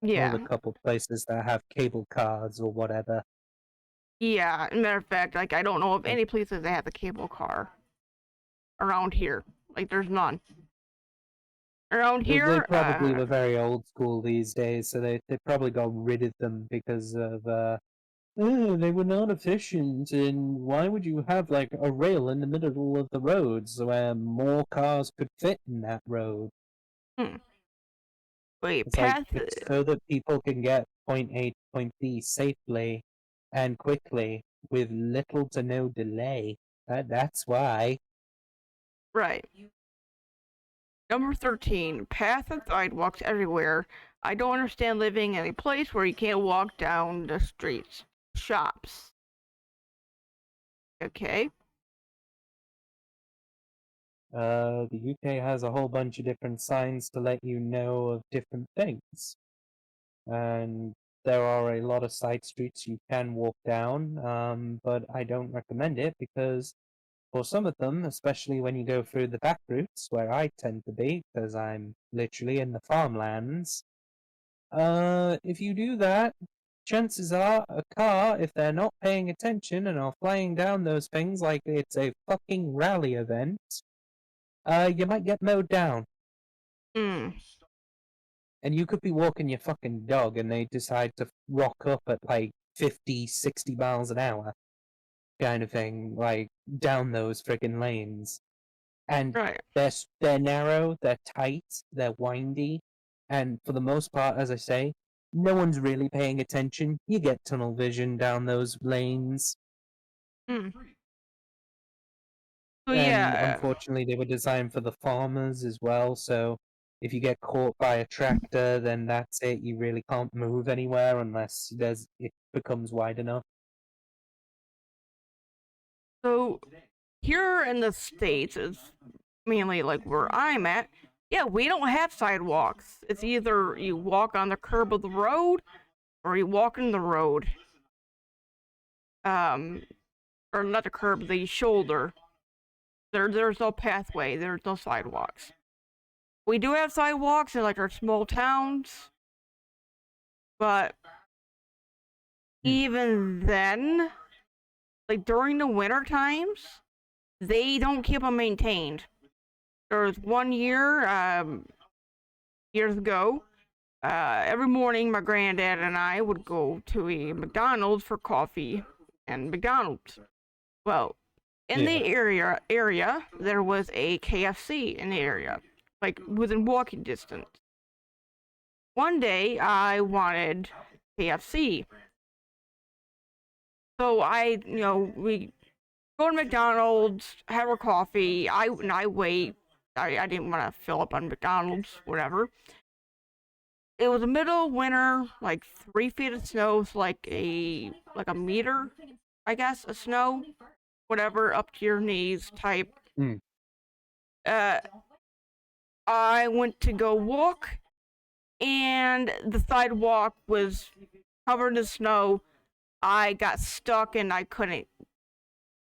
Or the
Yeah.
couple places that have cable cars or whatever.
Yeah, matter of fact, like I don't know of any places that have a cable car around here. Like there's none. Around
They
here,
probably were very old school these days, so they probably got rid of them because of oh, they were not efficient. And why would you have like a rail in the middle of the roads where more cars could fit in that road?
hmm. Wait,
It's like
path.
it's so that people can get point A to point B safely and quickly with little to no delay. That's why.
Right. Number 13. Path and sidewalks everywhere. I don't understand living in a place where you can't walk down the streets. Shops. Okay.
The UK has a whole bunch of different signs to let you know of different things. And there are a lot of side streets you can walk down, but I don't recommend it because for some of them, especially when you go through the back routes where I tend to be, because I'm literally in the farmlands, if you do that, chances are a car, if they're not paying attention and are flying down those things like it's a fucking rally event, you might get mowed down.
Hmm.
And you could be walking your fucking dog and they decide to rock up at like 50, 60 miles an hour kind of thing, like down those friggin' lanes. And
Right.
they're narrow, they're tight, they're windy, and for the most part, as I say, no one's really paying attention. You get tunnel vision down those lanes.
Hmm. So
And
yeah.
unfortunately, they were designed for the farmers as well. So if you get caught by a tractor, then that's it. You really can't move anywhere unless it becomes wide enough.
So here in the States is mainly like where I'm at. Yeah, we don't have sidewalks. It's either you walk on the curb of the road or you walk in the road. Um, or not the curb, the shoulder. There's no pathway. There's no sidewalks. We do have sidewalks in like our small towns, but even then, like during the winter times, they don't keep them maintained. There was one year, years ago, every morning my granddad and I would go to a McDonald's for coffee and McDonald's. Well, in
Yeah.
the area there was a KFC in the area, like within walking distance. One day I wanted KFC. So we go to McDonald's, have our coffee. I wait. I didn't want to fill up on McDonald's, whatever. It was the middle of winter, like 3 feet of snow, so like a meter, I guess, of snow, whatever, up to your knees type.
Mm.
I went to go walk, and the sidewalk was covered in snow. I got stuck and I couldn't,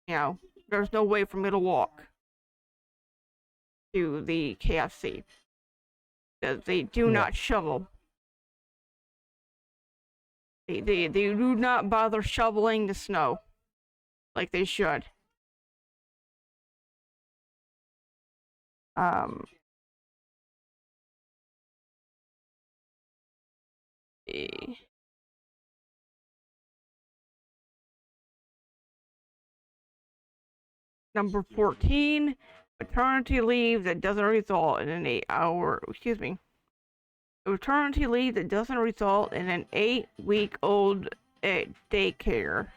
there's no way for me to walk to the KFC because they do not shovel. They do not bother shoveling the snow like they should. Eh, Number 14, maternity leave that doesn't result in an 8-hour, maternity leave that doesn't result in an 8-week-old daycare.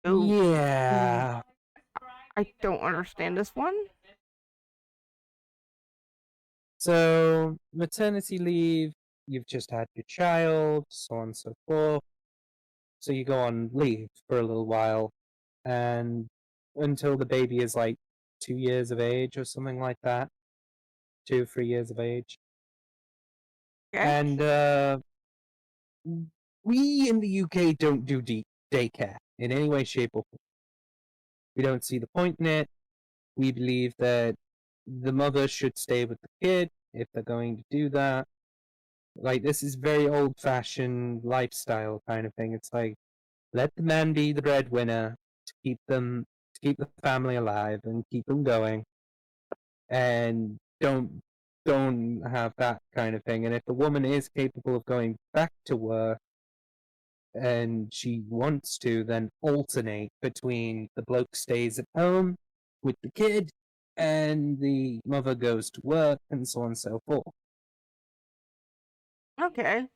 Yeah.
I don't understand this one.
So, maternity leave, you've just had your child, so on and so forth. So you go on leave for a little while, and until the baby is like 2 years of age or something like that. 2 or 3 years of age.
Okay.
And we in the UK don't do daycare in any way, shape, or form. We don't see the point in it. We believe that the mother should stay with the kid if they're going to do that. Like, this is very old-fashioned lifestyle kind of thing. It's like, let the man be the breadwinner to keep the family alive and keep them going, and don't have that kind of thing. And if the woman is capable of going back to work and she wants to, then alternate between the bloke stays at home with the kid and the mother goes to work, and so on and so forth.
Okay.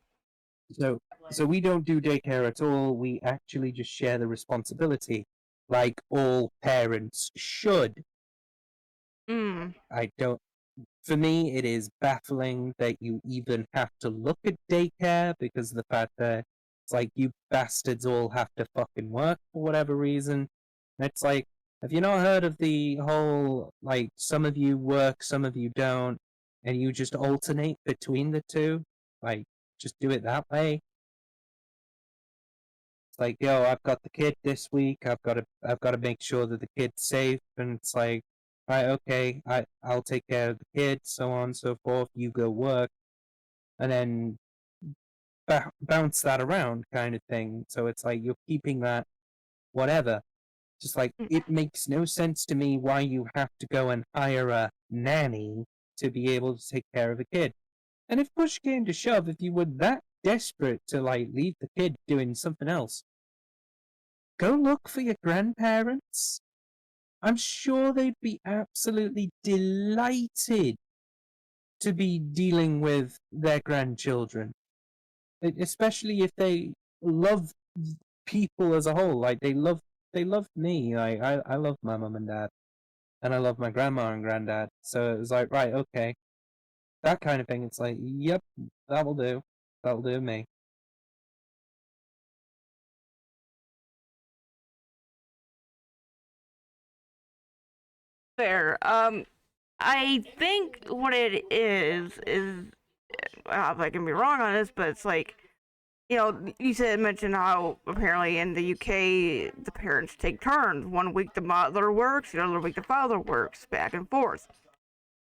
So we don't do daycare at all. We actually just share the responsibility, like all parents should. I don't. For me, it is baffling that you even have to look at daycare because of the fact that it's like you bastards all have to fucking work for whatever reason. And it's like, have you not heard of the whole, like, some of you work, some of you don't, and you just alternate between the two? Like, just do it that way. It's like, yo, I've got the kid this week. I've got to make sure that the kid's safe, and it's like, right, okay, I'll take care of the kid, so on and so forth. You go work, and then bounce that around, kind of thing. So it's like you're keeping that, whatever. Just like, it makes no sense to me why you have to go and hire a nanny to be able to take care of a kid. And if push came to shove, if you were that desperate to like leave the kid doing something else, go look for your grandparents. I'm sure they'd be absolutely delighted to be dealing with their grandchildren, especially if they love people as a whole. Like they love me. Like I love my mum and dad, and I love my grandma and granddad. So it was like, right, okay, that kind of thing. It's like, yep, that will do. That'll do me.
Fair. I think what it is I can be wrong on this, but it's like, you mentioned how apparently in the UK the parents take turns. 1 week the mother works, the other week the father works, back and forth.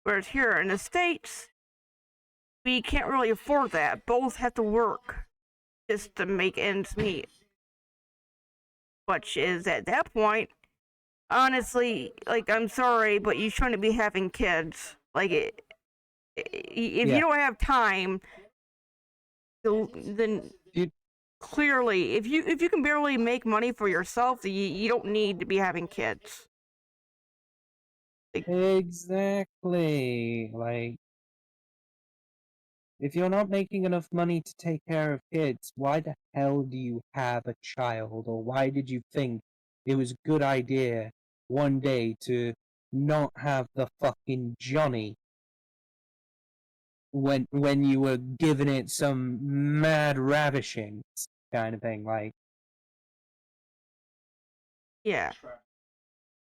Whereas here in the States, we can't really afford that. Both have to work just to make ends meet. Which is at that point, honestly, like, I'm sorry, but you shouldn't be having kids. Like, If
Yeah.
you don't have time, then
You-
clearly, if you can barely make money for yourself, you don't need to be having kids.
Exactly. Like, if you're not making enough money to take care of kids, why the hell do you have a child? Or why did you think it was a good idea one day to not have the fucking Johnny when you were giving it some mad ravishing kind of thing? Like,
Yeah.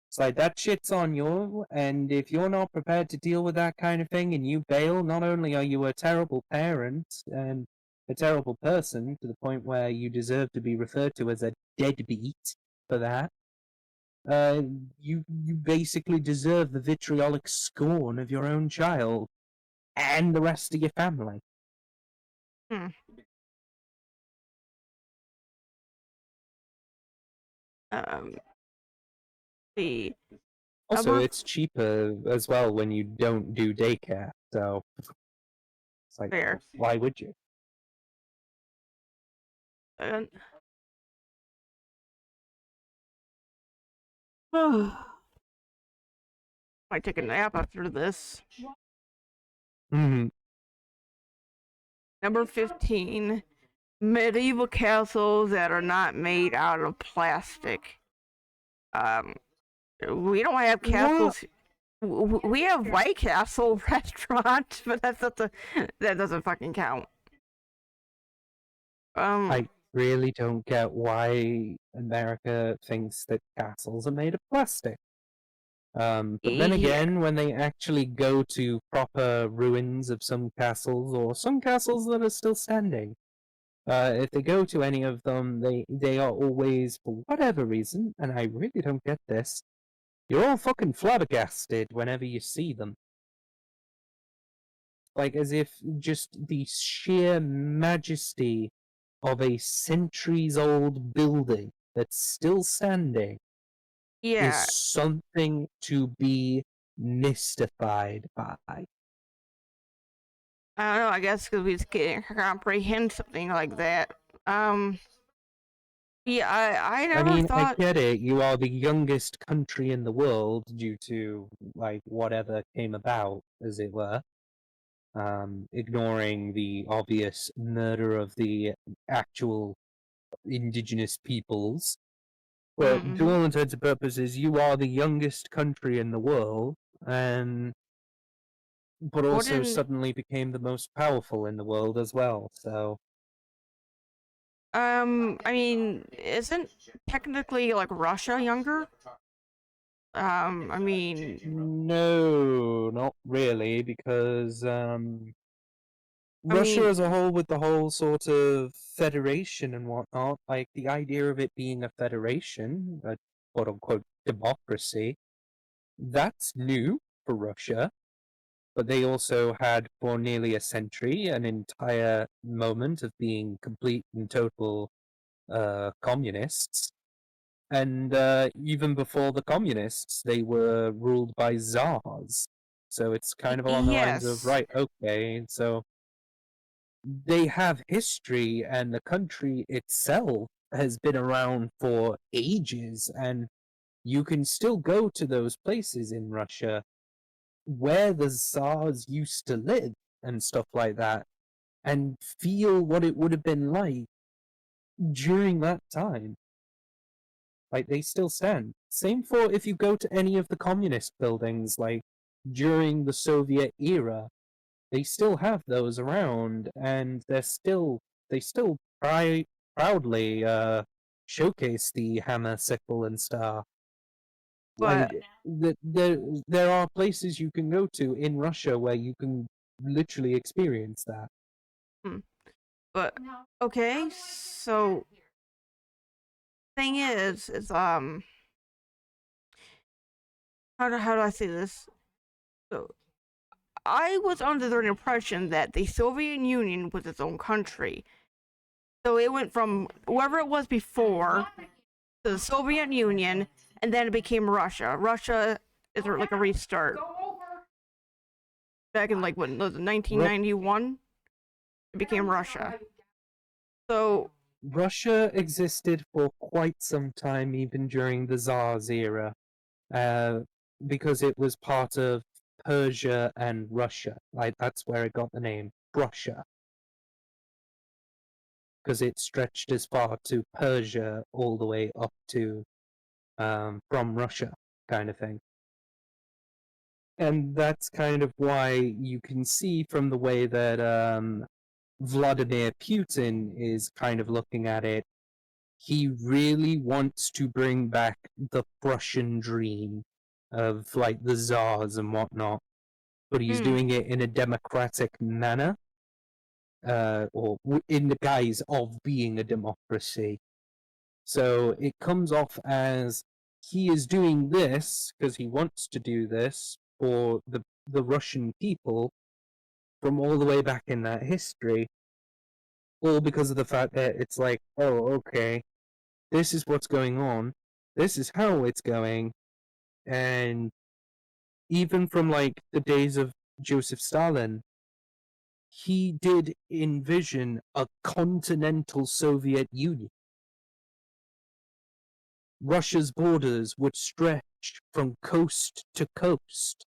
it's like that shit's on you, and if you're not prepared to deal with that kind of thing and you bail, not only are you a terrible parent and a terrible person to the point where you deserve to be referred to as a deadbeat for that, uh, you basically deserve the vitriolic scorn of your own child and the rest of your family.
Hmm. The
Also,
number
it's cheaper as well when you don't do daycare, so it's like,
fair.
why would you?
And might take a nap after this.
Mhm.
Number 15. Medieval castles that are not made out of plastic. Um, we don't have
What?
castles. We have White Castle restaurant, but that doesn't fucking count.
I really don't get why America thinks that castles are made of plastic. But then
Yeah,
again, when they actually go to proper ruins of some castles or some castles that are still standing, if they go to any of them, they are always, for whatever reason, and I really don't get this, you're all fucking flabbergasted whenever you see them. Like as if just the sheer majesty of a centuries-old building that's still standing is
yeah.
something to be mystified by.
I don't know. I guess because we just can't comprehend something like that. Um, yeah. I
I
never
mean, I
thought.
get it, you are the youngest country in the world due to, like, whatever came about, as it were. Ignoring the obvious murder of the actual indigenous peoples. But to
Mm,
all intents and purposes, you are the youngest country in the world, and but also
wouldn't.
suddenly became the most powerful in the world as well. So
I mean, isn't technically like Russia younger? I mean,
no, not really, because
I
Russia
mean,
as a whole, with the whole sort of federation and whatnot, like the idea of it being a federation, a quote unquote democracy, that's new for Russia. But they also had for nearly a century an entire moment of being complete and total communists. And even before the communists, they were ruled by czars. So it's kind of along the lines of,
yes,
right, okay, so they have history, and the country itself has been around for ages, and you can still go to those places in Russia where the czars used to live and stuff like that, and feel what it would have been like during that time. Like, they still stand. Same for if you go to any of the communist buildings, like during the Soviet era, they still have those around, and they still proudly showcase the hammer, sickle, and star.
but
Like there are places you can go to in Russia where you can literally experience that.
hmm, but okay. So thing is how do I say this? So I was under the impression that the Soviet Union was its own country. So it went from whoever it was before to the Soviet Union, and then it became Russia. Russia is like a restart. back in like what was it, 1991, it became Russia. So
Russia existed for quite some time, even during the Tsar's era, because it was part of Persia and Russia. Like that's where it got the name Prussia, because it stretched as far to Persia all the way up to from Russia, kind of thing. And that's kind of why you can see from the way that Vladimir Putin is kind of looking at it, he really wants to bring back the Prussian dream of like the czars and whatnot, but he's doing it in a democratic manner, or in the guise of being a democracy. So it comes off as he is doing this because he wants to do this for the Russian people from all the way back in that history, all because of the fact that it's like, oh, okay, this is what's going on, this is how it's going, and even from like the days of Joseph Stalin, he did envision a continental Soviet Union. Russia's borders would stretch from coast to coast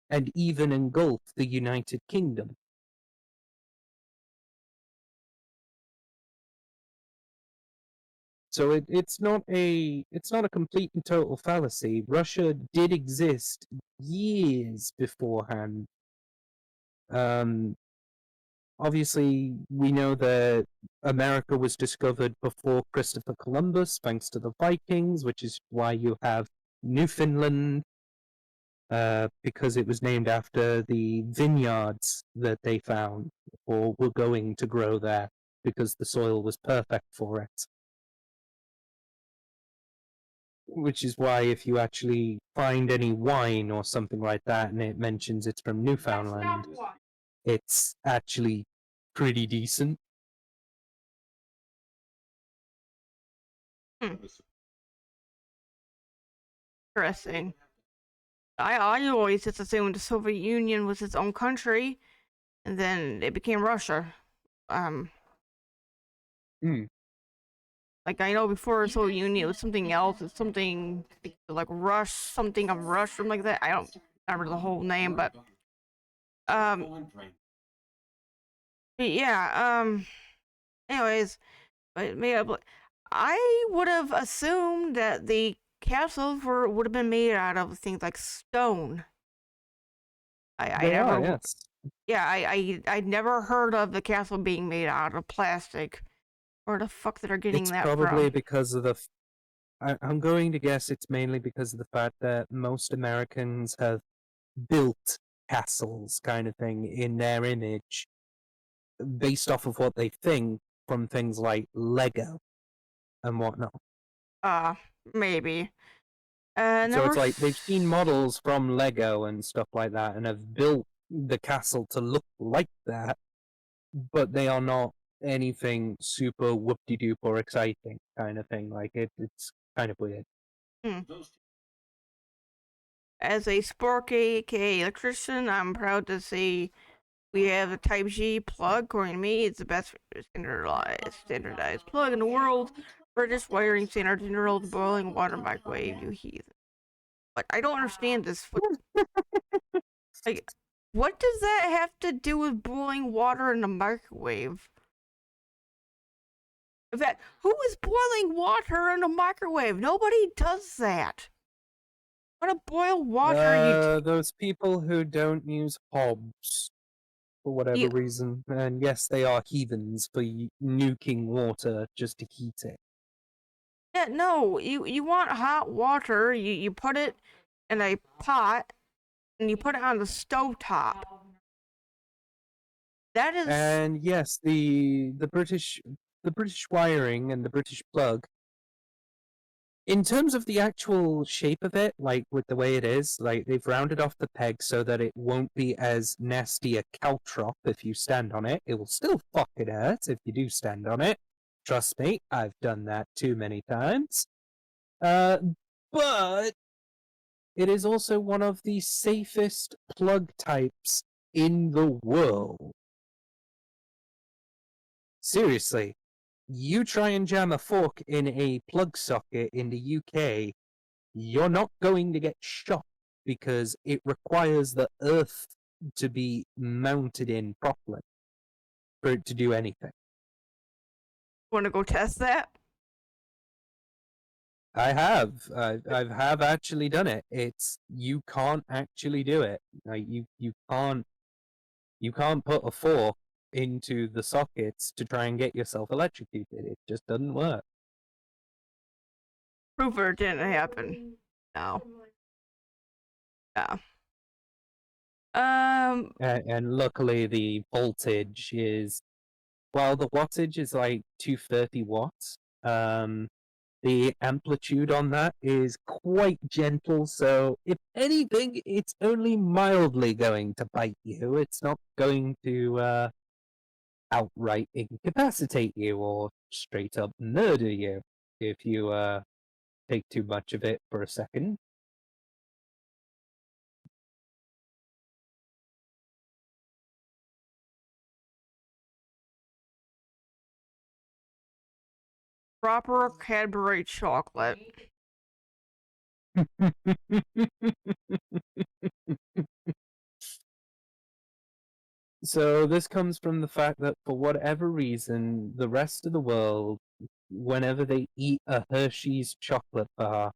and even engulf the United Kingdom. So it's not a complete and total fallacy. Russia did exist years beforehand. Obviously, we know that America was discovered before Christopher Columbus, thanks to the Vikings, which is why you have Newfoundland, because it was named after the vineyards that they found or were going to grow there, because the soil was perfect for it. Which is why if you actually find any wine or something like that and it mentions it's from Newfoundland, it's actually pretty decent.
interesting. I always just assumed the Soviet Union was its own country, and then it became Russia. Like I know before the Soviet Union it was something else. It's something like Rush, something of Rush, something like that. I don't remember the whole name, but um, yeah. Anyways, but I would have assumed that the castles would have been made out of things like stone. I
They are,
never,
yes.
yeah, I'd never heard of the castle being made out of plastic. Where the fuck they're getting
It's
that
probably
from?
because of the. I'm going to guess it's mainly because of the fact that most Americans have built castles, kind of thing, in their image, based off of what they think from things like Lego and whatnot.
Maybe.
So
Never.
it's like they've seen models from Lego and stuff like that and have built the castle to look like that, but they are not anything super whoop-de-doop or exciting kind of thing. Like it's kind of weird.
As a Sparky, aka electrician, I'm proud to say we have a Type G plug. According to me, it's the best standardized plug in the world. British wiring standard general boiling water microwave. You heathen. But I don't understand this. Like, what does that have to do with boiling water in a microwave? In fact, who is boiling water in a microwave? Nobody does that. Want to boil water?
Those people who don't use hobs for whatever
You
reason, and yes, they are heathens for nuking water just to heat it.
Yeah, no, you want hot water, you put it in a pot and you put it on the stove top. That is
And yes, the British wiring and the British plug. In terms of the actual shape of it, like with the way it is, like they've rounded off the peg so that it won't be as nasty a caltrop if you stand on it. It will still fucking hurt if you do stand on it. Trust me, I've done that too many times. But it is also one of the safest plug types in the world. Seriously, you try and jam a fork in a plug socket in the UK, you're not going to get shot because it requires the earth to be mounted in properly for it to do anything.
Want to go test that?
I have. I have actually done it. It's you can't actually do it. Like you can't put a fork into the sockets to try and get yourself electrocuted. It just doesn't work.
Proof it didn't happen. No. Yeah.
And luckily the voltage is, well, the wattage is like 230 watts. The amplitude on that is quite gentle, so if anything, it's only mildly going to bite you. It's not going to outright incapacitate you or straight up murder you if you take too much of it for a second.
Proper Cadbury chocolate.
So this comes from the fact that for whatever reason, the rest of the world, whenever they eat a Hershey's chocolate bar,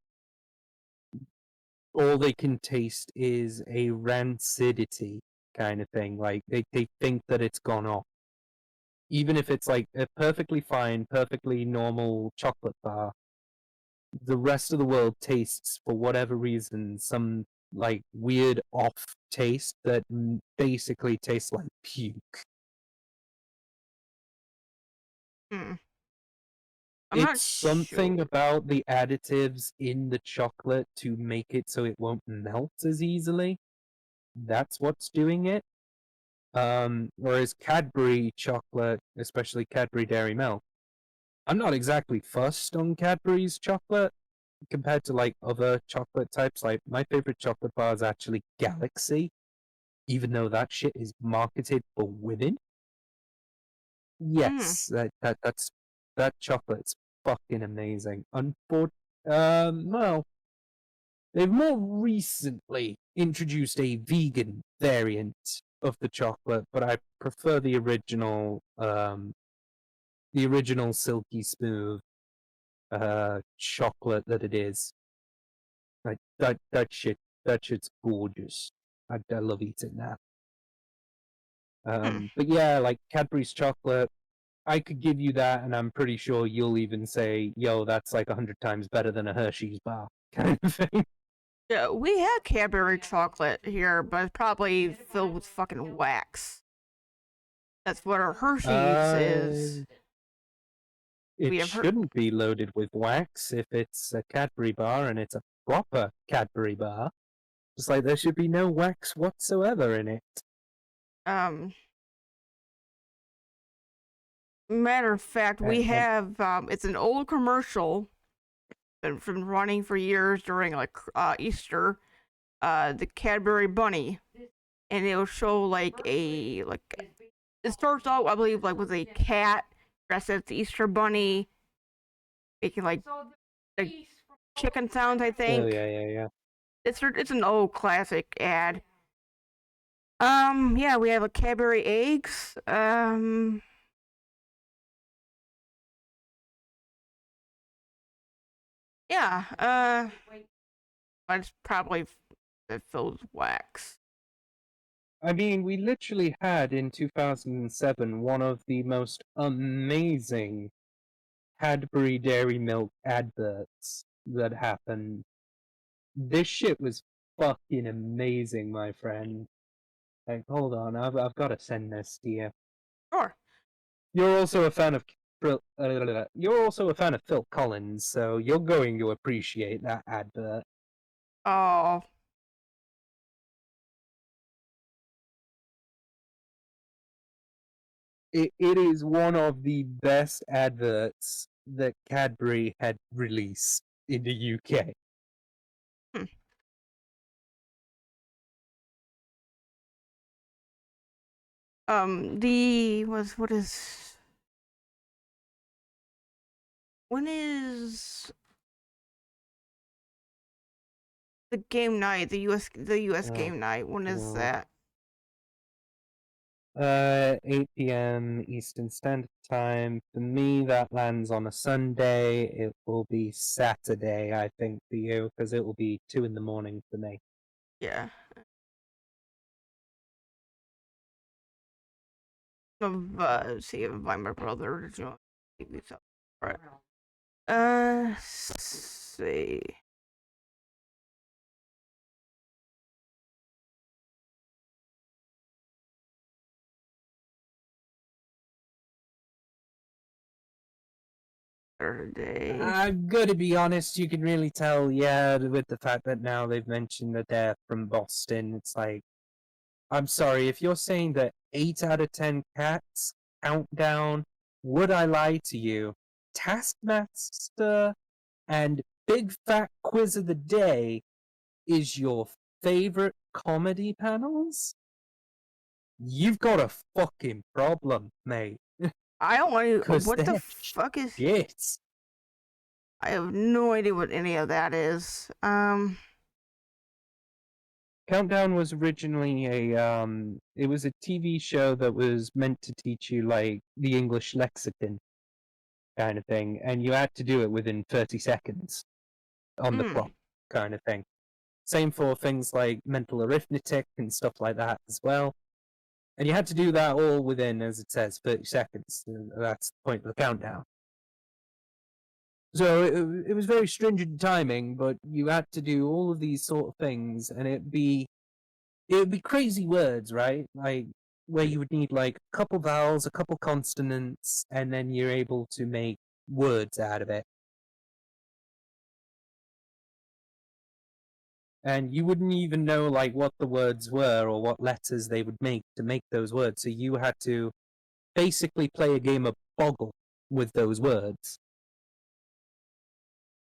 all they can taste is a rancidity kind of thing. Like they think that it's gone off. Even if it's like a perfectly fine, perfectly normal chocolate bar, the rest of the world tastes, for whatever reason, some like weird off taste that basically tastes like puke.
Hmm. I'm
It's
not
something
sure.
about the additives in the chocolate to make it so it won't melt as easily. That's what's doing it. Whereas Cadbury chocolate, especially Cadbury Dairy Milk, I'm not exactly fussed on Cadbury's chocolate compared to like other chocolate types. Like my favorite chocolate bar is actually Galaxy, even though that shit is marketed for women.
Hmm.
Yes, that chocolate's fucking amazing. Well, they've more recently introduced a vegan variant of the chocolate, but I prefer the original silky smooth chocolate that it is. Like that shit's gorgeous. I love eating that.
Hmm.
But yeah, like Cadbury's chocolate, I could give you that, and I'm pretty sure you'll even say, "Yo, that's like 100 times better than a Hershey's bar," kind of thing.
Yeah, we had Cadbury chocolate here, but it's probably filled with fucking wax. That's what our Hershey's is.
Uh,
We
it
have her.
shouldn't be loaded with wax if it's a Cadbury bar and it's a proper Cadbury bar. Just like there should be no wax whatsoever in it.
Um. Matter of fact, we
And
have. It's an old commercial. Been running for years during like Easter. The Cadbury Bunny, and it'll show like it starts out, I believe, like with a cat dressed as the Easter Bunny, making like chicken sounds. I
oh
think
yeah.
it's an old classic ad. Yeah, we have a Cadbury eggs. Yeah. It's probably it fills wax.
I mean, we literally had in 2007 one of the most amazing Cadbury Dairy Milk adverts that happened. This shit was fucking amazing, my friend. Like, hold on, I've got to send this to you.
Sure.
You're also a fan of you're also a fan of Phil Collins, so you're going to appreciate that advert.
Oh.
It is one of the best adverts that Cadbury had released in the UK.
Hmm. when is the game night? The US
Oh,
game night. When is
God.
that?
8 p.m. Eastern Standard Time. For me, that lands on a Sunday. It will be Saturday, I think, for you, because it will be 2 in the morning for me.
Yeah. See if I invite my brother to join. Right. See. Saturday.
I'm gonna be honest, you can really tell, yeah, with the fact that now they've mentioned that they're from Boston. It's like, I'm sorry, if you're saying that 8 out of 10 cats, countdown, would I lie to you? Taskmaster and Big Fat Quiz of the Day is your favorite comedy panels? You've got a fucking problem, mate.
I don't want to.
Because
What the
they're
fuck is?
shit.
I have no idea what any of that is.
Countdown was originally it was a TV show that was meant to teach you like the English lexicon kind of thing, and you had to do it within 30 seconds on the clock kind of thing. Same for things like mental arithmetic and stuff like that as well. And you had to do that all within, as it says, 30 seconds. That's the point of the countdown. So it was very stringent timing, but you had to do all of these sort of things, and it would be crazy words, right? Like where you would need like a couple vowels, a couple consonants, and then you're able to make words out of it. And you wouldn't even know like what the words were or what letters they would make to make those words. So you had to basically play a game of Boggle with those words.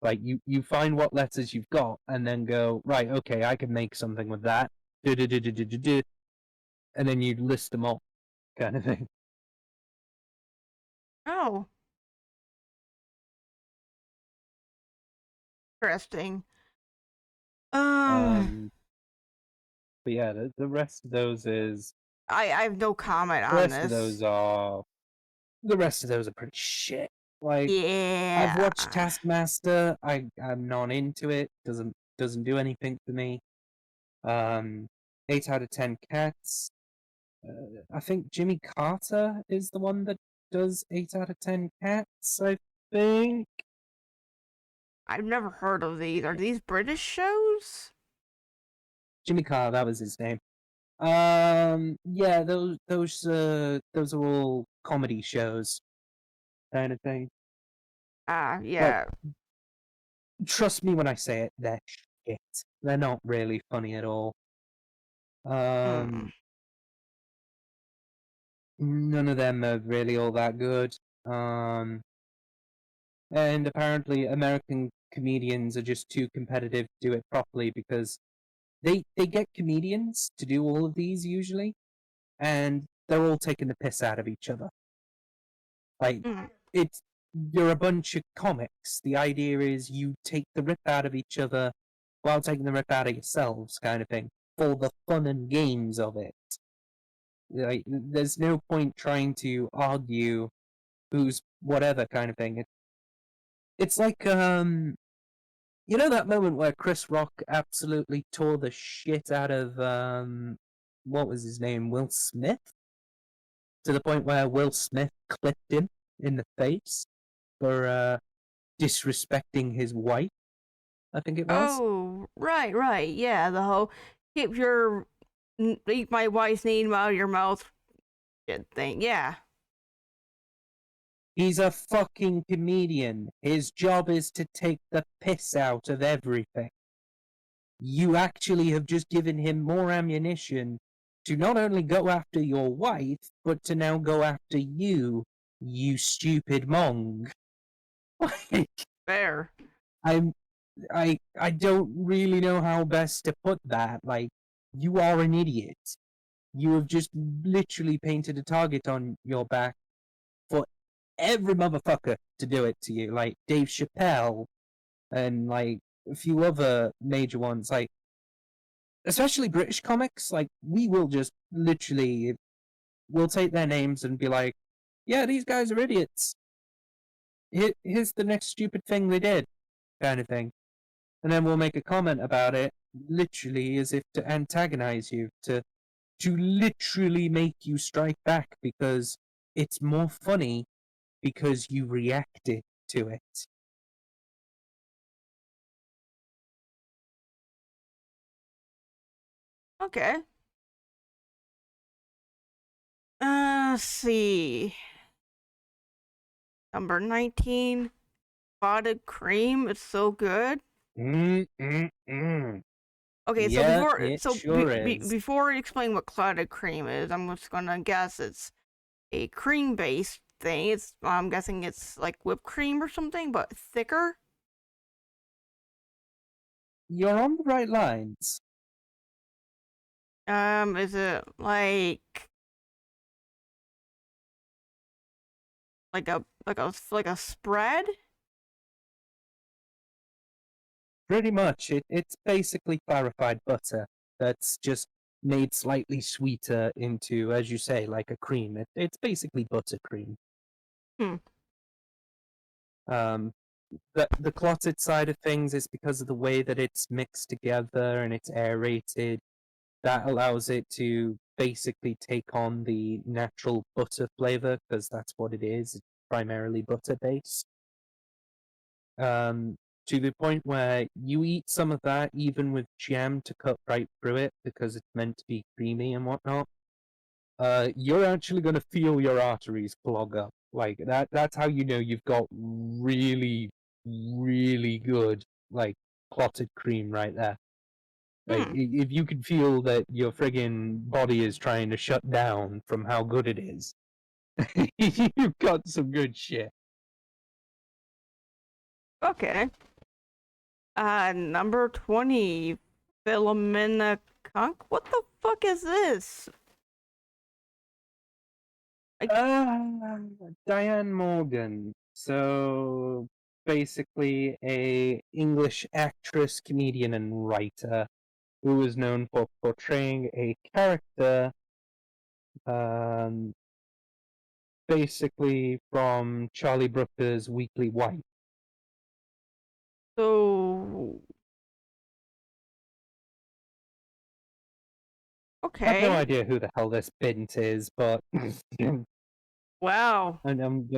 Like you find what letters you've got and then go, right, okay, I can make something with that. And then you'd list them all, kind of thing.
Oh, interesting.
But yeah, the rest of those is
I have no comment
the
on
rest of
this.
those are the rest of those are pretty shit. Like
Yeah.
I've watched Taskmaster. I'm not into it. Doesn't do anything for me. 8 out of 10 cats. I think Jimmy Carter is the one that does 8 out of 10 cats. I think
I've never heard of these. Are these British shows?
Jimmy Carter, that was his name. Yeah, those are all comedy shows, kind of thing.
Yeah.
But trust me when I say it, they're shit. They're not really funny at all. None of them are really all that good. And apparently American comedians are just too competitive to do it properly because they get comedians to do all of these usually, and they're all taking the piss out of each other. Like it's you're a bunch of comics. The idea is you take the rip out of each other while taking the rip out of yourselves, kind of thing, for the fun and games of it. Like, there's no point trying to argue who's whatever kind of thing. It's like you know that moment where Chris Rock absolutely tore the shit out of what was his name, Will Smith, to the point where Will Smith clipped him in the face for disrespecting his wife, I think it was.
Oh, right. Yeah, the whole eat my wife's name out of your mouth shit thing. Yeah.
He's a fucking comedian. His job is to take the piss out of everything. You actually have just given him more ammunition to not only go after your wife, but to now go after you, you stupid mong. Like,
Fair.
I don't really know how best to put that. Like, you are an idiot. you have just literally painted a target on your back for every motherfucker to do it to you, like Dave Chappelle and like a few other major ones, like especially British comics. Like we will just literally, we'll take their names and be like, yeah, these guys are idiots. Here's the next stupid thing they did, kind of thing. And then we'll make a comment about it, literally as if to antagonize you, to literally make you strike back because it's more funny because you reacted to it.
Okay. Let's see. Number 19, clotted cream. It's so good.
Mm-mm-mm.
Okay, so
Yeah, it sure is.
before I explain what clotted cream is, I'm just gonna guess it's a cream-based thing. I'm guessing it's like whipped cream or something, but thicker.
You're on the right lines.
Is it like a spread?
Pretty much. It's basically clarified butter that's just made slightly sweeter into, as you say, like a cream. It's basically buttercream.
Hmm.
Um, the clotted side of things is because of the way that it's mixed together and it's aerated. That allows it to basically take on the natural butter flavor because that's what it is. It's primarily butter based. To the point where you eat some of that even with jam to cut right through it because it's meant to be creamy and whatnot. You're actually going to feel your arteries clog up. Like that's how you know you've got really, really good like clotted cream right there. Like if you can feel that your friggin' body is trying to shut down from how good it is, you've got some good shit.
Okay. Number 20, Philomena Conk. What the fuck is this?
Diane Morgan. So basically, a English actress, comedian, and writer who is known for portraying a character, um, basically from Charlie Brooker's Weekly Wife.
So
I have no
okay.
idea who the hell this bint is, but
Wow.
I'm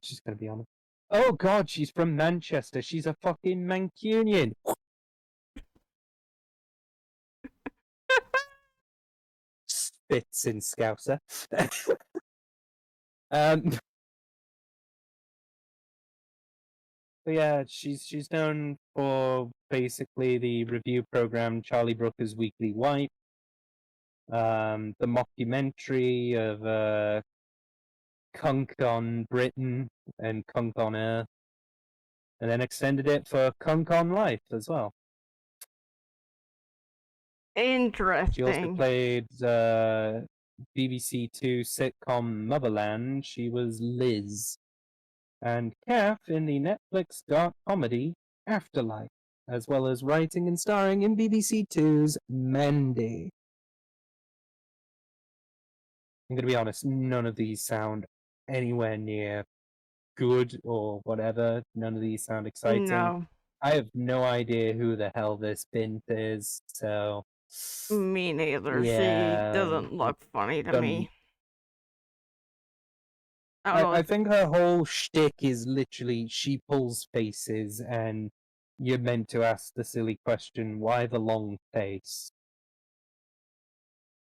just gonna be honest. Oh God, she's from Manchester. She's a fucking Mancunian. Spits in Scouser. um, but yeah, she's known for basically the review program Charlie Brooker's Weekly Wipe, the mockumentary of Kunk on Britain and Kunk on Earth, and then extended it for Kunk on Life as well. She also
Interesting.
played BBC Two sitcom Motherland. She was Liz. And Kath in the Netflix dark comedy Afterlife, as well as writing and starring in BBC Two's Mandy. I'm going to be honest, none of these sound anywhere near good or whatever. None of these sound exciting.
No,
I have no idea who the hell this bint is, so
me neither. She
yeah,
doesn't look funny to
done.
me. I don't know.
I think her whole shtick is literally she pulls faces, and you're meant to ask the silly question, why the long face?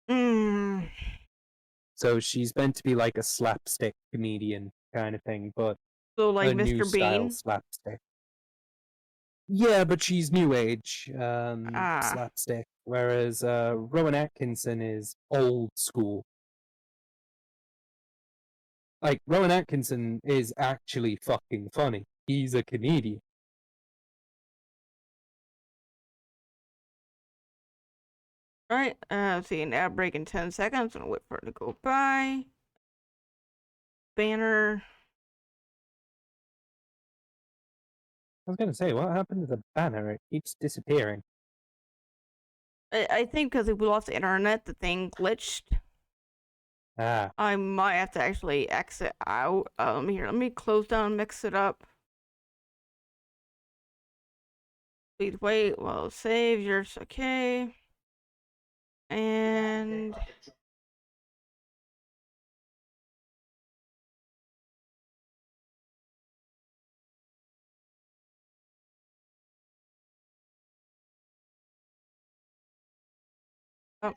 Mm,
So she's meant to be like a slapstick comedian kind of thing, but
so like
a new
Mr.
style
Bean.
slapstick. Yeah, but she's new age
Ah,
slapstick, whereas Rowan Atkinson is old school. Like, Rowan Atkinson is actually fucking funny. He's a comedian.
Alright, see an ad break in 10 seconds. I'll wait for it to go by. Banner.
I was gonna say, what happened to the banner? It keeps disappearing.
I think because we lost the internet, the thing glitched.
Ah,
I might have to actually exit out. Here, let me close down, mix it up. Please wait while it saves. Yours okay. And oh.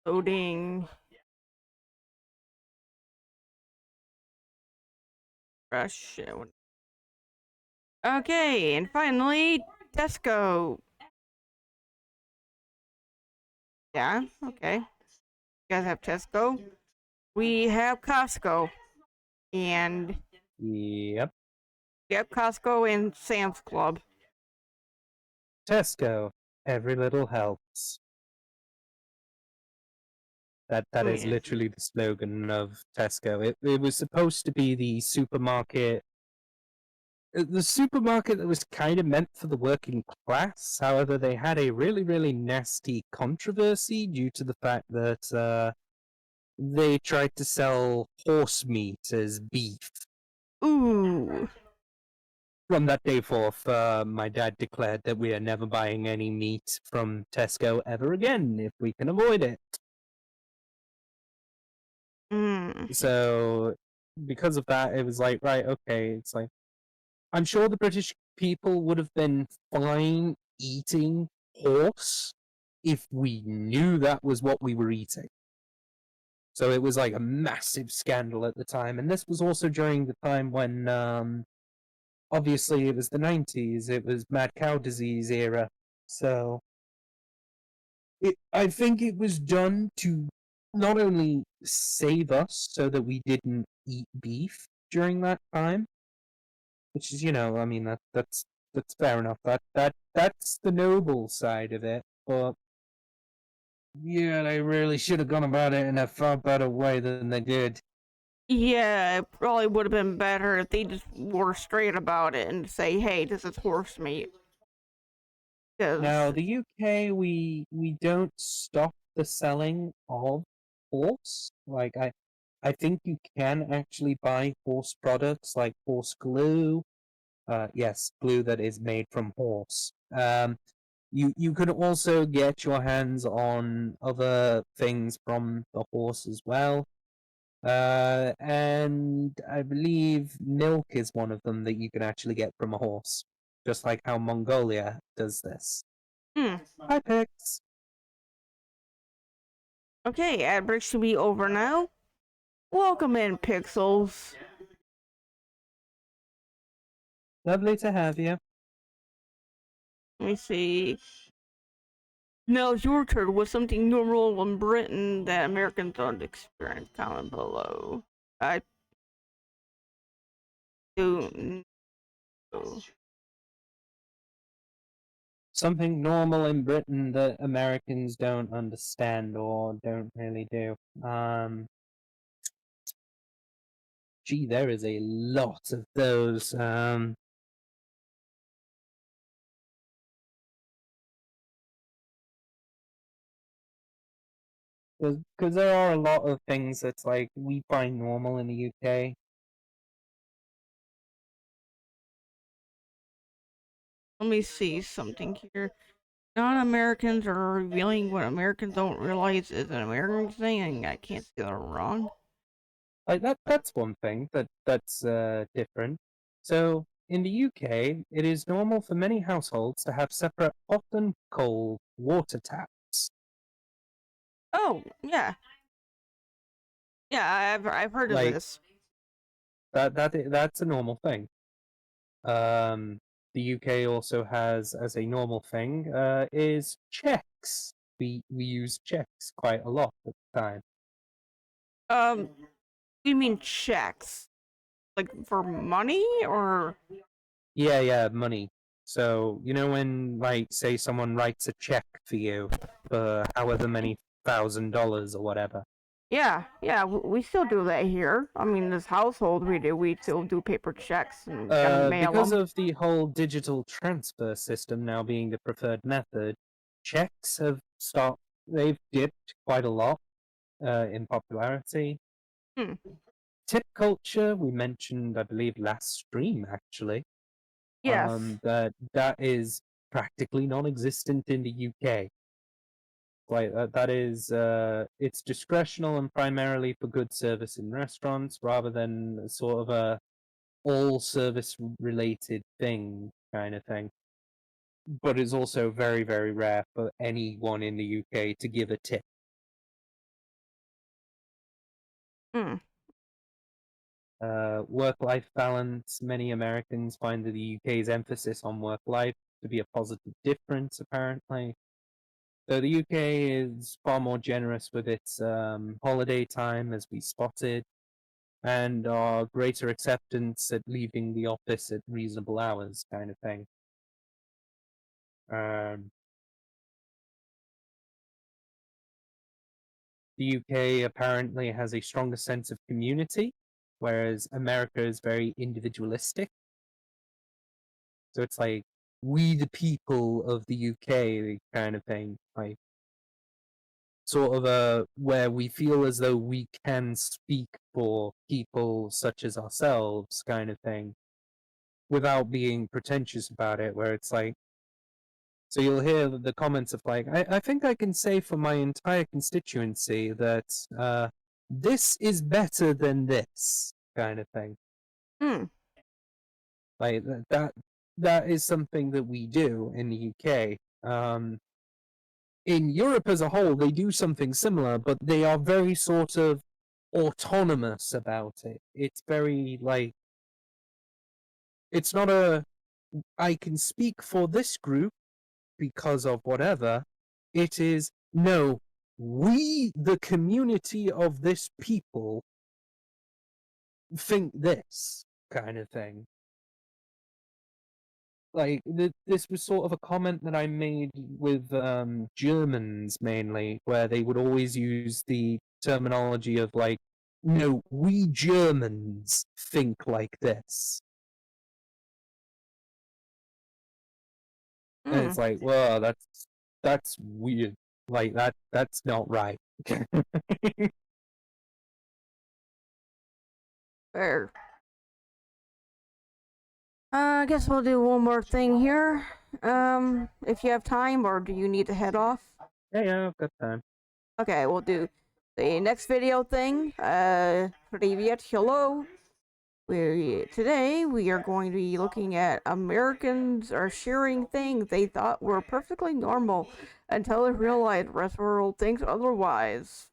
Loading. Rush. Okay, and finally, Tesco. Yeah, okay. You guys have Tesco. We have Costco. And
yep.
we have Costco and Sam's Club.
Tesco. Every little helps. That is
Yeah.
literally the slogan of Tesco. It was supposed to be the supermarket that was kind of meant for the working class. However, they had a really, really nasty controversy due to the fact that they tried to sell horse meat as beef.
Ooh.
From that day forth, my dad declared that we are never buying any meat from Tesco ever again if we can avoid it.
Mm.
So, because of that, it was like, right, okay, it's like, I'm sure the British people would have been fine eating horse if we knew that was what we were eating. So it was like a massive scandal at the time. And this was also during the time when, obviously, it was the 90s, it was mad cow disease era. So I think it was done to not only save us so that we didn't eat beef during that time, which is, I mean, that's fair enough. That's the noble side of it. But yeah, they really should have gone about it in a far better way than they did.
Yeah, it probably would have been better if they just were straight about it and say, hey, this is horse meat.
Now,
Because,
the UK, we don't stop the selling of horse. Like I think you can actually buy horse products like horse glue. Yes, glue that is made from horse. You could also get your hands on other things from the horse as well. And I believe milk is one of them that you can actually get from a horse, just like how Mongolia does this.
hmm.
Hi, Pix.
Okay, ad break should be over now. Welcome in, Pixels.
Lovely to have you.
Let me see. Now it's your turn. What's something normal in Britain that Americans don't experience? Comment below. I do know.
Something normal in Britain that Americans don't understand or don't really do. Gee, there is a lot of those. Because there are a lot of things that's like we find normal in the UK.
Let me see something here. Non-Americans are revealing what Americans don't realize is an American thing, and I can't say that wrong.
Like that's one thing that's different. So in the UK, it is normal for many households to have separate hot and cold water taps.
Oh, yeah. Yeah, I've heard of
Like
this.
that's a normal thing. Um, the UK also has as a normal thing is checks. We use checks quite a lot at the time.
Um, you mean checks? Like for money or?
Yeah, money. So, you know when, like, say someone writes a check for you for however many $1,000 or whatever?
Yeah, we still do that here. I mean, this household we still do paper checks and gotta mail
Because
them.
of the whole digital transfer system now being the preferred method, checks have they've dipped quite a lot in popularity.
Hmm.
Tip culture, we mentioned, I believe, last stream actually.
Yes.
That is practically non-existent in the UK. Like that is it's discretional and primarily for good service in restaurants rather than sort of a all service related thing kind of thing. But it's also very, very rare for anyone in the UK to give a tip.
Hmm.
Work-life balance. Many Americans find that the UK's emphasis on work-life to be a positive difference, apparently. So the UK is far more generous with its holiday time, as we spotted, and greater acceptance at leaving the office at reasonable hours, kind of thing. Um, the UK apparently has a stronger sense of community, whereas America is very individualistic. So it's like we the people of the UK kind of thing, like sort of where we feel as though we can speak for people such as ourselves kind of thing without being pretentious about it, where it's like so you'll hear the comments of like I think I can say for my entire constituency that this is better than this kind of thing.
Hmm.
Like that is something that we do in the UK. In Europe as a whole, they do something similar, but they are very sort of autonomous about it. It's very like it's not a I can speak for this group because of whatever. It is no, we the community of this people think this kind of thing. Like this was sort of a comment that I made with Germans mainly, where they would always use the terminology of like, "No, we Germans think like this," and
Hmm.
it's like, well, that's weird. Like that's not right.
Fair. I guess we'll do one more thing here. If you have time, or do you need to head off?
Yeah, I've got time.
Okay, we'll do the next video thing. Привет, hello. Today we are going to be looking at Americans are sharing things they thought were perfectly normal until they realized the rest of the world thinks otherwise.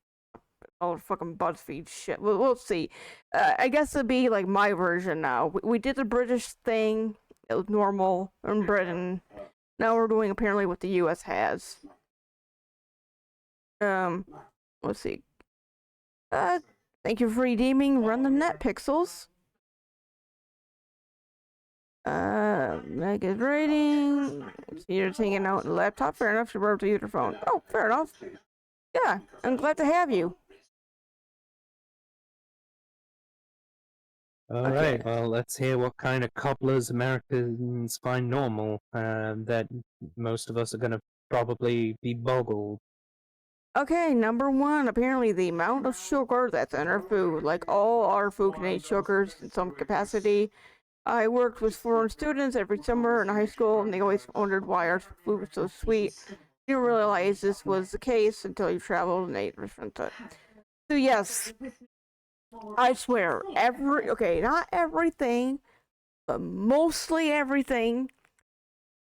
Oh, fucking BuzzFeed shit. We'll see. I guess it'll be like my version now. We did the British thing. It was normal in Britain. Now we're doing apparently what the U.S. has. Um, let's see. Uh, thank you for redeeming. Run the net pixels. Mega's rating. So you're taking out the laptop. Fair enough. You're able to use your phone. Oh, fair enough. Yeah, I'm glad to have you.
All
Okay.
right, well, let's hear what kind of cobblers Americans find normal, that most of us are going to probably be boggled.
Okay, number one, apparently the amount of sugar that's in our food. Like all our food contains sugars in some capacity. I worked with foreign students every summer in high school, and they always wondered why our food was so sweet. You didn't realize this was the case until you traveled and ate different. So yes, I swear, not everything, but mostly everything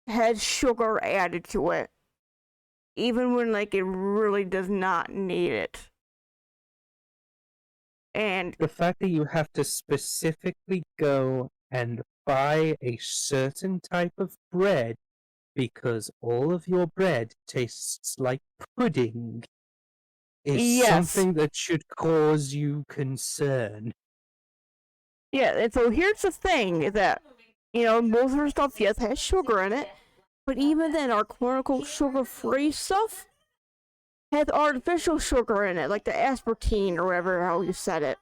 has sugar added to it, even when like it really does not need it. And
The fact that you have to specifically go and buy a certain type of bread because all of your bread tastes like pudding is
yes,
something that should cause you concern.
yeah. And so here's the thing: is that You know, most of our stuff, yes, has sugar in it. But even then, our quote-unquote sugar-free stuff has artificial sugar in it, like the aspartame or whatever how you said it.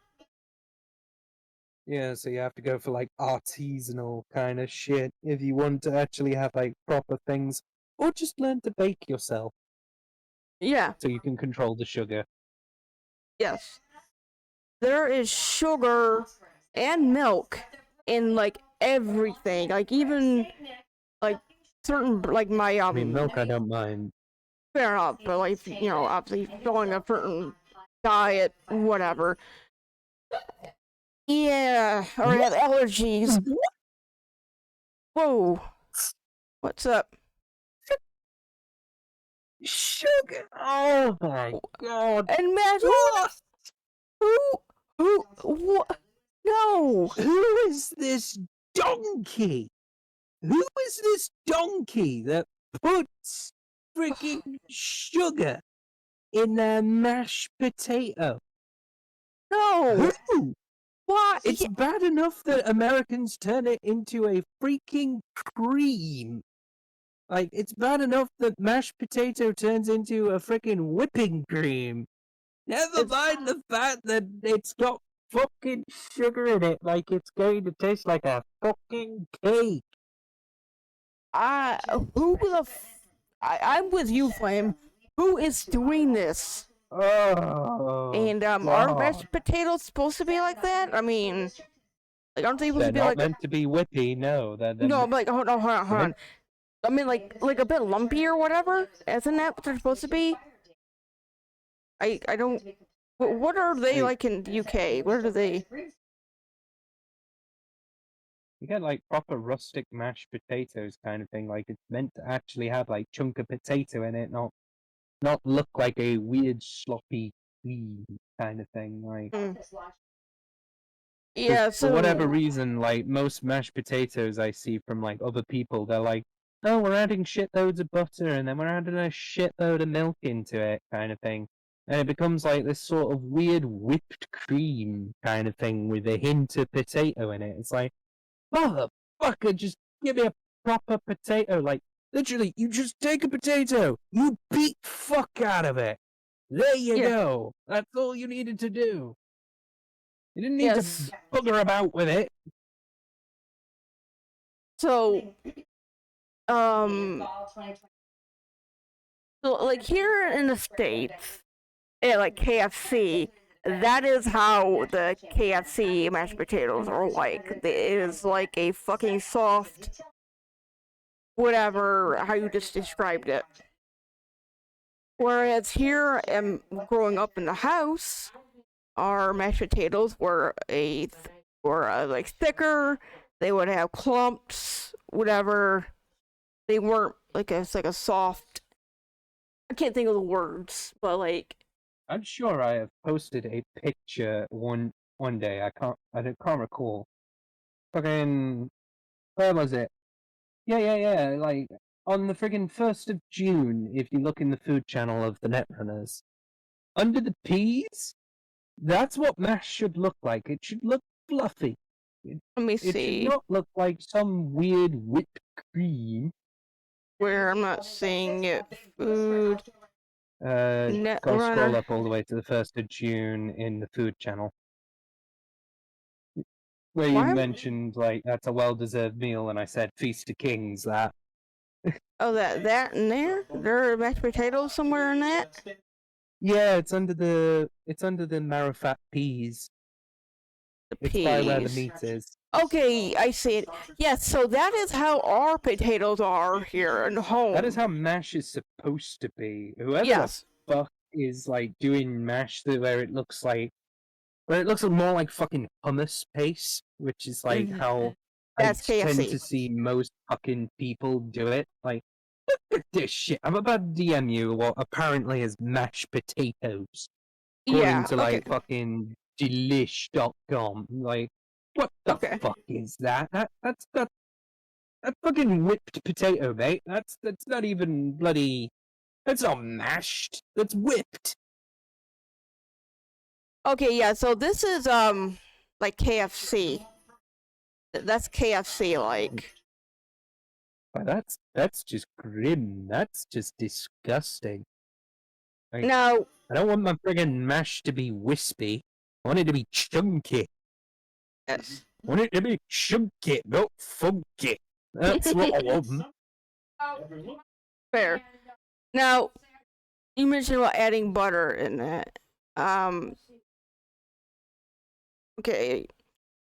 Yeah, so you have to go for like artisanal kind of shit if you want to actually have like proper things, or just learn to bake yourself
Yeah,
so you can control the sugar.
yes. There is sugar and milk in like everything. Like even like certain like my
I mean, milk I don't mind.
fair enough, but like you know, obviously following a certain diet, whatever. Yeah, or I have allergies. Whoa, what's up?
Sugar! Oh my god!
And Matt,
What?
what? No.
Who is this donkey? Who is this donkey that puts freaking sugar in their mashed potato?
No.
Who?
Why?
It's bad enough that Americans turn it into a freaking cream. Like, it's bad enough that mashed potato turns into a freaking whipping cream. Never
It's-
mind the fact that it's got fucking sugar in it, like it's going to taste like a fucking cake.
I who the I'm with you, Flame. Who is doing this?
Oh,
And are
God.
mashed potatoes supposed to be like that? I mean, like aren't they supposed
They're
to be
not
like
meant to be whippy, no.
no? I'm like hold on, hold on, hold on. I mean, like a bit lumpy or whatever. Isn't that what they're supposed to be? I don't. What are they like in the UK? What are they?
You get like proper rustic mashed potatoes kind of thing. Like it's meant to actually have like chunk of potato in it, not look like a weird sloppy cream kind of thing. Like
Yeah.
for whatever
So
reason, like most mashed potatoes I see from like other people, they're like, "Oh, we're adding shitloads of butter and then we're adding a shitload of milk into it," kind of thing, and it becomes like this sort of weird whipped cream kind of thing with a hint of potato in it. It's like, motherfucker, just give me a proper potato. Like, literally, you just take a potato, you beat fuck out of it. There you
yeah.
go. That's all you needed to do. You didn't need
Yes.
to bugger about with it.
So um. So like here in the States, like KFC, that is how the KFC mashed potatoes are like. It is like a fucking soft, whatever, how you just described it. Whereas here, growing up in the house, our mashed potatoes were like thicker. They would have clumps, whatever. They weren't like it's like a soft. I can't think of the words, but like
I'm sure I have posted a picture one day. I can't recall. Fucking where was it? Yeah. Like on the friggin' 1st of June, if you look in the food channel of the Netrunners, under the peas, that's what mash should look like. It should look fluffy.
let me
It should
see
not look like some weird whipped cream.
where I'm not seeing it. Food
Go scroll
Netrunner.
up all the way to the 1st of June in the food channel, where you
Why?
mentioned like that's a well-deserved meal, and I said Feast of Kings. That
Oh, that in there. There are mashed potatoes somewhere in that.
yeah, it's under the marrowfat peas.
The
It's by where the
peas.
meat is.
Okay, I see it. Yes, so that is how our potatoes are here at home.
That is how mash is supposed to be. Whoever
Yes.
the fuck is like doing mash where it looks more like fucking hummus paste, which is like how I
That's
tend
KFC.
to see most fucking people do it. Like, look at this shit. I'm about to DM you what apparently is mashed potatoes, according
Yeah.
to
Okay.
like fucking delish.com. Like, what the
Okay.
fuck is that? That's fucking whipped potato, mate. That's not even bloody. That's not mashed. That's whipped.
Okay. Yeah. So this is like KFC. That's KFC like.
But that's just grim. That's just disgusting. Like,
Now,
I don't want my friggin' mash to be wispy. I want it to be chunky.
yes.
I want it to be chunky, not funky. That's what I want.
Fair. Now, you mentioned about adding butter in that. Okay.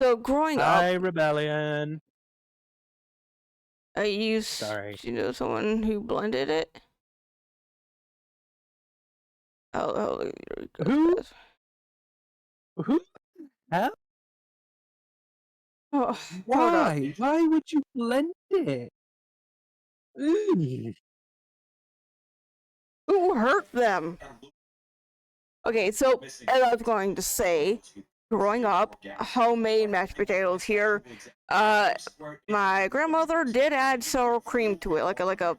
So growing
Hi,
up,
Rebellion.
I used
Sorry.
to know someone who blended it. Oh,
Who? Who? Huh?
oh, hold up.
Why? Why would you blend it? Ugh.
Who hurt them? Okay, so as I was going to say, growing up, homemade mashed potatoes here. My grandmother did add sour cream to it, like a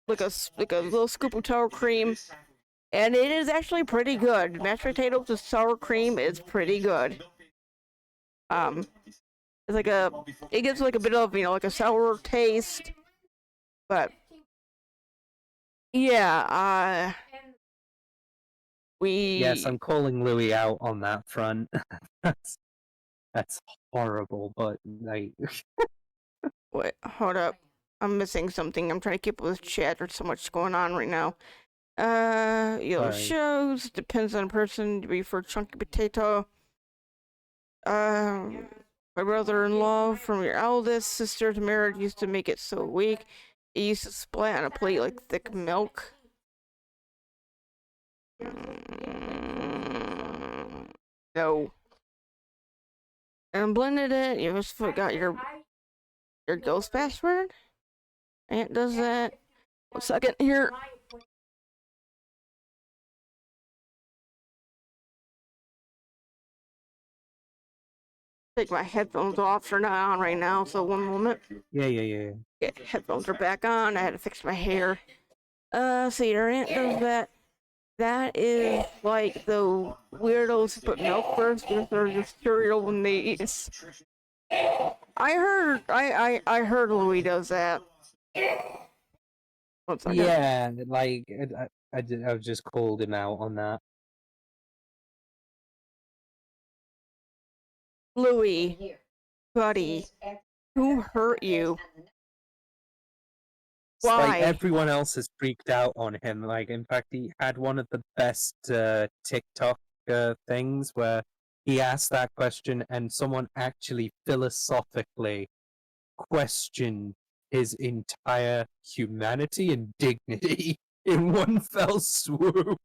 little scoop of sour cream, and it is actually pretty good. Mashed potatoes with sour cream is pretty good. It's like it gives like a bit of like a sour taste, but yeah, we
Yes, I'm calling Louis out on that front. that's horrible, but like
wait, hold up. I'm missing something. I'm trying to keep up with chat. There's so much going on right now. Yellow
Sorry.
shows depends on the person. To be for chunky potato. My brother-in-law from your eldest sister's marriage used to make it so weak. It used to splat on a plate like thick milk. No. And blended it. You just forgot your ghost password. Aunt does that. 1 second here. Take my headphones off. They're not on right now, so 1 moment.
Yeah.
Okay, headphones are back on. I had to fix my hair. See, your aunt does that. That is like the weirdos who put milk first because they're just cereal when they eat. I heard Louis does that. 1 second.
Yeah, like I've just called him out on that.
Louis, buddy, who hurt you?
It's like
Why?
everyone else has freaked out on him. Like, in fact, he had one of the best TikTok things where he asked that question and someone actually philosophically questioned his entire humanity and dignity in one fell swoop.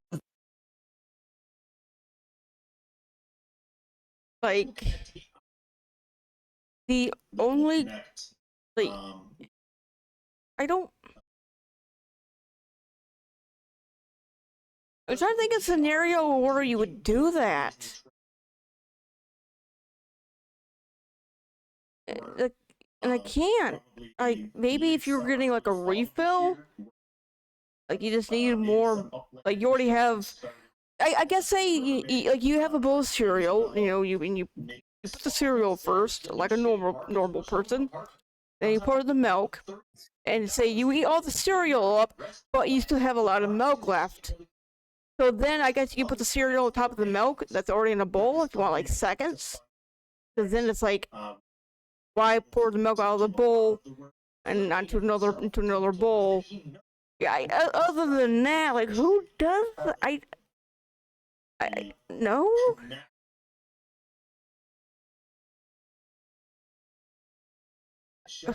Like, the only, like, I don't. I'm trying to think of a scenario where you would do that. And I can't. Like, maybe if you were getting like a refill, like you just need more. Like you already have. I guess say like you have a bowl of cereal. You put the cereal first, like a normal person. Then you pour the milk, and say you eat all the cereal up, but you still have a lot of milk left. So then I guess you put the cereal on top of the milk that's already in a bowl if you want like seconds. Because then it's like, why pour the milk out of the bowl and into another bowl? Yeah. Other than that, like who does? I no.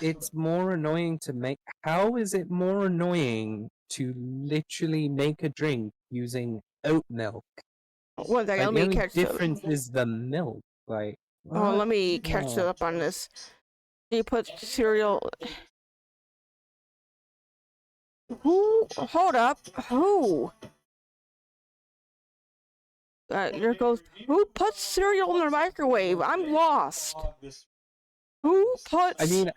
It's more annoying to make. How is it more annoying to literally make a drink using oat milk?
One second,
Like,
let
the
me
only
catch
difference is the milk. Like,
Oh,
what?
let me catch
Oh.
up on this. You put cereal. Who? Hold up. Who? There goes. Who puts cereal in the microwave? I'm lost. Who puts?
I mean,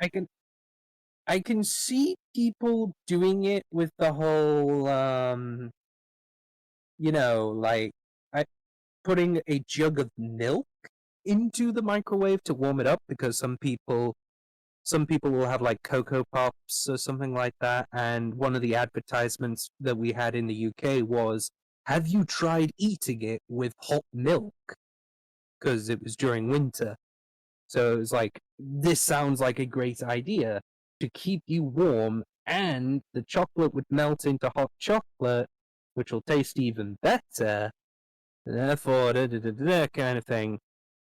I can see people doing it with the whole like putting a jug of milk into the microwave to warm it up because some people will have like Cocoa Pops or something like that. And one of the advertisements that we had in the UK was, have you tried eating it with hot milk? Because it was during winter. So it was like, this sounds like a great idea to keep you warm, and the chocolate would melt into hot chocolate, which will taste even better. Therefore, kind of thing.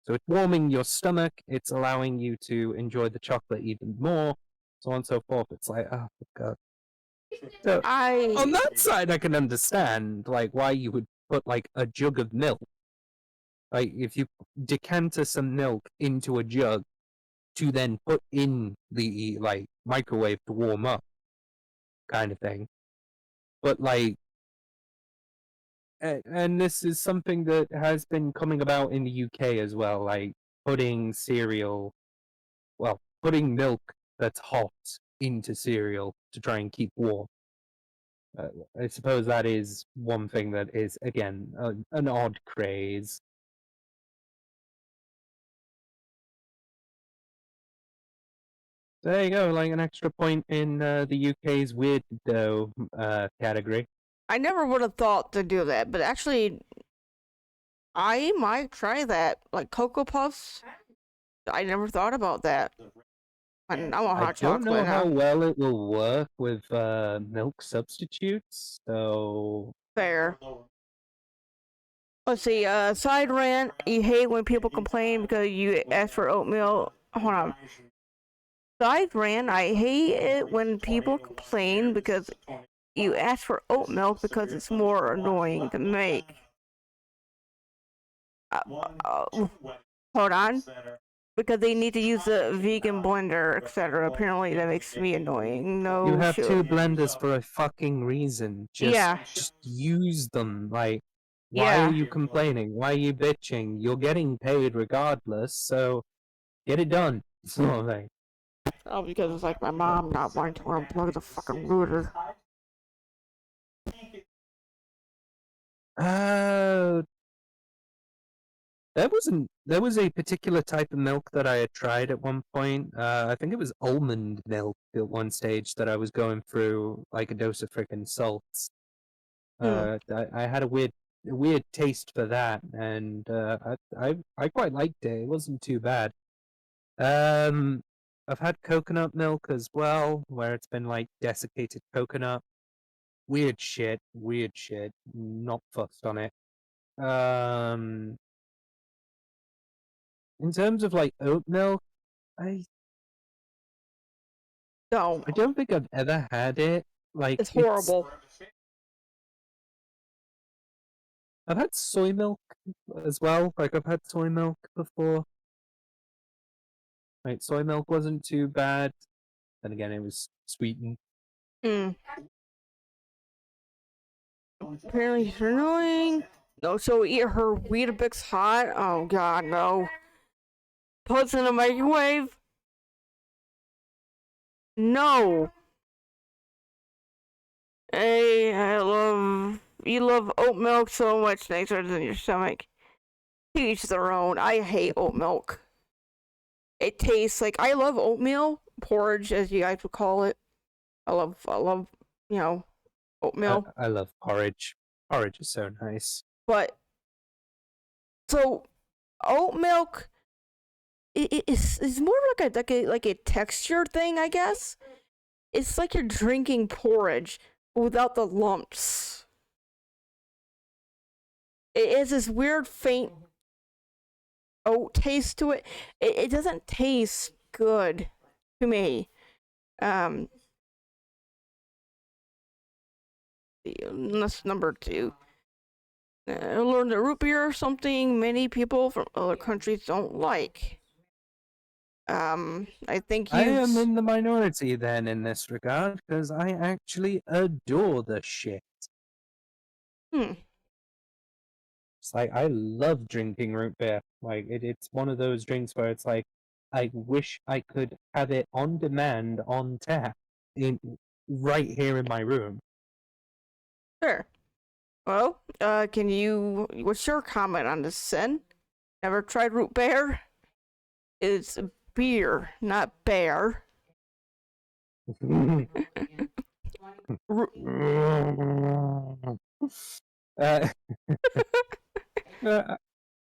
So it's warming your stomach, it's allowing you to enjoy the chocolate even more, so on and so forth. It's like, oh god. So on
I
that side, I can understand like why you would put like a jug of milk. Like if you decanter some milk into a jug to then put in the like microwave to warm up, kind of thing. But like, and this is something that has been coming about in the UK as well, like putting cereal, well, putting milk that's hot into cereal to try and keep warm. I suppose that is one thing that is, again, an odd craze. There you go, like an extra point in the UK's weirdo category.
I never would have thought to do that, but actually, I might try that. Like Cocoa Puffs, I never thought about that. And I want
I
hot
don't know
chocolate
how
now.
well it will work with milk substitutes, so
Fair. Let's see. Side rant. You hate when people complain because you ask for oatmeal. Hold on. Side rant. I hate it when people complain because you ask for oat milk because it's more annoying to make. Hold on. Because they need to use the vegan blender, etc. Apparently, that makes me annoying. No,
you have
shit.
two blenders for a fucking reason. Just use them. Like, why
Yeah.
are you complaining? Why are you bitching? You're getting paid regardless, so get it done. Sort of thing.
Oh, because it's like my mom not wanting to unplug the fucking router.
Uh, there was a particular type of milk that I had tried at one point. I think it was almond milk at one stage that I was going through like a dose of freaking salts. I had a weird taste for that, and I quite liked it. It wasn't too bad. Um, I've had coconut milk as well, where it's been like desiccated coconut. Weird shit, weird shit. Not fussed on it. Um, in terms of like oat milk, I
No,
I don't think I've ever had it. Like
it's horrible.
I've had soy milk as well. Like I've had soy milk before. Right, soy milk wasn't too bad. Then again, it was sweetened.
Mm. Apparently, she's annoying. No, so eat her Weetabix hot. Oh god, no. Puts in the microwave. No. Hey, you love oat milk so much nicer than your stomach. To each their own. I hate oat milk. It tastes like I love oatmeal porridge, as you guys would call it. I love, oatmeal.
I love porridge. Porridge is so nice.
But so oat milk is more like a texture thing, I guess. It's like you're drinking porridge without the lumps. It has this weird faint oat taste to it. It doesn't taste good to me. That's number 2. I learned that root beer or something many people from other countries don't like. I think
I am in the minority then in this regard because I actually adore the shit. It's like I love drinking root beer. Like it's one of those drinks where it's like I wish I could have it on demand on tap in right here in my room.
Sure. Well, what's your comment on this, Sen? Never tried root beer? It's beer, not bear.
uh, uh,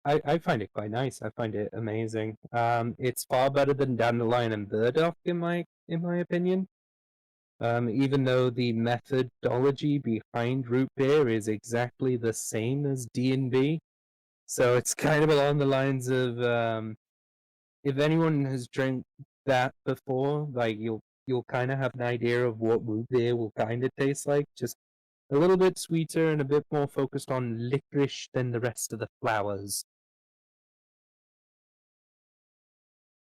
I find it quite nice. I find it amazing. It's far better than dandelion and burdock in my opinion. Even though the methodology behind root beer is exactly the same as D&B, so it's kind of along the lines of if anyone has drank that before, like you'll kind of have an idea of what root beer will kind of taste like, just a little bit sweeter and a bit more focused on licorice than the rest of the flowers.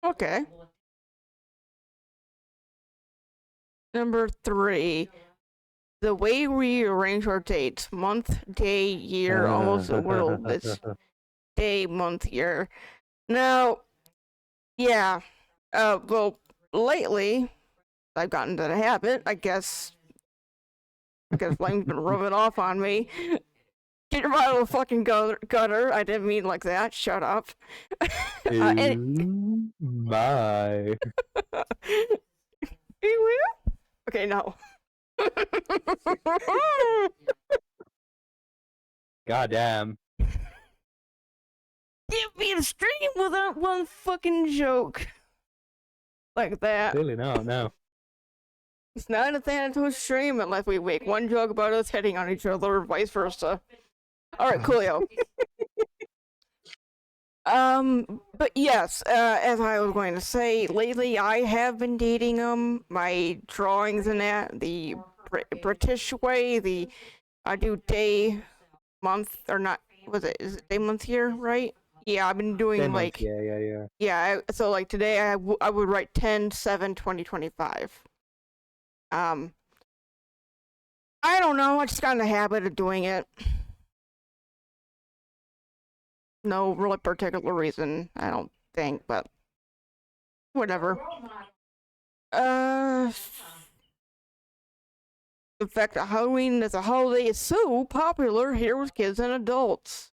Okay. Number 3. The way we arrange our dates. Month, day, year, almost world. This day, month, year. Now, yeah. Well, lately, I've gotten into the habit, I guess. Flame's been rubbing off on me. Get your out of the fucking gutter. I didn't mean like that. Shut up.
Ooh, my.
Okay, no.
Goddamn.
Can't be a stream without one fucking joke like that.
Clearly not, no.
It's not a Thanatos stream unless we make one joke about us hitting on each other or vice versa. Alright, coolio. But yes, as I was going to say, lately I have been dating my drawings and that, the British way, I do day, month, or not, is it day, month, year, right? Yeah, I've been doing
Day,
like,
month, yeah.
So like today I would write 10/7/2025. I don't know, I just got in the habit of doing it. No really particular reason, I don't think, but whatever. The fact that Halloween as a holiday is so popular here with kids and adults.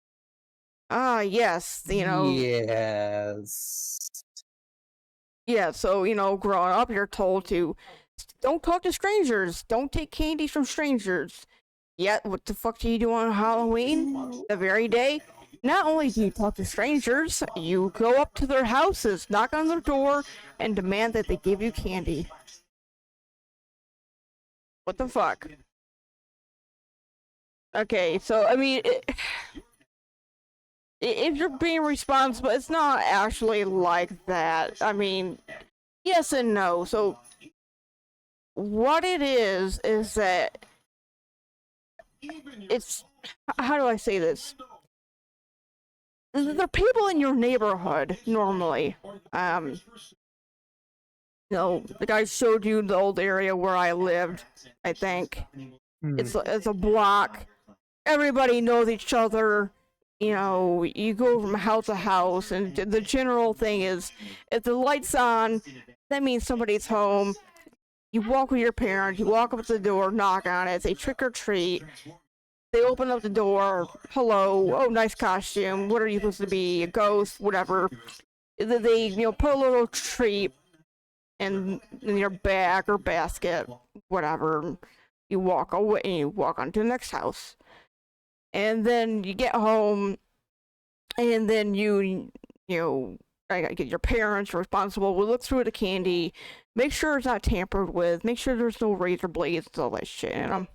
Ah, yes,
Yes.
Yeah, so, growing up, you're told to don't talk to strangers, don't take candy from strangers. Yet, what the fuck do you do on Halloween? The very day? Not only do you talk to strangers, you go up to their houses, knock on their door, and demand that they give you candy. What the fuck? Okay, so, I mean, if you're being responsible, it's not actually like that. I mean, yes and no. So, what it is that it's, how do I say this? There are people in your neighborhood normally. The guy showed you the old area where I lived. I think it's a block. Everybody knows each other. You go from house to house, and the general thing is, if the light's on, that means somebody's home. You walk with your parents. You walk up to the door, knock on it, say trick or treat. They open up the door. Hello. Oh, nice costume. What are you supposed to be? A ghost? Whatever. They put a little treat in your bag or basket. Whatever. You walk away and you walk on to the next house. And then you get home, and then I gotta get your parents responsible. We look through the candy, make sure it's not tampered with, make sure there's no razor blades and all that shit in them.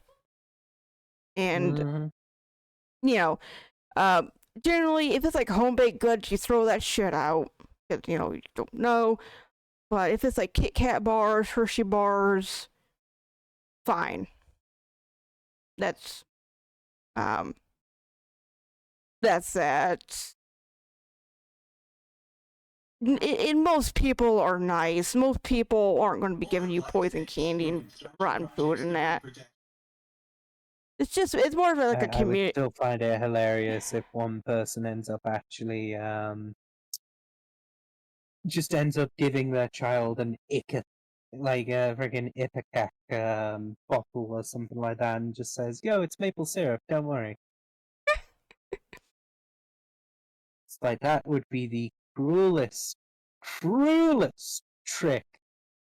And generally, if it's like home baked goods, you throw that shit out because you don't know. But if it's like Kit Kat bars, Hershey bars, fine. That's that. And most people are nice. Most people aren't going to be giving you poison candy and rotten food and that. It's more of like a community.
I would still find it hilarious if one person ends up actually just ends up giving their child an like a friggin' Ipecac bottle or something like that, and just says, "Yo, it's maple syrup. Don't worry." It's like that would be the cruelest trick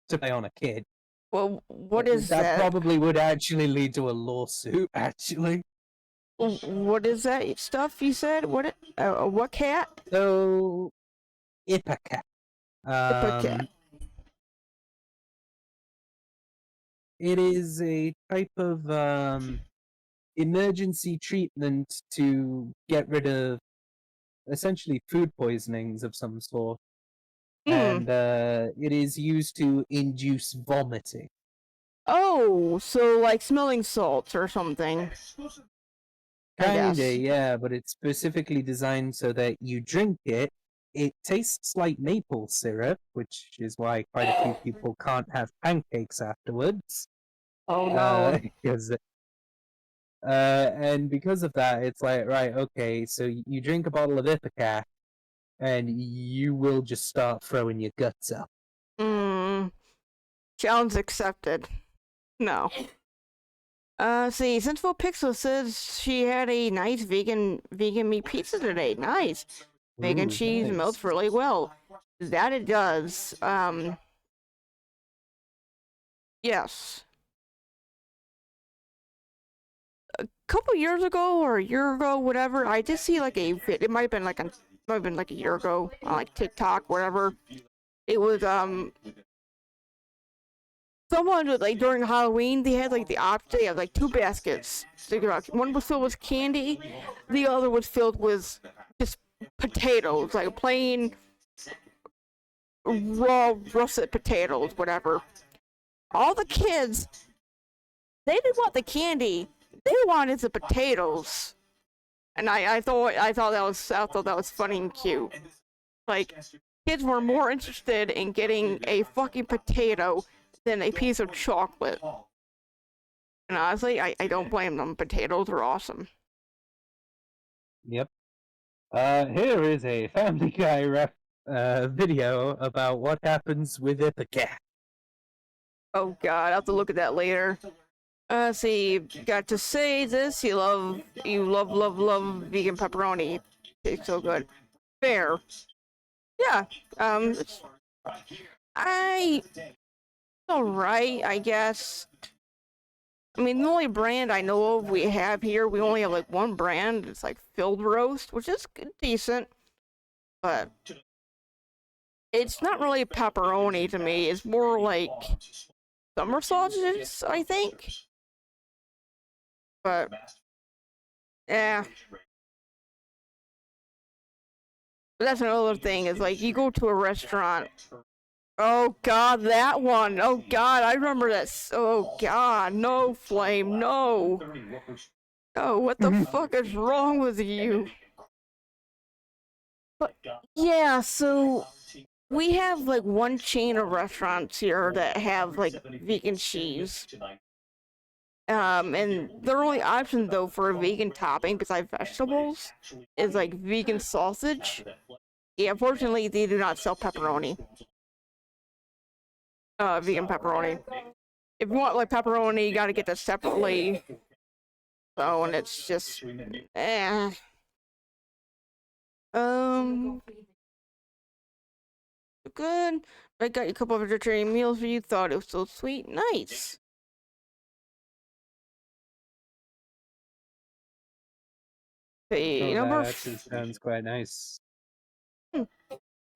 to play on a kid.
Well, what is
That
that?
probably would actually lead to a lawsuit, actually.
What is that stuff you said? What cat?
So, Ipecac.
Cat.
It is a type of emergency treatment to get rid of essentially food poisonings of some sort, and it is used to induce vomiting.
Oh, so like smelling salts or something. I guess.
Kinda, yeah, but it's specifically designed so that you drink it. It tastes like maple syrup, which is why quite a few people can't have pancakes afterwards.
Oh no.
Because and because of that, it's like, right, okay, so you drink a bottle of Ipecac, and you will just start throwing your guts up.
Challenge accepted. No. See, Sensible Pixel says she had a nice vegan meat pizza today. Nice. Vegan cheese
nice.
melts really well. That it does. Yes. A couple years ago or a year ago, whatever, I did see like it might have been like a year ago on like TikTok, whatever. It was someone was, like, during Halloween, they had like the option. They had like two baskets. One was filled with candy, the other was filled with just potatoes, like plain raw russet potatoes, whatever. All the kids, they didn't want the candy; they wanted the potatoes. And I thought that was funny and cute. Like, kids were more interested in getting a fucking potato than a piece of chocolate. And honestly, I don't blame them. Potatoes are awesome.
Yep. Here is a Family Guy video about what happens with Ipecac.
Oh god, I'll have to look at that later. See, got to say this, you love vegan pepperoni. Tastes so good. Fair. Yeah, alright, I guess. I mean, the only brand I know of we have here, we only have like one brand. It's like Filled Roast, which is decent, but it's not really pepperoni to me. It's more like summer sausages, I think. But yeah. But that's another thing, is like you go to a restaurant. Oh god, that one. Oh god, I remember that. Oh god, no, Flame, no. Oh, what the fuck is wrong with you? But yeah, so we have like one chain of restaurants here that have like vegan cheese. And their only option though for a vegan topping besides vegetables is like vegan sausage. Yeah, unfortunately they do not sell pepperoni. Vegan pepperoni. If you want like pepperoni, you gotta get that separately. So, and it's just good. I got you a couple of vegetarian meals for you. Thought it was so sweet. Nice. Okay,
That actually sounds quite nice.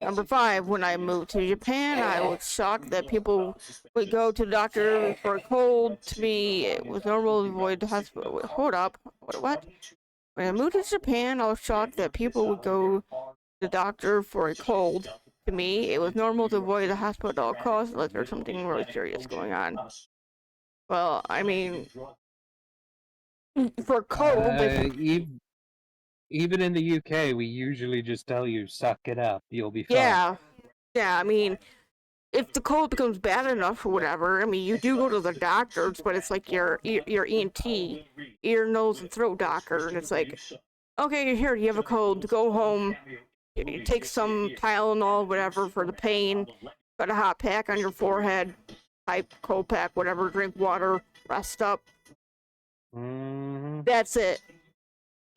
Number 5, when I moved to Japan, I was shocked that people would go to the doctor for a cold. To me, it was normal to avoid the hospital. Wait, hold up. What? When I moved to Japan, I was shocked that people would go to the doctor for a cold. To me, it was normal to avoid the hospital at all costs unless there's something really serious going on. Well, I mean, for a cold,
even in the UK, we usually just tell you, suck it up, you'll be fine.
Yeah, I mean, if the cold becomes bad enough or whatever, I mean, you do go to the doctors, but it's like your ENT, ear, nose, and throat doctor, and it's like, okay, here, you have a cold, go home, you take some Tylenol, whatever, for the pain, put a hot pack on your forehead, type cold pack, whatever, drink water, rest up. That's it.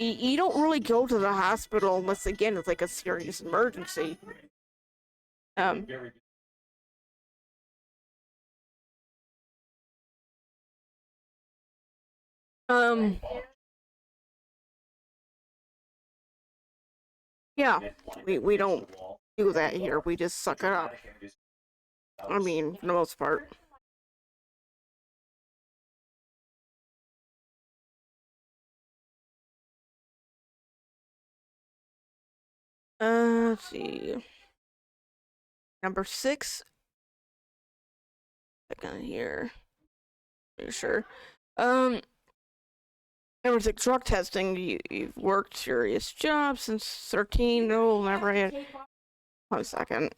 You don't really go to the hospital unless, again, it's like a serious emergency. Um, um, yeah, we don't do that here. We just suck it up. I mean, for the most part. Let's see. Number 6. Second here. Pretty sure. Number 6, drug testing. You've worked serious jobs since 13. No, never had. 1 second.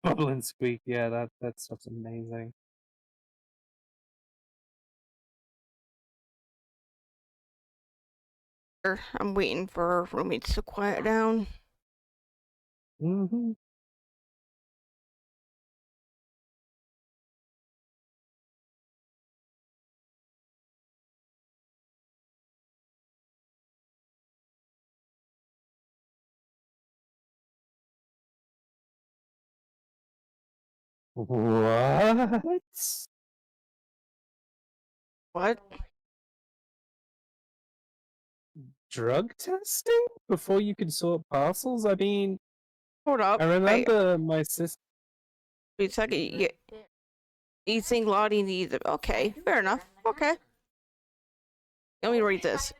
Bubble and squeak. Yeah, that stuff's amazing.
I'm waiting for our roommates to quiet down.
Mm-hmm. What?
What?
Drug testing before you can sort parcels? I mean,
Hold up.
I remember my sister.
Wait a second. You think Lottie needs it? Okay, fair enough. Okay. Let me read this.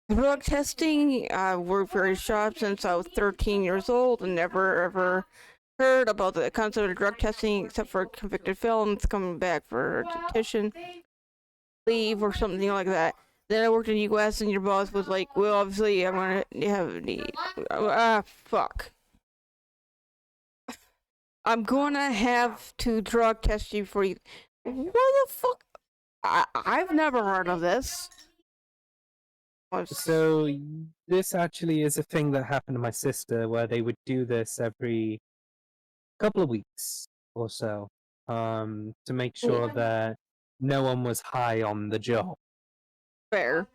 Drug testing. I worked for a shop since I was 13 years old and never ever heard about the concept of drug testing except for convicted felons coming back for detention, leave, or something like that. Then I worked in the U.S. and your boss was like, "Well, obviously, I'm gonna have the fuck. I'm gonna have to drug test you for you." What the fuck? I've never heard of this.
So this actually is a thing that happened to my sister, where they would do this every couple of weeks or so, to make sure that no one was high on the job.
Fair.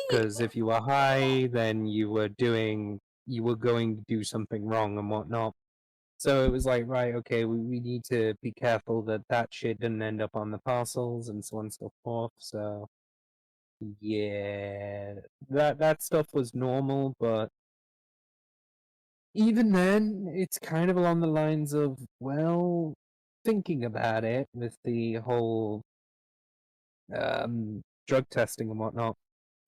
Because if you were high, then you were going to do something wrong and whatnot. So it was like, right, okay, we need to be careful that that shit didn't end up on the parcels and so on and so forth. So yeah, that stuff was normal, but even then, it's kind of along the lines of, well, thinking about it with the whole drug testing and whatnot.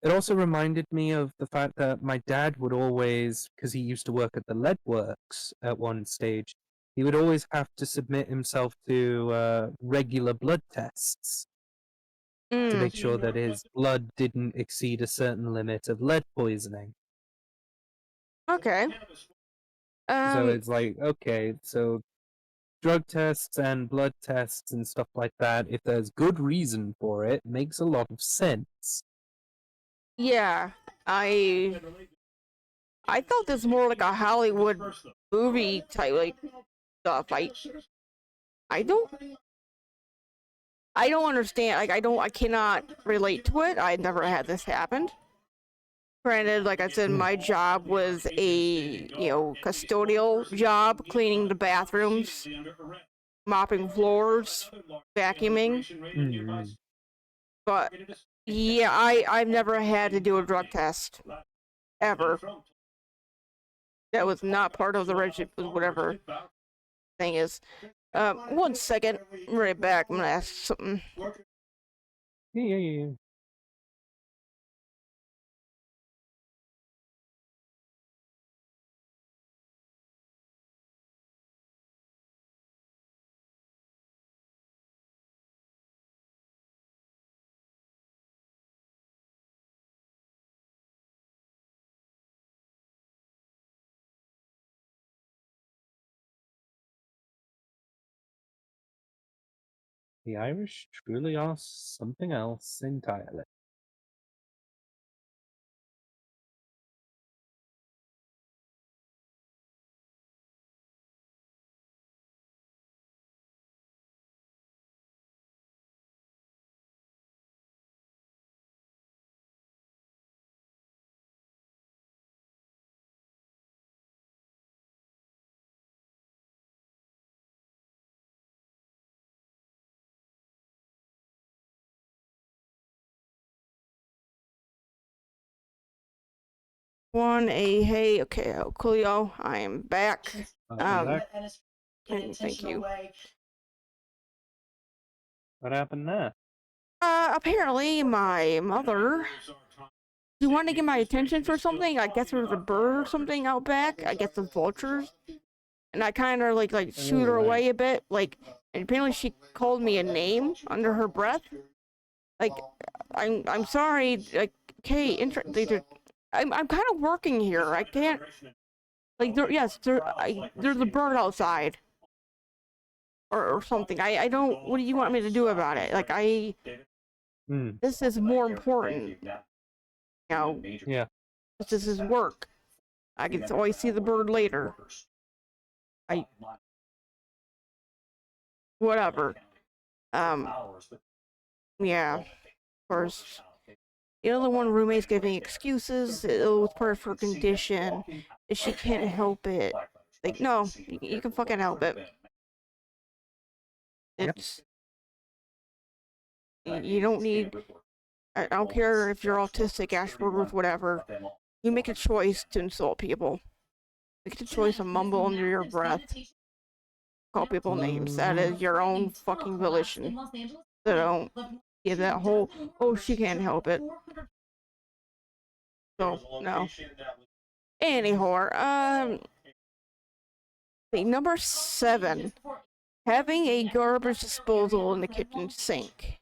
It also reminded me of the fact that my dad would always, because he used to work at the lead works at one stage, he would always have to submit himself to regular blood tests to make sure that his blood didn't exceed a certain limit of lead poisoning.
Okay.
So it's like, okay, so drug tests and blood tests and stuff like that, if there's good reason for it, makes a lot of sense.
Yeah, I thought this more like a Hollywood movie type like stuff. I don't I don't understand. Like I cannot relate to it. I never had this happen. Granted, like I said, my job was a custodial job, cleaning the bathrooms, mopping floors, vacuuming.
Mm.
But yeah, I've never had to do a drug test ever. That was not part of the regiment, whatever thing is. 1 second, I'm right back. I'm gonna ask something.
Yeah. The Irish truly are something else entirely.
Hey, okay, Coolio, I am back.
Welcome back.
And thank you.
What happened there?
Apparently my mother, you want to get my attention for something? I guess there was a bird or something out back. I guess the vultures. And I kind of like shoot her away a bit. Like, and apparently she called me a name under her breath. Like, I'm sorry. Like, okay, I'm kind of working here. I can't. Like, there's a bird outside. Or something. I don't. What do you want me to do about it? Like, this is more important. You know,
Yeah.
this is work. I can always see the bird later. Whatever. Yeah. Of course. The other one roommate's giving excuses. It was part of her condition. She can't help it. Like, no, you can fucking help it. It's. You don't need. I don't care if you're autistic, Asperger's, whatever. You make a choice to insult people. Make a choice to mumble under your breath. Call people names. That is your own fucking volition. So don't give that whole, oh, she can't help it. So, no. Anyhow, number 7. Having a garbage disposal in the kitchen sink.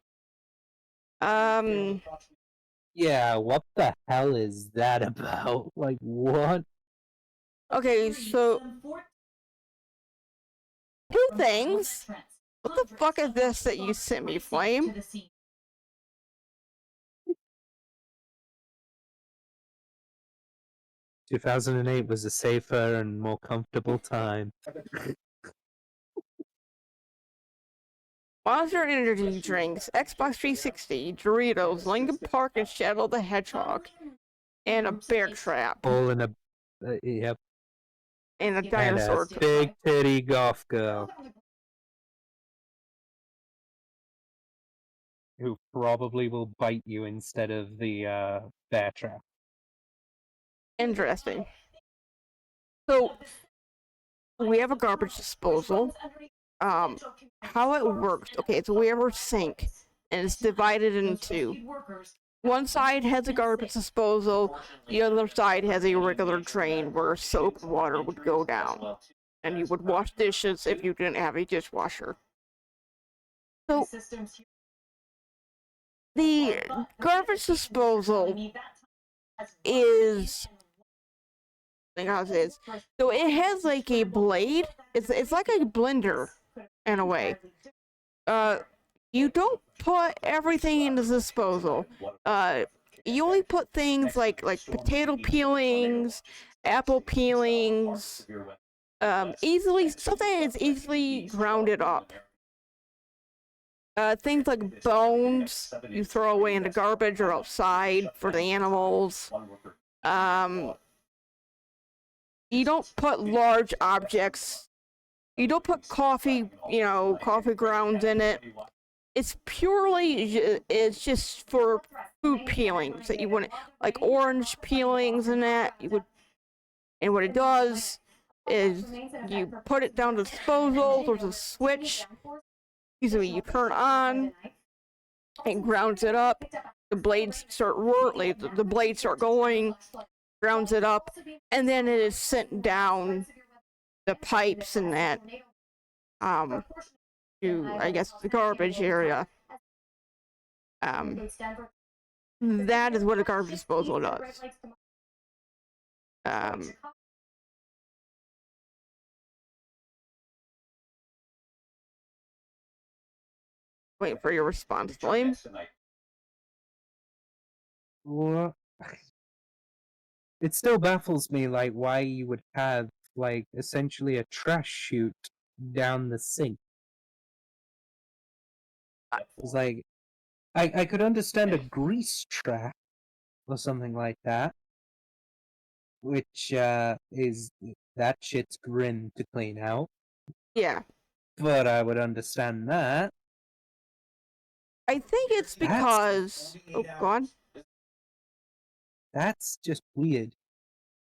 Yeah, what the hell is that about? Like, what?
Okay, so 2 things. What the fuck is this that you sent me, Flame?
2008 was a safer and more comfortable time.
Monster Energy drinks, Xbox 360, Doritos, Linkin Park, and Shadow the Hedgehog, and a bear trap.
All in a, yep.
And a dinosaur.
And a big titty golf girl. Who probably will bite you instead of the bear trap.
Interesting. So, we have a garbage disposal. How it works, okay, so we have our sink, and it's divided into 1 side has a garbage disposal, the other side has a regular drain where soap and water would go down, and you would wash dishes if you didn't have a dishwasher. So, the garbage disposal is, so it has like a blade. It's like a blender in a way. You don't put everything into the disposal. You only put things like potato peelings, apple peelings, something that's easily grounded up. Things like bones you throw away in the garbage or outside for the animals. You don't put large objects. You don't put coffee grounds in it. It's just for food peelings that you wouldn't, like orange peelings and that you would. And what it does is you put it down to disposal. There's a switch. You turn on. It grounds it up. The blades start the blades start going. Grounds it up, and then it is sent down the pipes and that to, I guess, the garbage area. That is what a garbage disposal does. Wait for your response, Flame.
What? It still baffles me, like, why you would have, like, essentially a trash chute down the sink. It's like, I could understand a grease trap or something like that, which is that shit's grim to clean out.
Yeah.
But I would understand that.
I think it's because... Oh, go on.
That's just weird.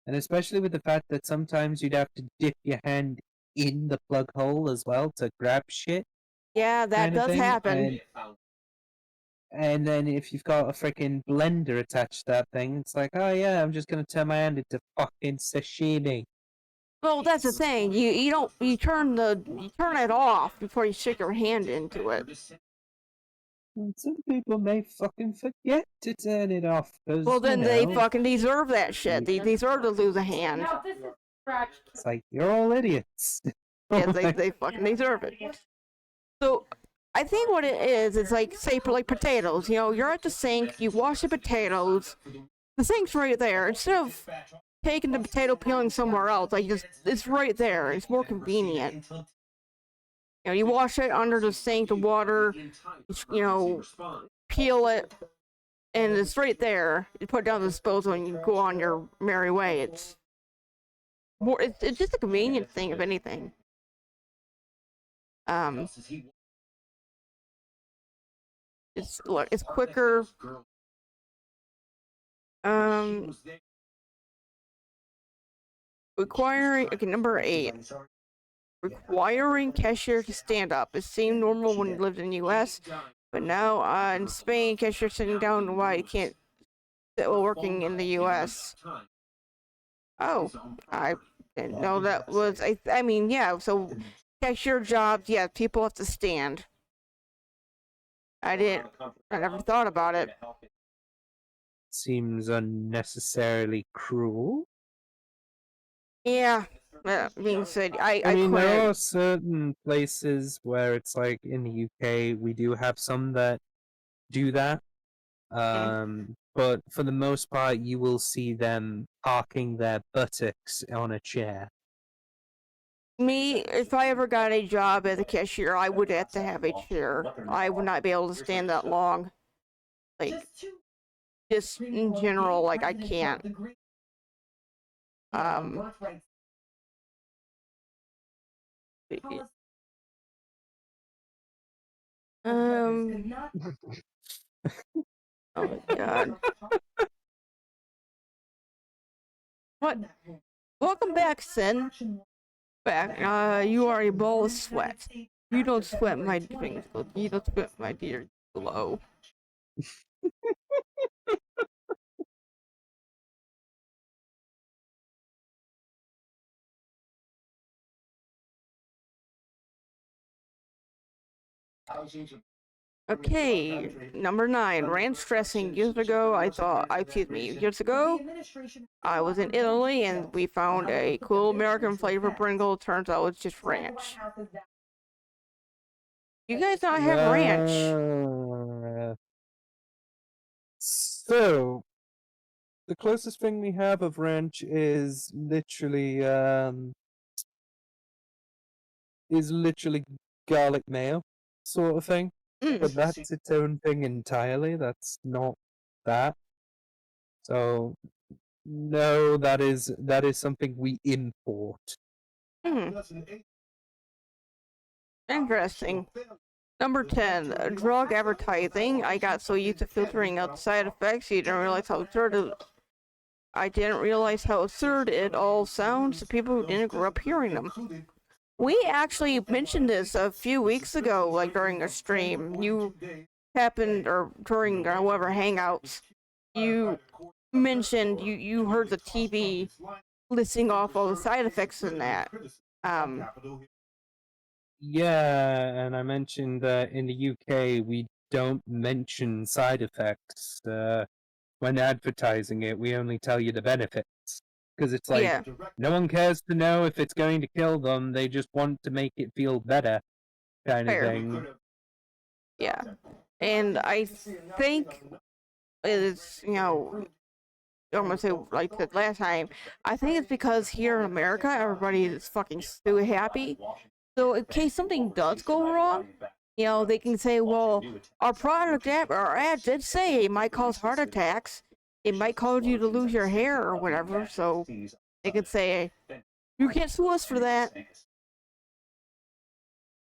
And especially with the fact that sometimes you'd have to dip your hand in the plug hole as well to grab shit,
Yeah, that
kind of
does
thing.
happen.
And then if you've got a freaking blender attached to that thing, it's like, oh yeah, I'm just gonna turn my hand into fucking sashimi.
Well, that's the thing. You don't you turn it off before you stick your hand into it.
And some people may fucking forget to turn it off because
Well,
you
then they
know,
fucking deserve that shit. They deserve to lose a hand.
it's like you're all idiots.
Yeah, they fucking deserve it. So, I think what it is, it's like, say, for like potatoes. You know, you're at the sink, you wash the potatoes, the sink's right there. Instead of taking the potato peeling somewhere else, like it's right there. It's more convenient. You know, you wash it under the sink, the water, you know, peel it, and it's right there. You put it down the disposal and you go on your merry way. It's more. It's just a convenient thing, if anything. It's quicker. Requiring number 8. Requiring cashier to stand up. It seemed normal when you lived in the U.S., but now in Spain, cashier sitting down while you can't sit while working in the U.S. Oh, I didn't know that was. I mean, yeah. So cashier jobs, yeah, people have to stand. I never thought about it.
Seems unnecessarily cruel.
Yeah, that being said, I
mean, there
couldn't.
are certain places where it's like in the UK, we do have some that do that. But for the most part, you will see them parking their buttocks on a chair.
Me, if I ever got a job as a cashier, I would have to have a chair. I would not be able to stand that long. Like, just in general, like, I can't. Um, oh my god. What? Welcome back, Sin. Back. You are a ball of sweat. You don't sweat, my fingers. You don't sweat, my dear glow. Okay, number 9, ranch dressing. Years ago, years ago, I was in Italy and we found a cool American flavor Pringle. Turns out it's just ranch. You guys not have ranch.
So, the closest thing we have of ranch is literally garlic mayo sort of thing. But that's its own thing entirely. That's not that. So no, that is something we import.
Interesting. Number 10, drug advertising. I got so used to filtering out the side effects, I didn't realize how absurd it all sounds to people who didn't grow up hearing them. We actually mentioned this a few weeks ago, like during a stream. You happened, or during whatever hangouts, you mentioned you heard the TV listing off all the side effects in that.
Yeah, and I mentioned that in the UK we don't mention side effects when advertising it. We only tell you the benefits because it's like no one cares to know if it's going to kill them. They just want to make it feel better, kind of thing.
Yeah, and I think it's, you know, I'm gonna say like the last time. I think it's because here in America, everybody is fucking so happy. So in case something does go wrong, you know, they can say, well, our ad did say it might cause heart attacks. It might cause you to lose your hair or whatever. So they could say, you can't sue us for that.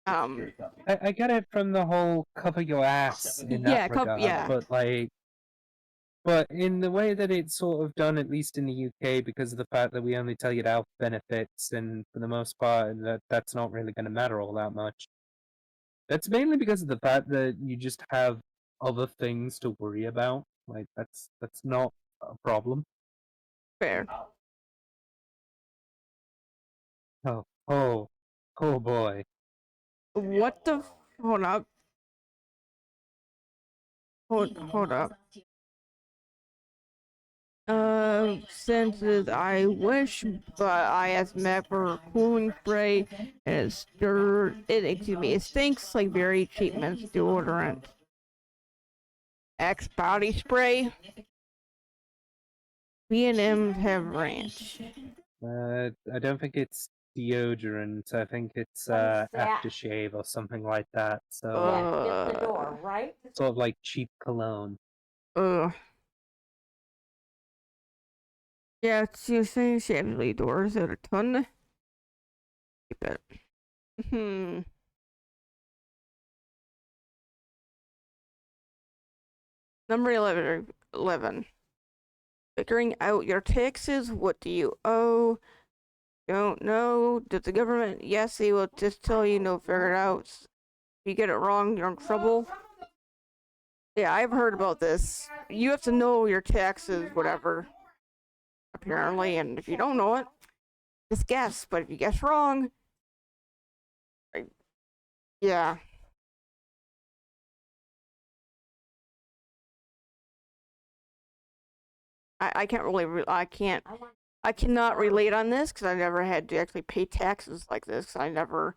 I get it from the whole cover your ass in that regard, but like But in the way that it's sort of done, at least in the UK, because of the fact that we only tell you the health benefits, and for the most part, that's not really going to matter all that much. That's mainly because of the fact that you just have other things to worry about. Like that's not a problem.
Fair.
Oh, oh, oh boy.
What the? Hold up. Hold up. Senses I wish, but I asked Mac for cooling spray, and it stinks like very cheap men's deodorant. Axe body spray. B&M have ranch.
I don't think it's deodorant. I think it's aftershave or something like that. So
Get the door,
right?
sort of like cheap cologne.
Yeah, it's using Shanley doors at a ton. Keep it. Number 11. Figuring out your taxes. What do you owe? Don't know. Does the government? Yes, they will just tell you no, figure it out. If you get it wrong, you're in trouble. Yeah, I've heard about this. You have to know your taxes, whatever. Apparently, and if you don't know it, just guess. But if you guess wrong, yeah. I can't really, I cannot relate on this because I never had to actually pay taxes like this. I never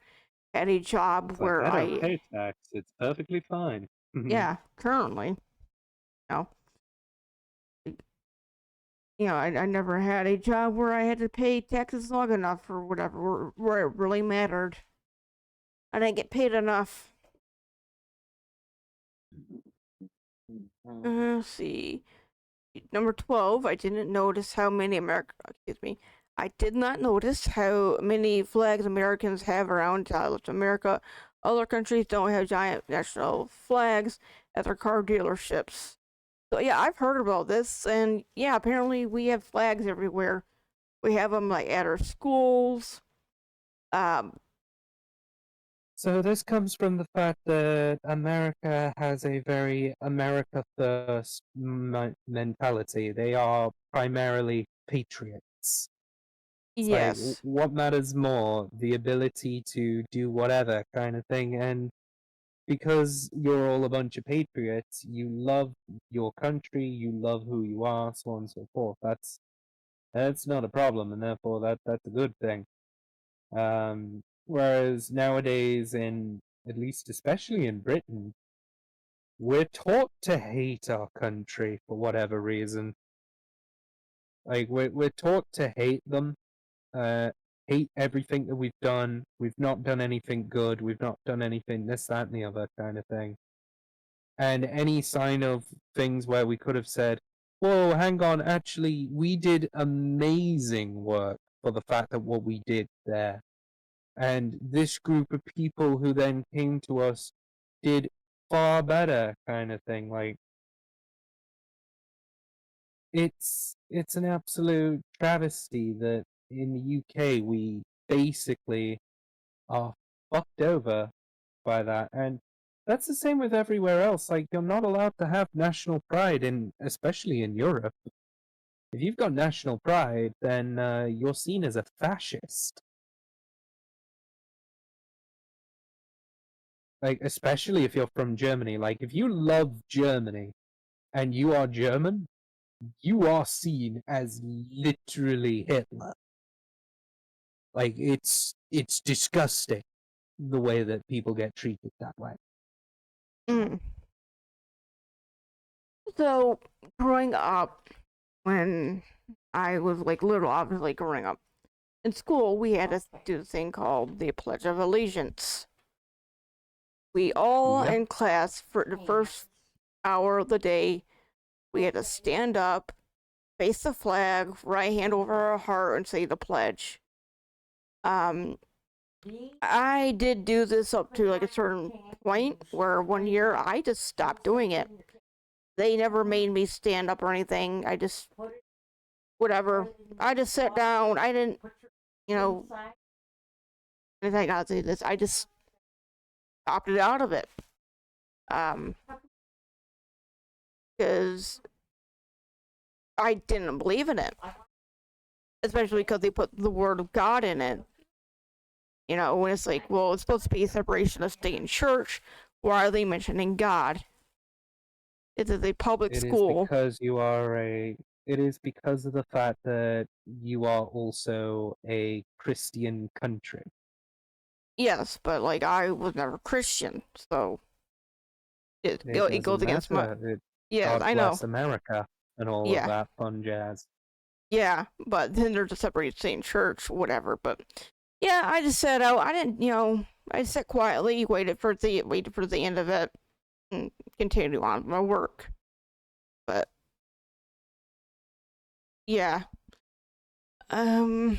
had a job
It's
where
like, I don't pay tax. It's perfectly fine.
yeah, currently, no. I never had a job where I had to pay taxes long enough or whatever, where it really mattered. I didn't get paid enough. Let's see. Number 12, I didn't notice how many I did not notice how many flags Americans have around America. Other countries don't have giant national flags at their car dealerships. So yeah, I've heard about this, and yeah, apparently we have flags everywhere. We have them like at our schools.
So this comes from the fact that America has a very America first mentality. They are primarily patriots. It's like,
Yes.
what matters more, the ability to do whatever kind of thing. And because you're all a bunch of patriots, you love your country, you love who you are, so on and so forth. That's not a problem, and therefore that's a good thing. Whereas nowadays, at least especially in Britain, we're taught to hate our country for whatever reason. Like we're taught to hate them, hate everything that we've done. We've not done anything good. We've not done anything this, that, and the other kind of thing. And any sign of things where we could have said, "Whoa, hang on, actually, we did amazing work for the fact that what we did there." And this group of people who then came to us did far better kind of thing. Like it's an absolute travesty that in the UK we basically are fucked over by that. And that's the same with everywhere else. Like you're not allowed to have national pride especially in Europe. If you've got national pride, then you're seen as a fascist. Like, especially if you're from Germany. Like, if you love Germany and you are German, you are seen as literally Hitler. Like, it's disgusting the way that people get treated that way.
So, growing up, when I was like little, obviously growing up in school, we had to do this thing called the Pledge of Allegiance. We all
Yep.
in class for the first hour of the day, we had to stand up, face the flag, right hand over our heart, and say the pledge. I did do this up to like a certain point where one year I just stopped doing it. They never made me stand up or anything. I just, whatever. I just sat down. I didn't, you know, I gotta say this. I just opted out of it. Because I didn't believe in it. Especially because they put the word of God in it. You know, when it's like, well, it's supposed to be a separation of state and church. Why are they mentioning God? It is a public school.
It is because of the fact that you are also a Christian country.
Yes, but like I was never Christian, so it
It
goes
doesn't
against my.
matter.
Yes,
God
I know.
bless America and all of
Yeah,
that fun jazz.
yeah, but then there's a separate state and church, whatever. But yeah, I just sat out. I didn't, I sat quietly, waited for the end of it, and continue on with my work. But yeah, a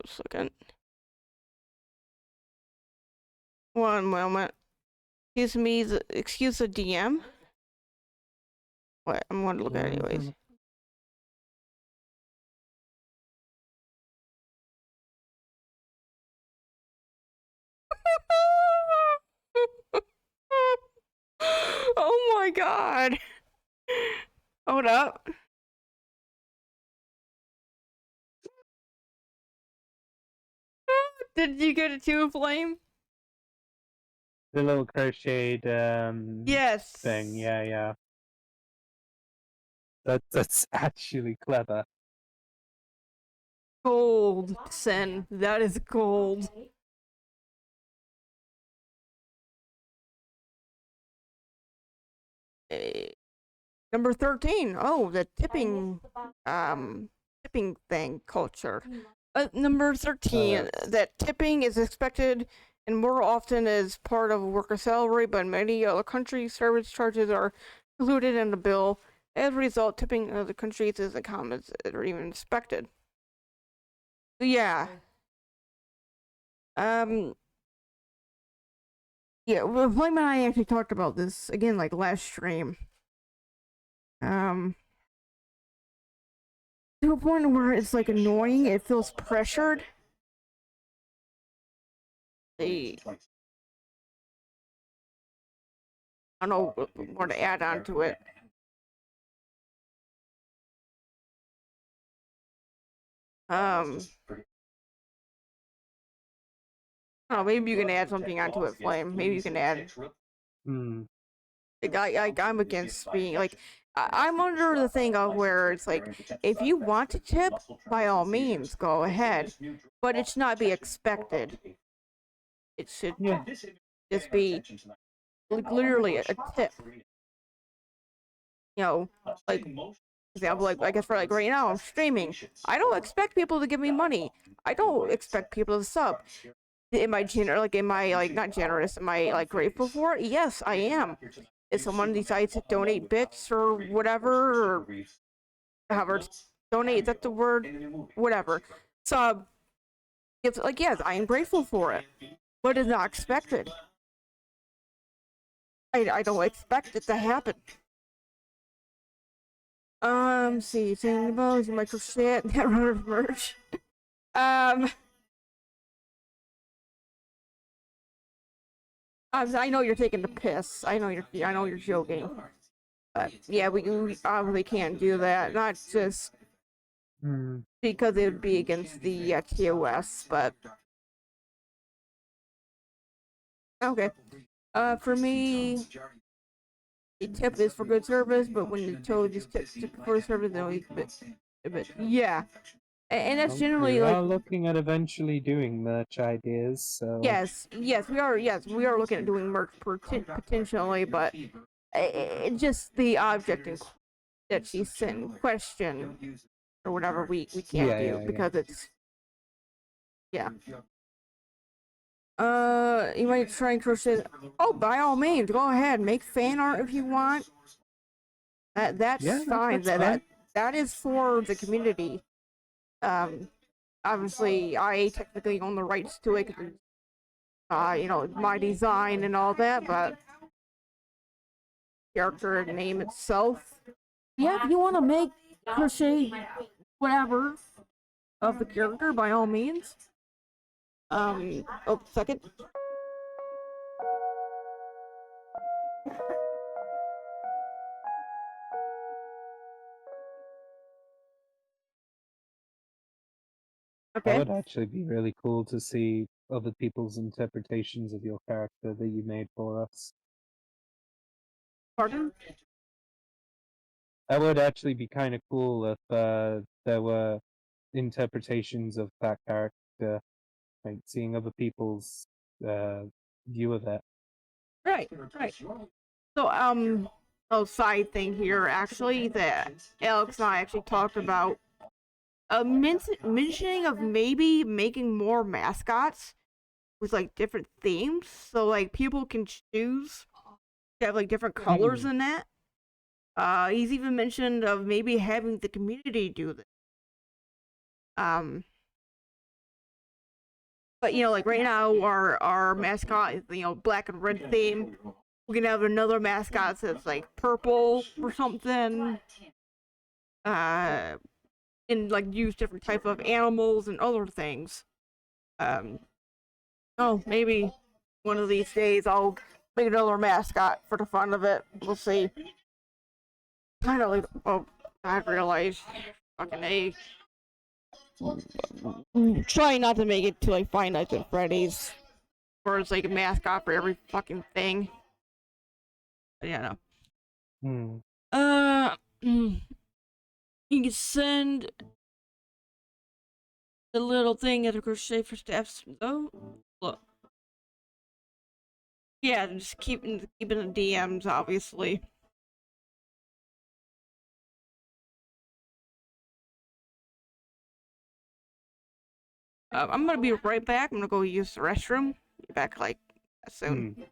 second, one moment. Excuse the DM. What? I'm going to look at it anyways. Oh my god. Hold up. Did you get it too, Flame?
The little crocheted
Yes.
thing, yeah. That's actually clever.
Gold, Sen. That is gold. Number 13. Oh, the tipping thing culture. Number 13, that tipping is expected and more often as part of a worker's salary, but in many other countries, service charges are included in the bill. As a result, tipping in other countries isn't common or even expected. Yeah. Yeah, well, Flame and I actually talked about this again, like last stream. To a point where it's like annoying, it feels pressured. I don't know what to add on to it. Oh, maybe you can add something onto it, Flame. Maybe you can add. Like, I'm against being like, I'm under the thing of where it's like, if you want to tip, by all means, go ahead, but it should not be expected. It should just be like, literally a tip. You know, like example, like I guess for like right now, I'm streaming. I don't expect people to give me money. I don't expect people to sub. Am I not generous? Am I like grateful for it? Yes, I am. If someone decides to donate bits or whatever, or however, donate, that's the word, whatever. Sub, it's like, yes, I am grateful for it, but it's not expected. I don't expect it to happen. See, saying about micro shit, that runner merch. I know you're taking the piss. I know you're joking. But yeah, we obviously can't do that. Not just because it would be against the TOS, but okay. For me, a tip is for good service, but when the toad just tip for service, then we yeah. And that's generally
we
like.
are looking at eventually doing merch ideas, so
Yes, we are. Yes, we are looking at doing merch potentially, but just the object that she sent in question or whatever we can't do because it's you might try and crochet. Oh, by all means, go ahead, make fan art if you want. That's fine. That is for the community. Obviously, I technically own the rights to it. my design and all that, but character name itself. Yeah, if you want to make crochet whatever of the character, by all means. Oh, second.
That
Okay.
would actually be really cool to see other people's interpretations of your character that you made for us.
Pardon?
That would actually be kind of cool if there were interpretations of that character, like seeing other people's view of it.
Right, right. So, side thing here, actually, that Alex and I actually talked about mentioning of maybe making more mascots with like different themes, so like people can choose to have like different colors in that. He's even mentioned of maybe having the community do this. Um, but like right now, our mascot is black and red theme. We can have another mascot that's like purple or something. Uh, and like use different type of animals and other things. Um, oh, maybe one of these days I'll make another mascot for the fun of it. We'll see. Kind of like, oh, I realized, fucking A. Try not to make it to like Five Nights at Freddy's, where it's like a mascot for every fucking thing. But yeah, no. You can send the little thing at a crochet for steps. Oh, look. Yeah, just keeping the DMs, obviously. I'm gonna be right back. I'm gonna go use the restroom. Be back like soon.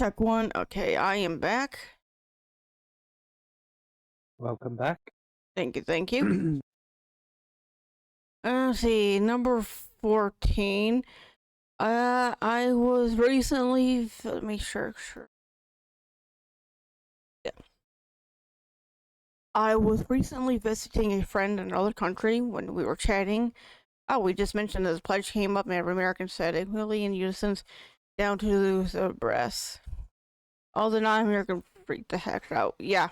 Check one. Okay, I am back.
Welcome back.
Thank you, thank you. Let's see, number 14. I was recently. Let me sure. Yeah. I was recently visiting a friend in another country when we were chatting. Oh, we just mentioned this pledge came up and every American said it really in unison down to the breath. All the non-American freaked the heck out. Yeah.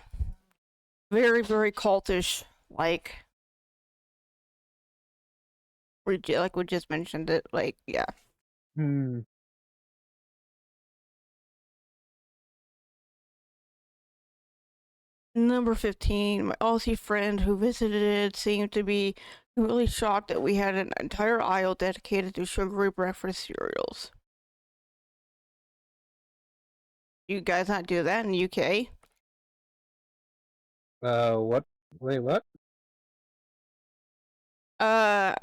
Very, very cultish. Like we just mentioned it. Like, yeah.
Hmm.
Number 15, my Aussie friend who visited seemed to be really shocked that we had an entire aisle dedicated to sugary breakfast cereals. You guys not do that in the UK?
What? Wait, what?
Do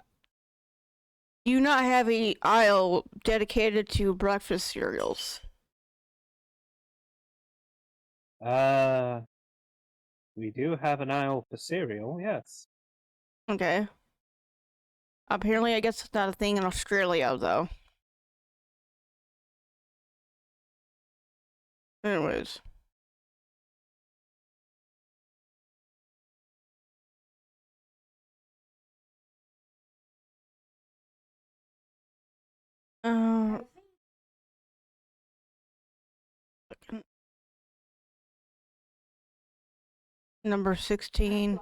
you not have a aisle dedicated to breakfast cereals?
We do have an aisle for cereal, yes.
Okay. Apparently, I guess it's not a thing in Australia, though. Anyways. Uh, number 16.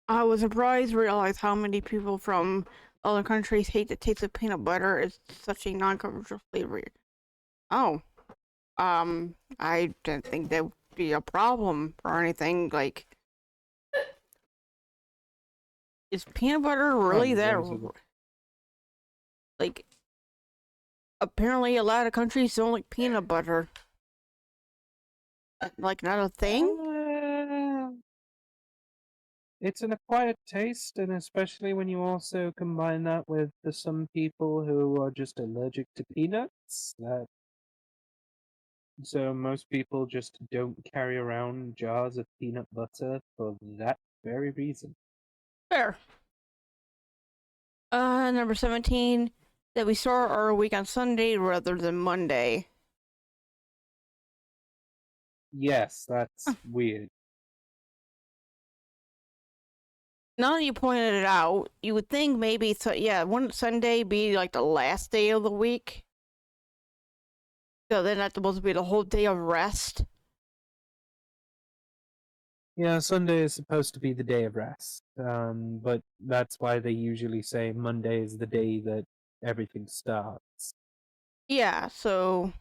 I was surprised to realize how many people from other countries hate the taste of peanut butter. It's such a non-controversial flavor. Oh, I didn't think that would be a problem or anything. Like, is peanut butter really
as
that?
long as you-
Like, apparently a lot of countries don't like peanut butter. Like, not a thing?
It's an acquired taste, and especially when you also combine that with some people who are just allergic to peanuts. So most people just don't carry around jars of peanut butter for that very reason.
Fair. Number 17. That we start our week on Sunday rather than Monday.
Yes, that's weird.
Now that you pointed it out, you would think maybe, wouldn't Sunday be like the last day of the week? So then that's supposed to be the whole day of rest?
Yeah, Sunday is supposed to be the day of rest. But that's why they usually say Monday is the day that everything starts.
Yeah, so.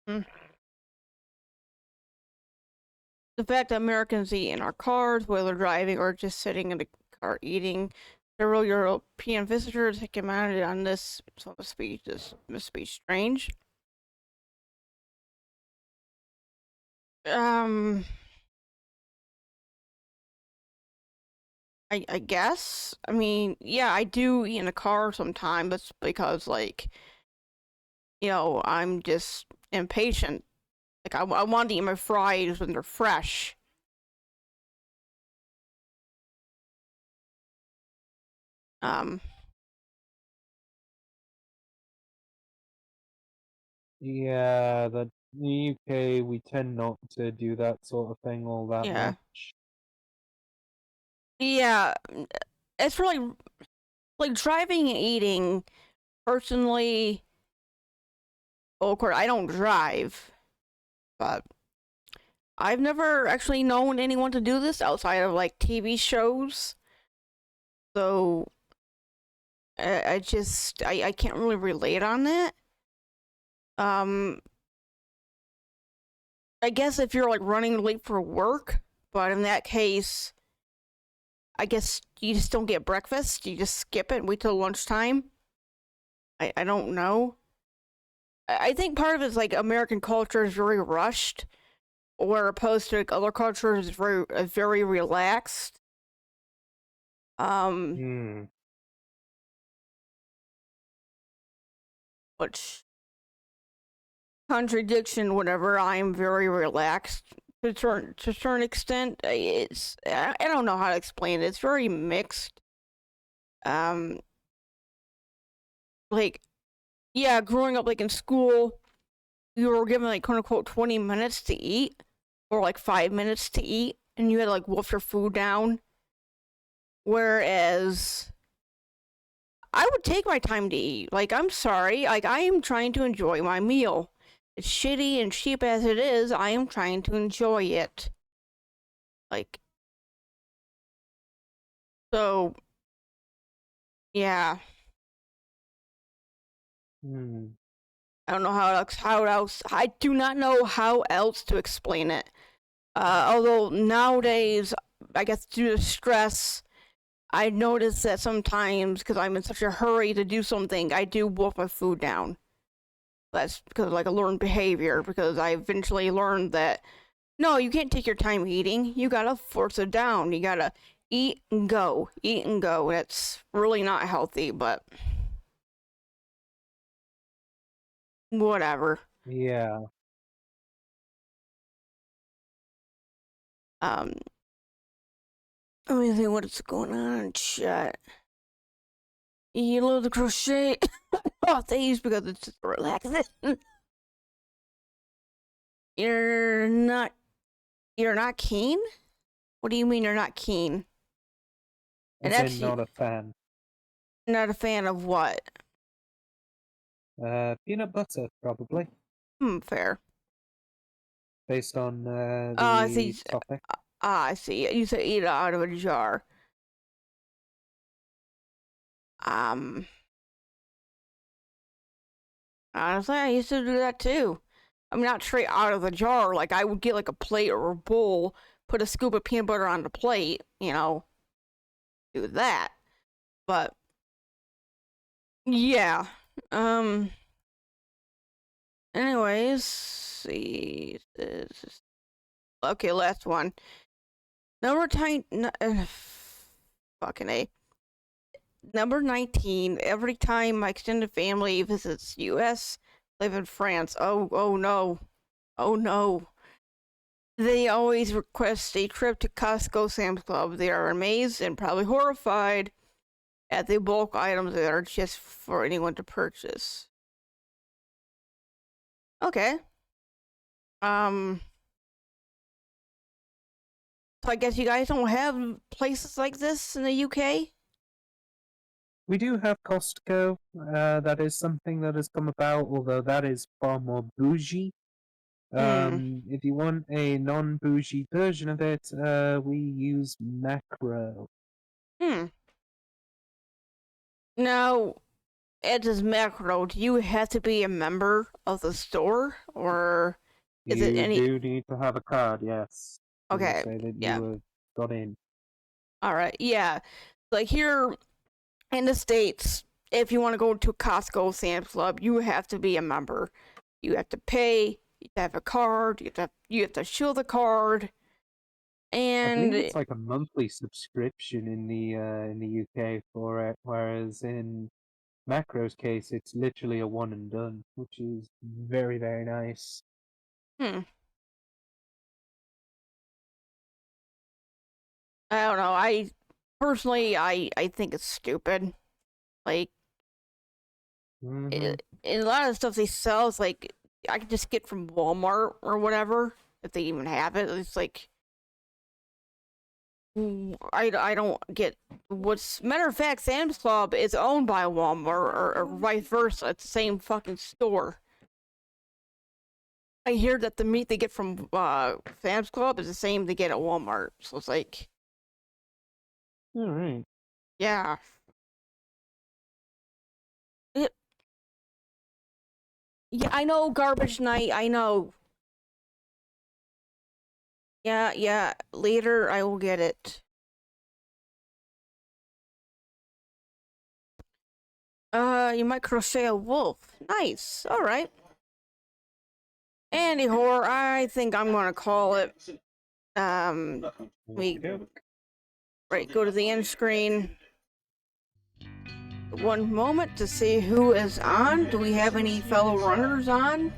The fact that Americans eat in our cars, whether driving or just sitting in the car eating. Several European visitors have commented on this, so this must be strange. I guess. I mean, yeah, I do eat in a car sometimes. That's because, like, I'm just impatient. Like, I want to eat my fries when they're fresh. Um,
Yeah, the UK, we tend not to do that sort of thing all that
yeah.
much.
Yeah, it's really like driving and eating. Personally, well, of course, I don't drive, but I've never actually known anyone to do this outside of like TV shows. So I can't really relate on that. Um, I guess if you're like running late for work, but in that case, I guess you just don't get breakfast. You just skip it and wait till lunchtime. I don't know. I think part of it is like American culture is very rushed, or opposed to like, other cultures is very relaxed.
Hmm.
Which contradiction, whatever. I'm very relaxed to a certain extent. I don't know how to explain it. It's very mixed. Like, yeah, growing up like in school, you were given like quote unquote 20 minutes to eat, or like 5 minutes to eat, and you had to like wolf your food down. Whereas I would take my time to eat. Like, I'm sorry. Like, I am trying to enjoy my meal. As shitty and cheap as it is, I am trying to enjoy it. Like, so, yeah. I don't know how else. I do not know how else to explain it. Although nowadays, I guess due to stress, I notice that sometimes, because I'm in such a hurry to do something, I do wolf my food down. That's because of like a learned behavior, because I eventually learned that, no, you can't take your time eating. You gotta force it down. You gotta eat and go. Eat and go. It's really not healthy, but whatever.
Yeah.
Let me think what's going on in chat. You love the crochet. Oh, thanks, because it's just relaxing. You're not keen? What do you mean you're not keen? And
As in
actually,
not a fan.
not a fan of what?
Peanut butter, probably,
Fair.
based on
I
the
see.
topic.
I see. You said eat it out of a jar. Honestly, I used to do that too. I mean, not straight out of the jar. Like, I would get like a plate or a bowl, put a scoop of peanut butter on the plate, do that. But yeah. Anyways, see. Okay, last one. Number fucking A. Number 19. Every time my extended family visits U.S., live in France. Oh no. Oh no. They always request a trip to Costco Sam's Club. They are amazed and probably horrified at the bulk items that are just for anyone to purchase. Okay. So I guess you guys don't have places like this in the UK?
We do have Costco. That is something that has come about, although that is far more bougie. If you want a non-bougie version of it, we use Macro.
Now, at this macro, do you have to be a member of the store, or is it any?
You do need to have a card, yes.
Okay,
To say that
yeah.
you have got in.
All right, yeah. Like here in the States, if you want to go to Costco, Sam's Club, you have to be a member. You have to pay. You have to have a card. You have to show the card.
I
And
believe it's like a monthly subscription in the UK for it, whereas in Macro's case, it's literally a one and done, which is very, very nice.
I don't know. I personally, I think it's stupid. Like,
Mm-hmm.
a lot of stuff they sell is like I could just get from Walmart or whatever if they even have it. It's like I don't get what's matter of fact. Sam's Club is owned by Walmart or vice versa. It's the same fucking store. I hear that the meat they get from Sam's Club is the same they get at Walmart. So it's like,
All right.
yeah. Yeah, I know, garbage night. I know. Yeah. Later, I will get it. You might crochet a wolf. Nice. All right. Anyhow, I think I'm gonna call it. We go to the end screen. One moment to see who is on. Do we have any fellow runners on?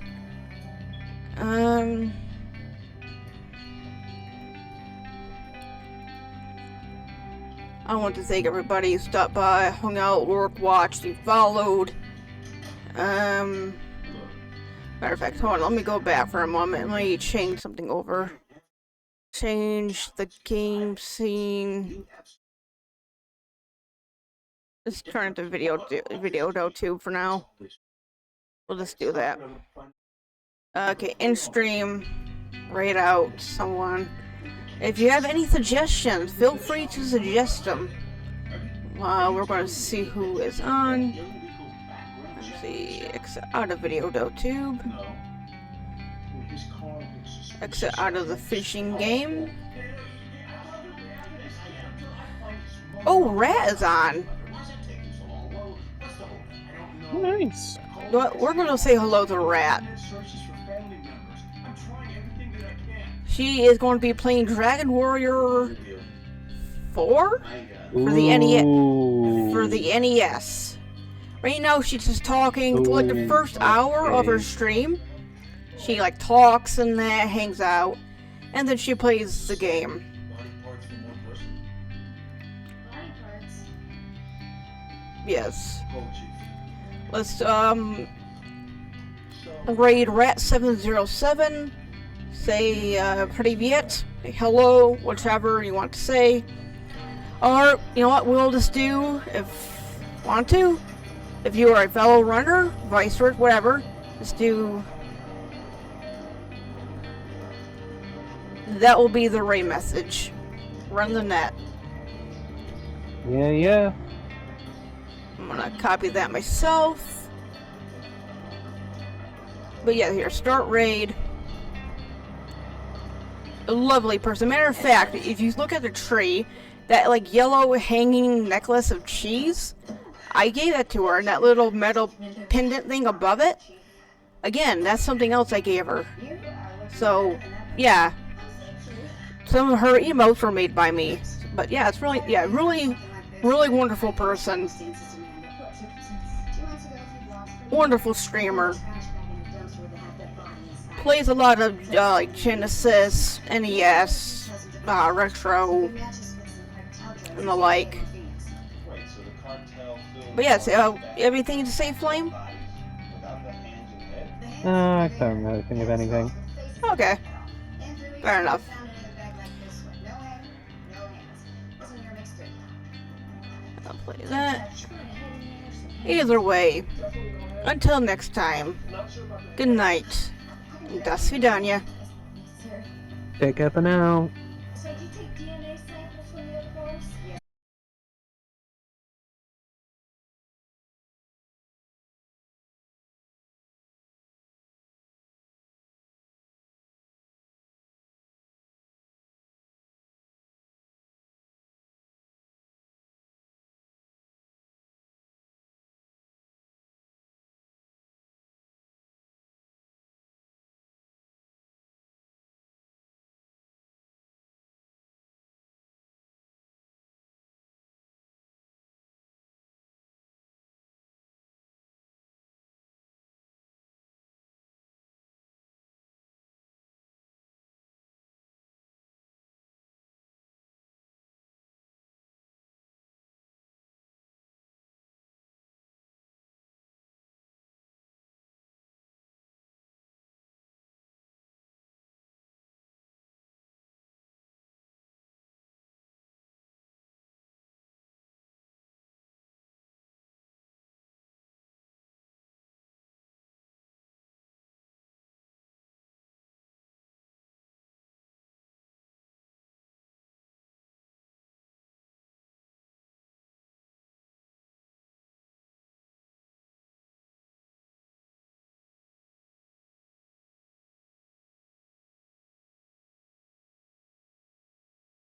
I want to thank everybody who stopped by, hung out, worked, watched, and followed. Matter of fact, hold on, let me go back for a moment. Let me change something over. Change the game scene. Let's turn it to video tube for now. We'll just do that. Okay, in stream, raid out someone. If you have any suggestions, feel free to suggest them. We're going to see who is on. Let's see, exit out of video.tube. Exit out of the fishing game. Oh, Rat is on.
Nice.
We're going to say hello to Rat. She is going to be playing Dragon Warrior 4 for the NES. Right now, she's just talking for like the first hour of her stream. She like talks and that, hangs out, and then she plays the game. Yes. Let's raid Rat 707. Say Privyet, hello, whatever you want to say. Or, you know what, we'll just do, if you want to, if you are a fellow runner, vice versa, whatever, just do, that will be the raid message. Run the net.
Yeah.
I'm gonna copy that myself. But yeah, here, start raid. A lovely person. Matter of fact, if you look at the tree, that like yellow hanging necklace of cheese, I gave that to her, and that little metal pendant thing above it, again, that's something else I gave her. So, yeah. Some of her emotes were made by me. But yeah, it's really, really wonderful person. Wonderful streamer. Plays a lot of like Genesis, NES, retro, and the like. But yes, everything to say, Flame?
I can't really think of anything.
Okay, fair enough. I'll play that. Either way, until next time, good night. До свидания.
Take care for now.